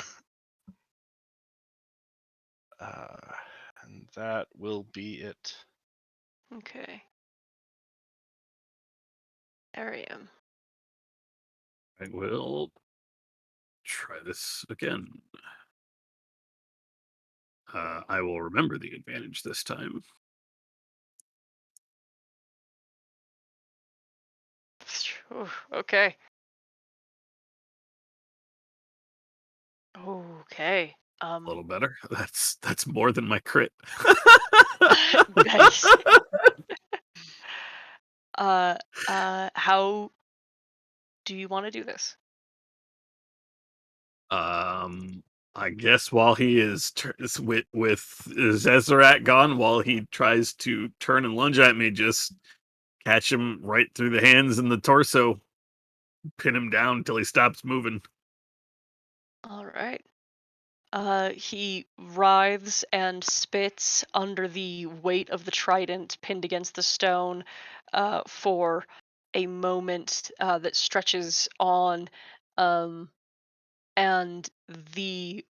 Speaker 3: And that will be it.
Speaker 2: Okay. Arium.
Speaker 1: I will try this again. I will remember the advantage this time.
Speaker 2: Ooh, okay. Okay.
Speaker 1: A little better. That's more than my crit.
Speaker 2: Nice. How do you want to do this?
Speaker 1: I guess while he is with Zezarat gone, while he tries to turn and lunge at me, just catch him right through the hands and the torso, pin him down until he stops moving.
Speaker 2: All right. He writhes and spits under the weight of the trident pinned against the stone for a moment that stretches on, and the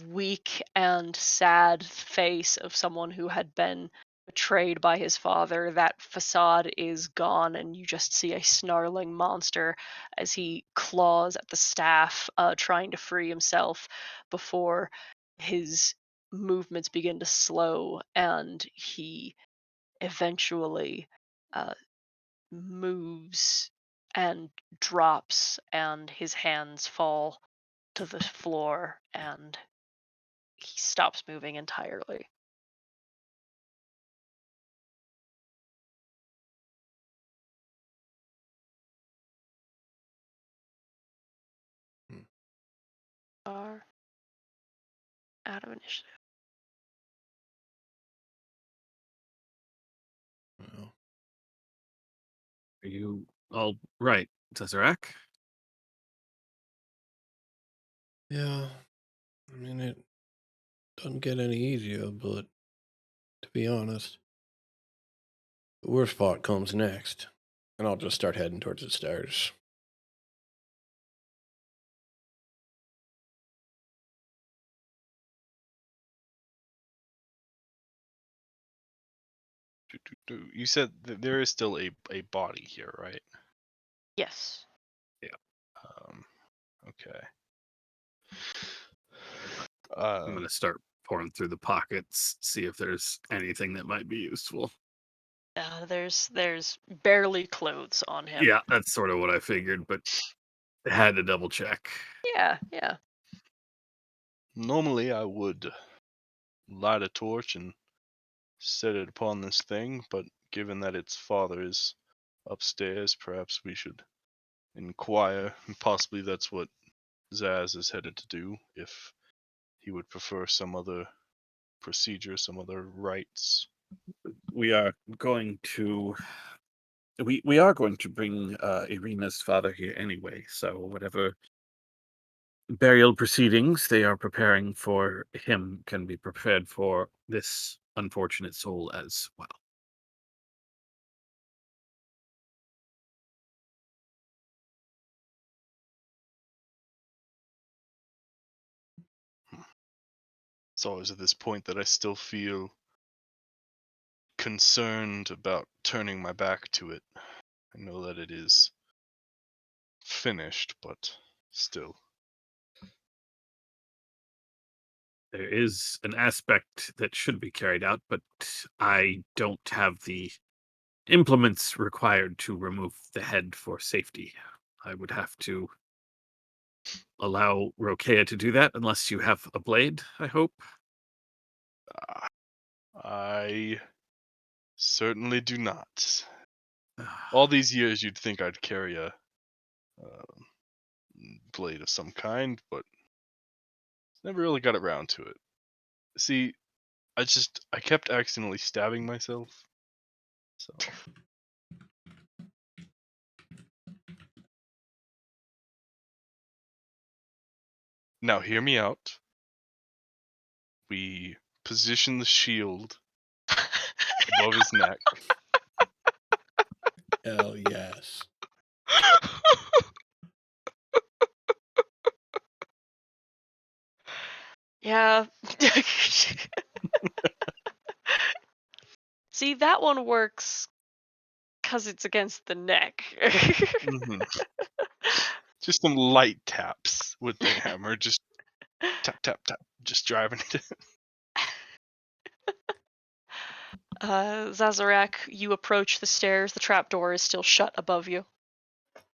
Speaker 2: weak and sad face of someone who had been betrayed by his father, that facade is gone, and you just see a snarling monster as he claws at the staff, trying to free himself before his movements begin to slow and he eventually uh, moves and drops, and his hands fall to the floor and he stops moving entirely. Are out of initiative.
Speaker 4: Well,
Speaker 1: Are you all right, Zezarak?
Speaker 4: yeah. I mean, it doesn't get any easier, but to be honest, the worst part comes next. And I'll just start heading towards the stairs.
Speaker 3: You said that there is still a body here, right?
Speaker 2: Yes.
Speaker 3: Okay.
Speaker 1: I'm gonna start pouring through the pockets, see if there's anything that might be useful.
Speaker 2: There's barely clothes on him.
Speaker 1: Yeah, that's sort of what I figured, but had to double check.
Speaker 2: Yeah.
Speaker 3: Normally, I would light a torch and set it upon this thing, but given that its father is upstairs, perhaps we should inquire, and possibly that's what Zaz is headed to do, if he would prefer some other procedure, some other rites.
Speaker 1: We are going to we are going to bring Irina's father here anyway, so whatever burial proceedings they are preparing for him can be prepared for this unfortunate soul as well.
Speaker 3: It's always at this point that I still feel concerned about turning my back to it. I know that it is finished, but still.
Speaker 1: There is an aspect that should be carried out, but I don't have the implements required to remove the head for safety. I would have to allow Rokea to do that unless you have a blade, I hope.
Speaker 3: I certainly do not. All these years, you'd think I'd carry a blade of some kind, but never really got around to it. See, I kept accidentally stabbing myself. So now hear me out. We position the shield above his neck.
Speaker 4: Hell yes.
Speaker 2: Yeah. See, that one works because it's against the neck.
Speaker 3: Mhm. Just some light taps with the hammer, just tap tap tap, just driving it.
Speaker 2: Zazarak, you approach the stairs. The trapdoor is still shut above you.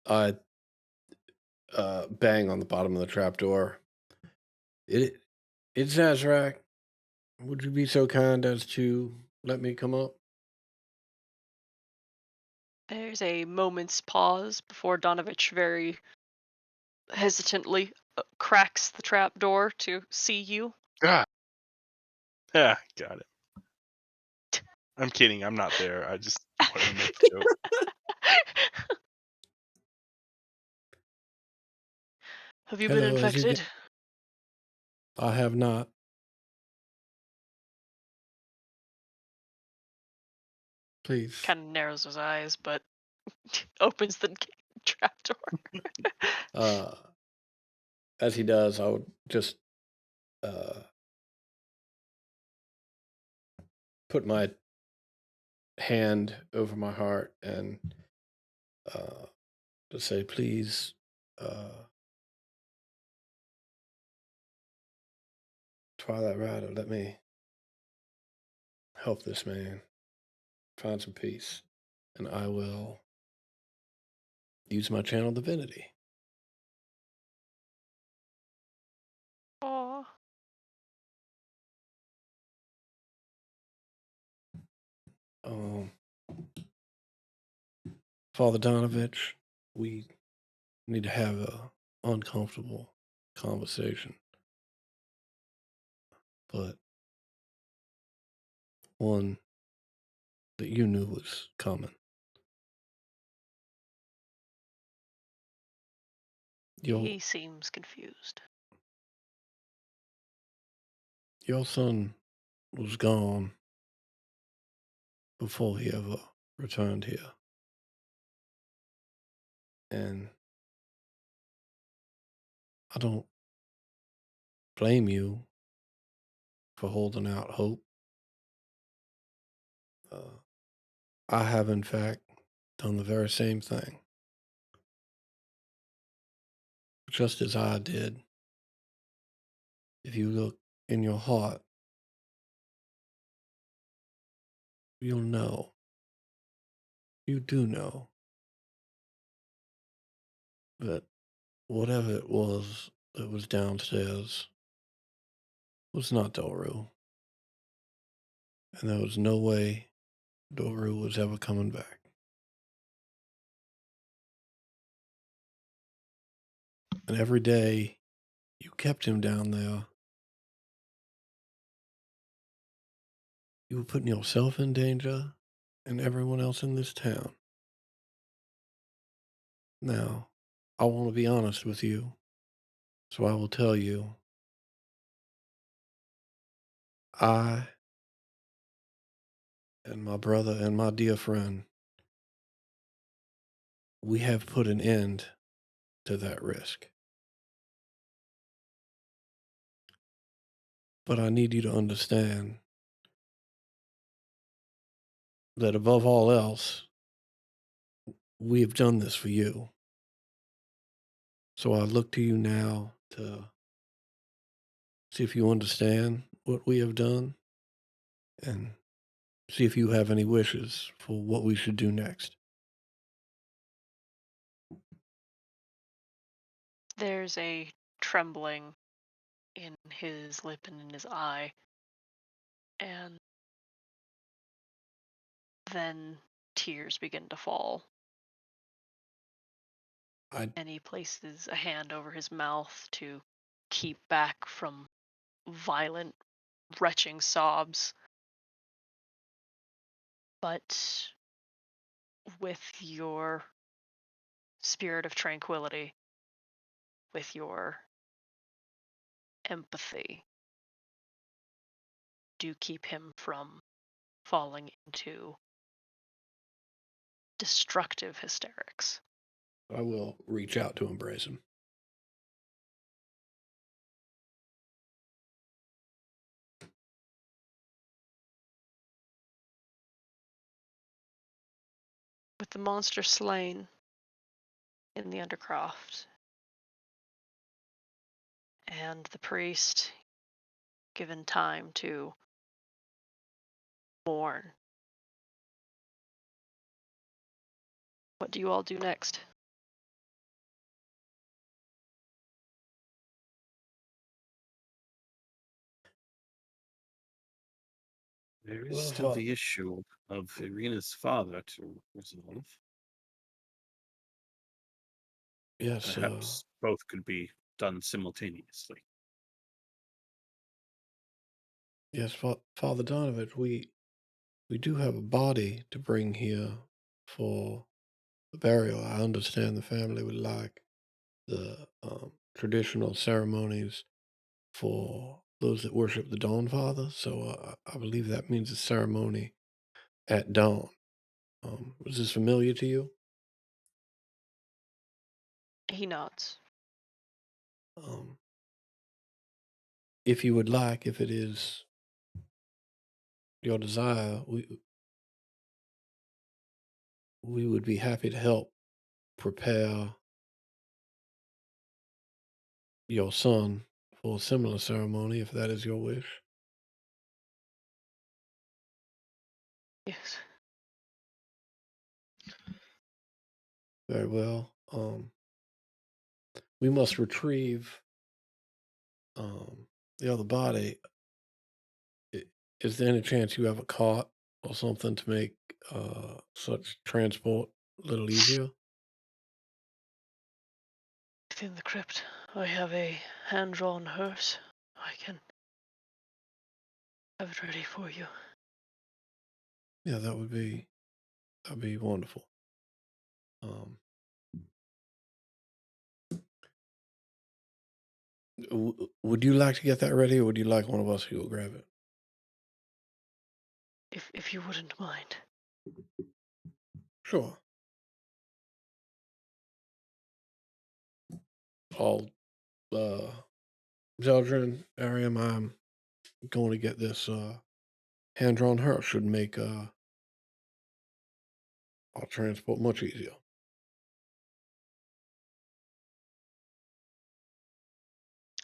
Speaker 4: I bang on the bottom of the trapdoor. It's Azrak. Would you be so kind as to let me come up?
Speaker 2: There's a moment's pause before Donovich very hesitantly cracks the trap door to see you.
Speaker 3: Ah, yeah, got it. I'm kidding. I'm not there. I just wanted to make the joke.
Speaker 2: Have you been
Speaker 4: Hello, as you
Speaker 2: infected?
Speaker 4: get. I have not. Please.
Speaker 2: Kind of narrows his eyes, but opens the trap door.
Speaker 4: As he does, I would just uh, put my hand over my heart and to say, please, Twilight Rider, let me help this man find some peace, and I will use my channel divinity.
Speaker 2: Aw.
Speaker 4: Father Donovich, we need to have a uncomfortable conversation, but one that you knew was coming.
Speaker 2: He seems confused.
Speaker 4: Your son was gone before he ever returned here. And I don't blame you for holding out hope. I have, in fact, done the very same thing. Just as I did. If you look in your heart, you'll know. You do know that whatever it was that was downstairs was not Doru. And there was no way Doru was ever coming back. And every day you kept him down there, you were putting yourself in danger and everyone else in this town. Now, I want to be honest with you, so I will tell you, I and my brother and my dear friend, we have put an end to that risk. But I need you to understand that above all else, we have done this for you. So I look to you now to see if you understand what we have done and see if you have any wishes for what we should do next.
Speaker 2: There's a trembling in his lip and in his eye. And then tears begin to fall. And he places a hand over his mouth to keep back from violent, retching sobs. But with your spirit of tranquility, with your empathy, do keep him from falling into destructive hysterics.
Speaker 4: I will reach out to embrace him.
Speaker 2: With the monster slain in the Undercroft, and the priest given time to mourn, what do you all do next?
Speaker 1: There is
Speaker 4: Well,
Speaker 1: still the issue of Irina's father to resolve.
Speaker 4: yes,
Speaker 1: Perhaps both could be done simultaneously.
Speaker 4: yes, Father Donovich, we do have a body to bring here for the burial. I understand the family would like the traditional ceremonies for those that worship the Dawn Father. So I believe that means a ceremony at dawn. Was this familiar to you?
Speaker 2: He nods.
Speaker 4: Um, if you would like, if it is your desire, we would be happy to help prepare your son for a similar ceremony, if that is your wish.
Speaker 2: Yes.
Speaker 4: Very well. We must retrieve the other body. I- Is there any chance you have a cart or something to make such transport a little easier?
Speaker 5: Within the crypt, I have a hand-drawn hearse. I can have it ready for you.
Speaker 4: Yeah, that'd be wonderful. Um, would you like to get that ready, or would you like one of us to go grab it?
Speaker 5: If you wouldn't mind.
Speaker 4: Sure. I'll Zeldrin, Ariam, I'm going to get this hand drawn hearse. Should make our transport much easier.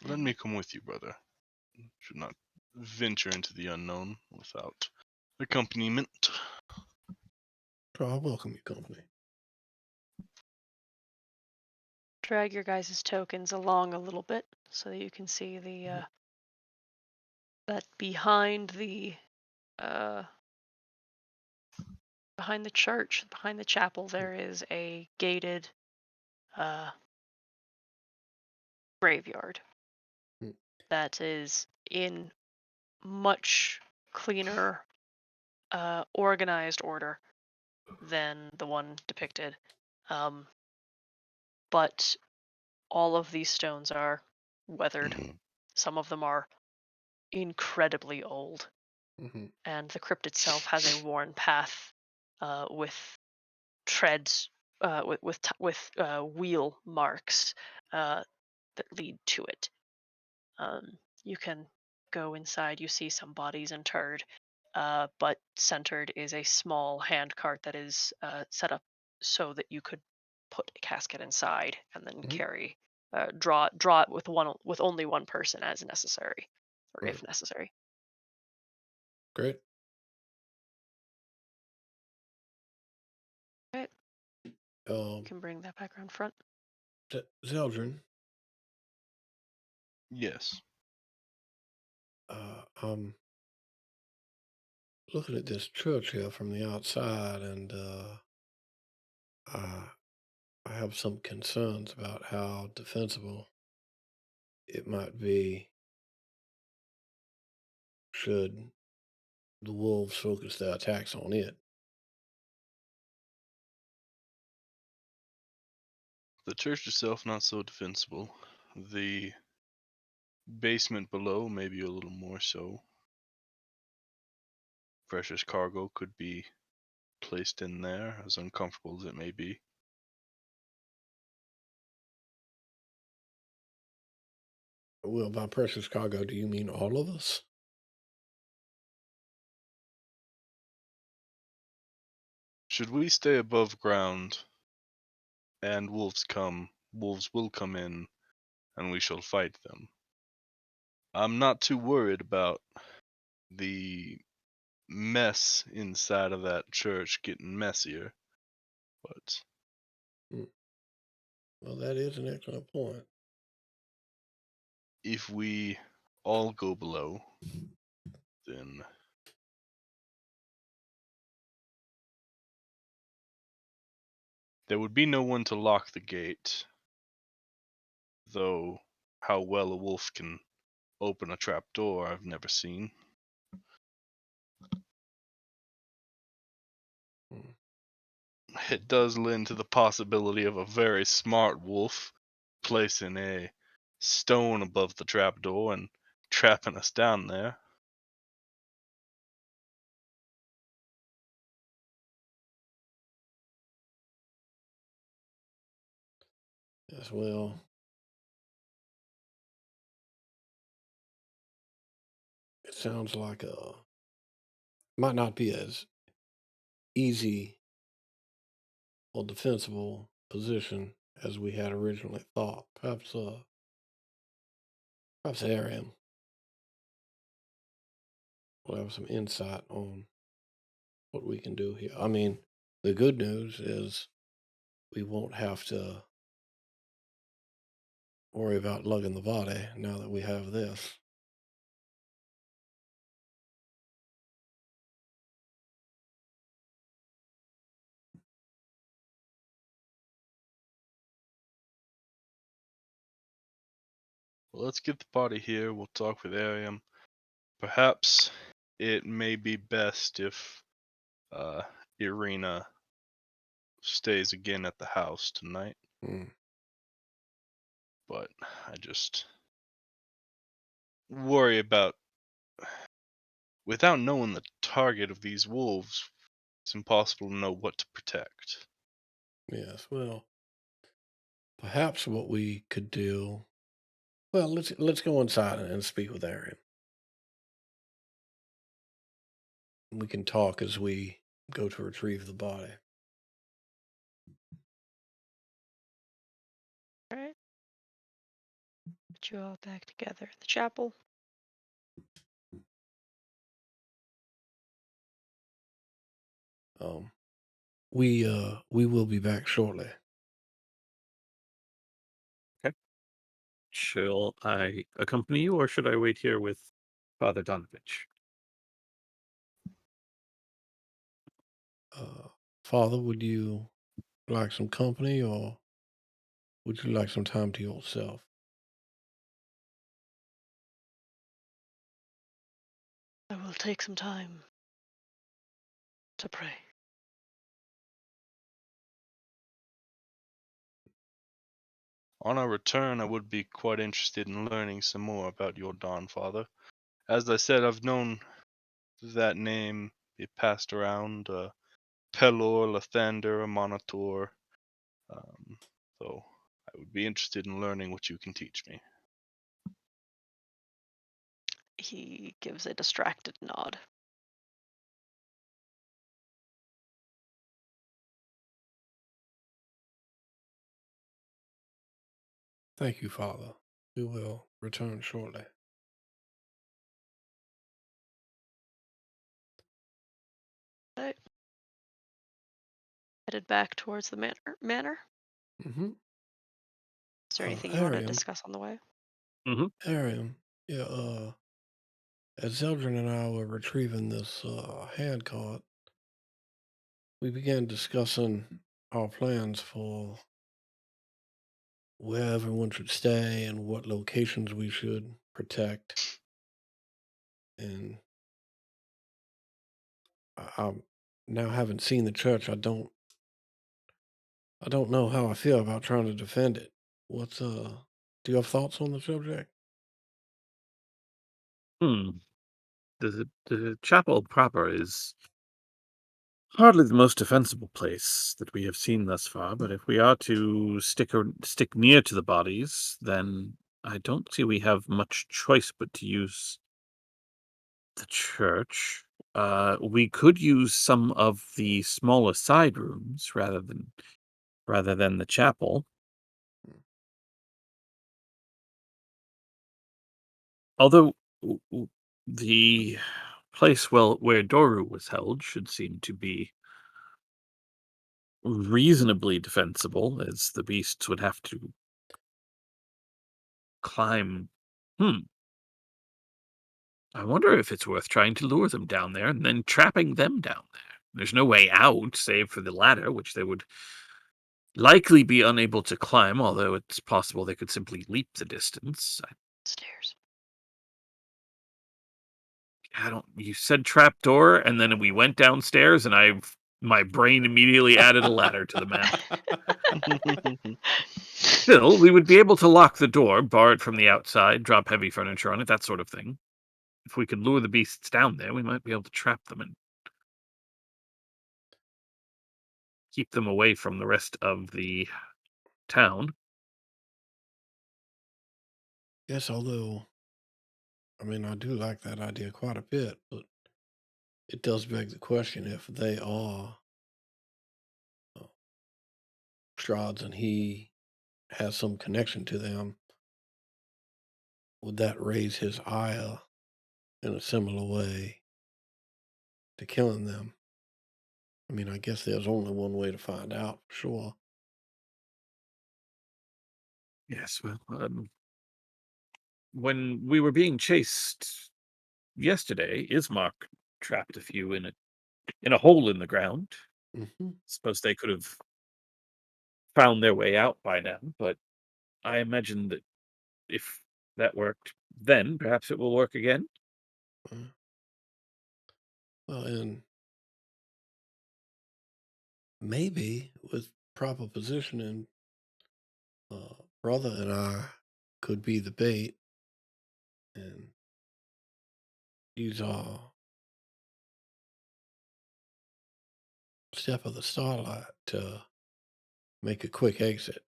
Speaker 3: Let me come with you, brother. Should not venture into the unknown without accompaniment.
Speaker 4: So I welcome your company.
Speaker 2: Drag your guys' tokens along a little bit so that you can see the that uh behind the church, behind the chapel, there is a gated uh graveyard
Speaker 4: Mm.
Speaker 2: that is in much cleaner, organized order than the one depicted. Um, but all of these stones are weathered. Some of them are incredibly old,
Speaker 4: Mm-hmm.
Speaker 2: and the crypt itself has a worn path with treads, with wheel marks that lead to it. You can go inside. You see some bodies interred, but centered is a small hand cart that is set up so that you could put a casket inside and then
Speaker 4: Mhm.
Speaker 2: draw it with only one person as necessary, or
Speaker 4: Right.
Speaker 2: if necessary.
Speaker 4: Great.
Speaker 2: Right. You
Speaker 4: Um,
Speaker 2: can bring that back around front.
Speaker 4: Zeldrin,
Speaker 3: Yes.
Speaker 4: I'm looking at this church here from the outside, and I have some concerns about how defensible it might be should the wolves focus their attacks on it.
Speaker 3: The church itself not so defensible. The basement below maybe a little more so. Precious cargo could be placed in there, as uncomfortable as it may be.
Speaker 4: Well, by precious cargo, do you mean all of us?
Speaker 3: Should we stay above ground and wolves will come in and we shall fight them. I'm not too worried about the mess inside of that church getting messier, but
Speaker 4: Well, that is an excellent point.
Speaker 3: if we all go below, then There would be no one to lock the gate, though how well a wolf can open a trap door I've never seen.
Speaker 4: Hmm.
Speaker 3: It does lend to the possibility of a very smart wolf placing a stone above the trapdoor and trapping us down there.
Speaker 4: Yes, well, it sounds like might not be as easy or defensible position as we had originally thought. Perhaps Arian will have some insight on what we can do here. I mean, the good news is we won't have to worry about lugging the body now that we have this.
Speaker 3: Well, let's get the body here. We'll talk with Ariam. Perhaps it may be best if Irina stays again at the house tonight,
Speaker 4: Mm.
Speaker 3: but I just worry about without knowing the target of these wolves, it's impossible to know what to protect.
Speaker 4: Yes, well, perhaps what we could do. Well, let's go inside and speak with Arian. We can talk as we go to retrieve the body.
Speaker 2: All right. Put you all back together in the chapel.
Speaker 4: Um, we will be back shortly.
Speaker 1: Shall I accompany you, or should I wait here with Father Donovich?
Speaker 4: Father, would you like some company, or would you like some time to yourself?
Speaker 5: I will take some time to pray.
Speaker 3: On our return, I would be quite interested in learning some more about your Dawn Father. As I said, I've known that name be passed around, Pelor, Lathander, Monitor, so I would be interested in learning what you can teach me.
Speaker 2: He gives a distracted nod.
Speaker 4: Thank you, Father. We will return shortly.
Speaker 2: Right. Headed back towards the manor.
Speaker 4: Mm-hmm.
Speaker 2: Is there anything you want to
Speaker 4: Arian,
Speaker 2: discuss on the way?
Speaker 4: Arian, yeah, as Zeldrin and I were retrieving this hand card, we began discussing our plans for where everyone should stay and what locations we should protect. And I now haven't seen the church. I don't know how I feel about trying to defend it. What's Do you have thoughts on the subject?
Speaker 1: Hmm. The chapel proper is hardly the most defensible place that we have seen thus far, but if we are to stick near to the bodies, then I don't see we have much choice but to use the church. We could use some of the smaller side rooms rather than the chapel. Although the place where Doru was held should seem to be reasonably defensible, as the beasts would have to climb. Hmm. I wonder if it's worth trying to lure them down there and then trapping them down there. There's no way out save for the ladder, which they would likely be unable to climb, although it's possible they could simply leap the distance.
Speaker 2: Stairs.
Speaker 1: I don't. You said trapdoor, and then we went downstairs, and my brain immediately added a ladder to the map. Still, we would be able to lock the door, bar it from the outside, drop heavy furniture on it, that sort of thing. If we could lure the beasts down there, we might be able to trap them and keep them away from the rest of the town.
Speaker 4: Yes, although, I mean, I do like that idea quite a bit, but it does beg the question if they are uh, Strahd's and he has some connection to them, would that raise his ire in a similar way to killing them? I mean, I guess there's only one way to find out for sure.
Speaker 1: Yes, well, when we were being chased yesterday, Ismark trapped a few in a hole in the ground.
Speaker 4: Hmm.
Speaker 1: Suppose they could have found their way out by now, but I imagine that if that worked then, perhaps it will work again.
Speaker 4: Well, and maybe with proper positioning, brother and I could be the bait and use our step of the starlight to make a quick exit.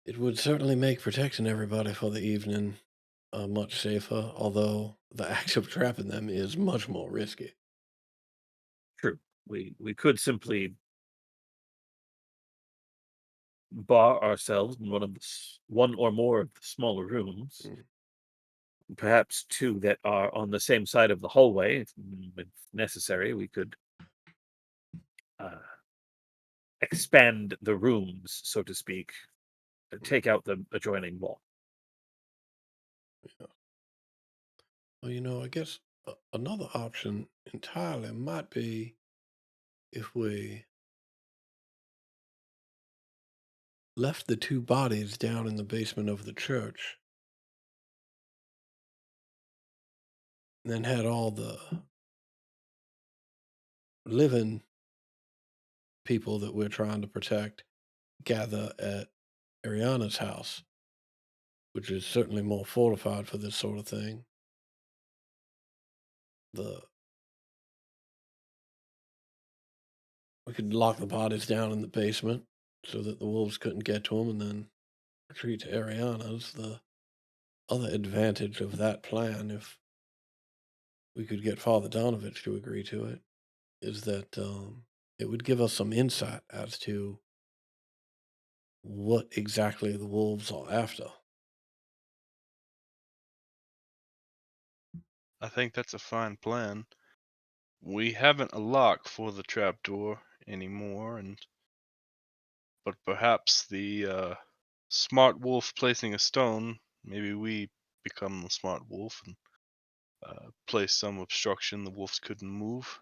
Speaker 4: It would certainly make protecting everybody for the evening much safer, although the act of trapping them is much more risky.
Speaker 1: True. We could simply bar ourselves in one or more of the smaller rooms,
Speaker 4: Mm.
Speaker 1: perhaps two that are on the same side of the hallway. If necessary, we could uh, expand the rooms, so to speak, take out the adjoining wall.
Speaker 4: Well, I guess another option entirely might be if we left the two bodies down in the basement of the church and then had all the living people that we're trying to protect gather at Ariana's house, which is certainly more fortified for this sort of thing. The We could lock the bodies down in the basement so that the wolves couldn't get to them, and then retreat to Ariana's. The other advantage of that plan, if we could get Father Donovich to agree to it, is that it would give us some insight as to what exactly the wolves are after.
Speaker 3: I think that's a fine plan. We haven't a lock for the trapdoor anymore, but perhaps the smart wolf placing a stone, maybe we become the smart wolf and place some obstruction the wolves couldn't move.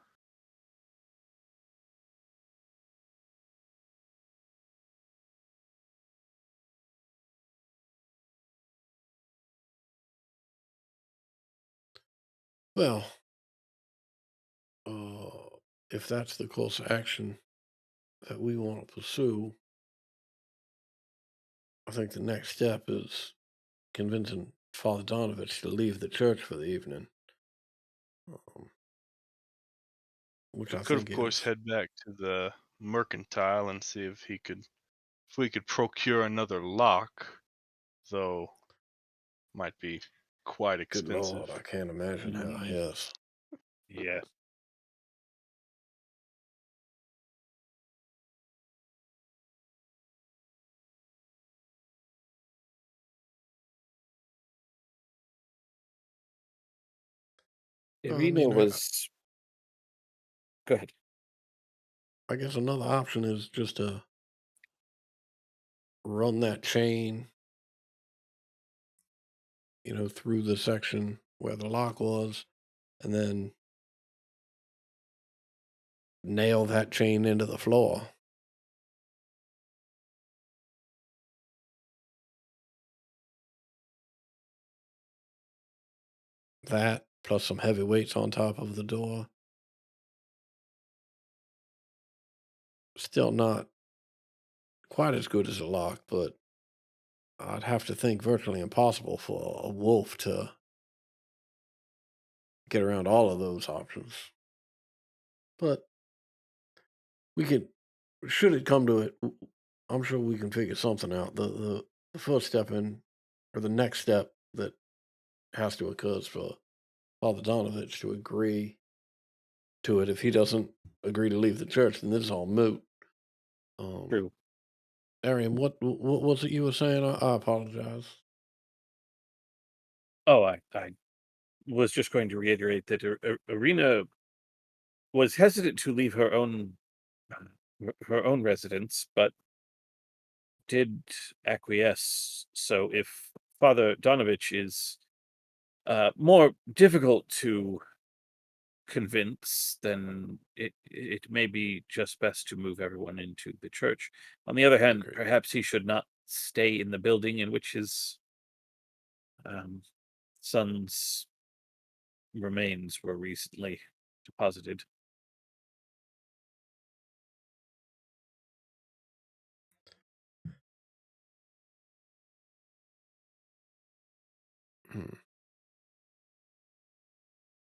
Speaker 4: Well, uh, if that's the course of action that we want to pursue, I think the next step is convincing Father Donovich to leave the church for the evening, um, which
Speaker 3: We
Speaker 4: I
Speaker 3: could,
Speaker 4: think
Speaker 3: of course,
Speaker 4: is
Speaker 3: head back to the mercantile and see if we could procure another lock, though might be quite
Speaker 4: good Lord.
Speaker 3: expensive.
Speaker 4: I can't imagine how.
Speaker 1: Mm,
Speaker 4: Yes.
Speaker 1: yeah.
Speaker 4: Well, I
Speaker 1: Irina
Speaker 4: mean,
Speaker 1: was. Go ahead.
Speaker 4: I guess another option is just to run that chain through the section where the lock was, and then nail that chain into the floor. That plus some heavy weights on top of the door. Still not quite as good as a lock, but I'd have to think virtually impossible for a wolf to get around all of those options. But we could, should it come to it, I'm sure we can figure something out. The first step in, or the next step that has to occur is for Father Donovich to agree to it. If he doesn't agree to leave the church, then this is all moot.
Speaker 1: True.
Speaker 4: Arian, what was it you were saying? I apologize.
Speaker 1: Oh, I was just going to reiterate that Irina was hesitant to leave her own residence, but did acquiesce. So if Father Donovich is more difficult to convince, then it may be just best to move everyone into the church. On the other hand,
Speaker 4: Agreed.
Speaker 1: perhaps he should not stay in the building in which his son's remains were recently deposited.
Speaker 4: Hmm.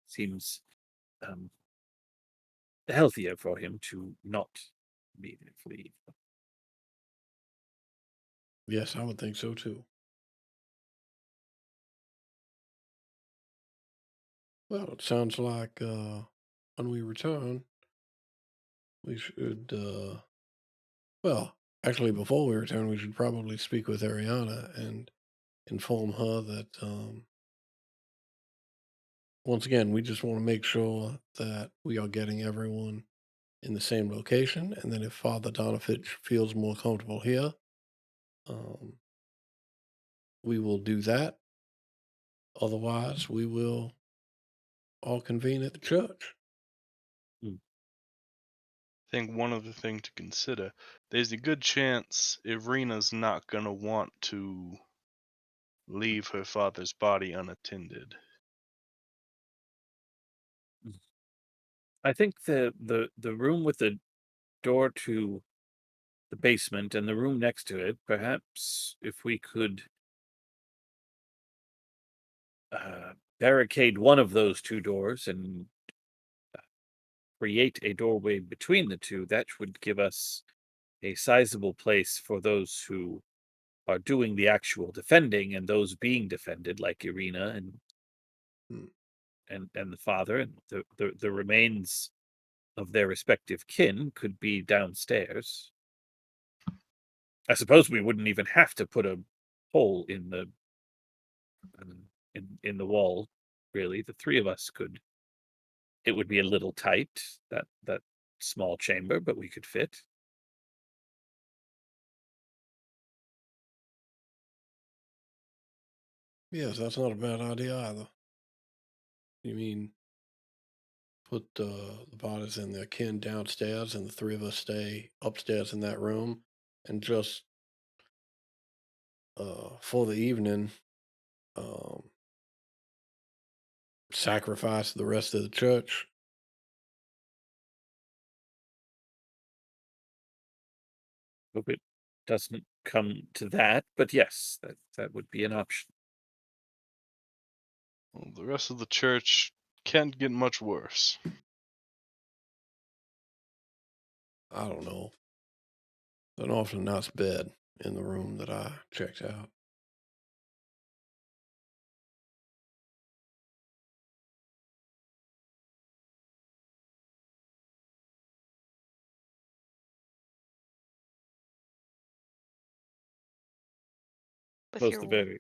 Speaker 1: Seems healthier for him to not immediately.
Speaker 4: Yes, I would think so too. Well, it sounds like when we return, we should, well, actually, before we return, we should probably speak with Ariana and inform her that, once again, we just want to make sure that we are getting everyone in the same location. And then if Father Donovich feels more comfortable here, um, we will do that. Otherwise, we will all convene at the church.
Speaker 3: I think one other thing to consider, there's a good chance Irina's not going to want to leave her father's body unattended.
Speaker 1: I think the room with the door to the basement and the room next to it, perhaps if we could barricade one of those two doors and create a doorway between the two, that would give us a sizable place for those who are doing the actual defending and those being defended, like Irina and
Speaker 4: Hmm.
Speaker 1: and the father, and the remains of their respective kin could be downstairs. I suppose we wouldn't even have to put a hole in the in the wall. Really, the three of us could. It would be a little tight, that small chamber, but we could fit.
Speaker 4: Yes, that's not a bad idea either. You mean put the bodies and their kin downstairs, and the three of us stay upstairs in that room, and just for the evening, um, sacrifice the rest of the church.
Speaker 1: Hope it doesn't come to that, but yes, that would be an option.
Speaker 3: Well, the rest of the church can't get much worse.
Speaker 4: I don't know. An awfully nice bed in the room that I checked out.
Speaker 2: With
Speaker 1: Suppose
Speaker 2: your
Speaker 1: the very,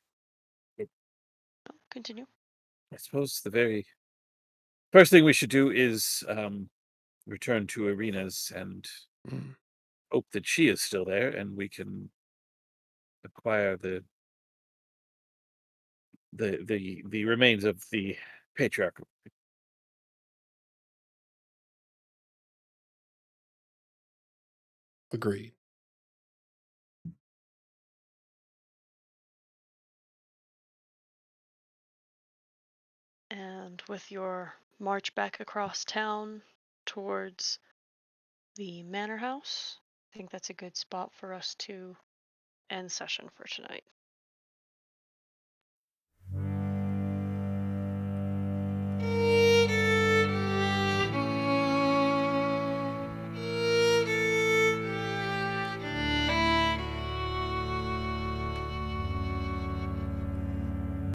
Speaker 2: continue.
Speaker 1: I suppose the very first thing we should do is return to Arenas and
Speaker 4: Mm.
Speaker 1: hope that she is still there, and we can acquire the
Speaker 6: the remains of the patriarch.
Speaker 4: Agreed.
Speaker 2: And with your march back across town towards the manor house, I think that's a good spot for us to end session for tonight.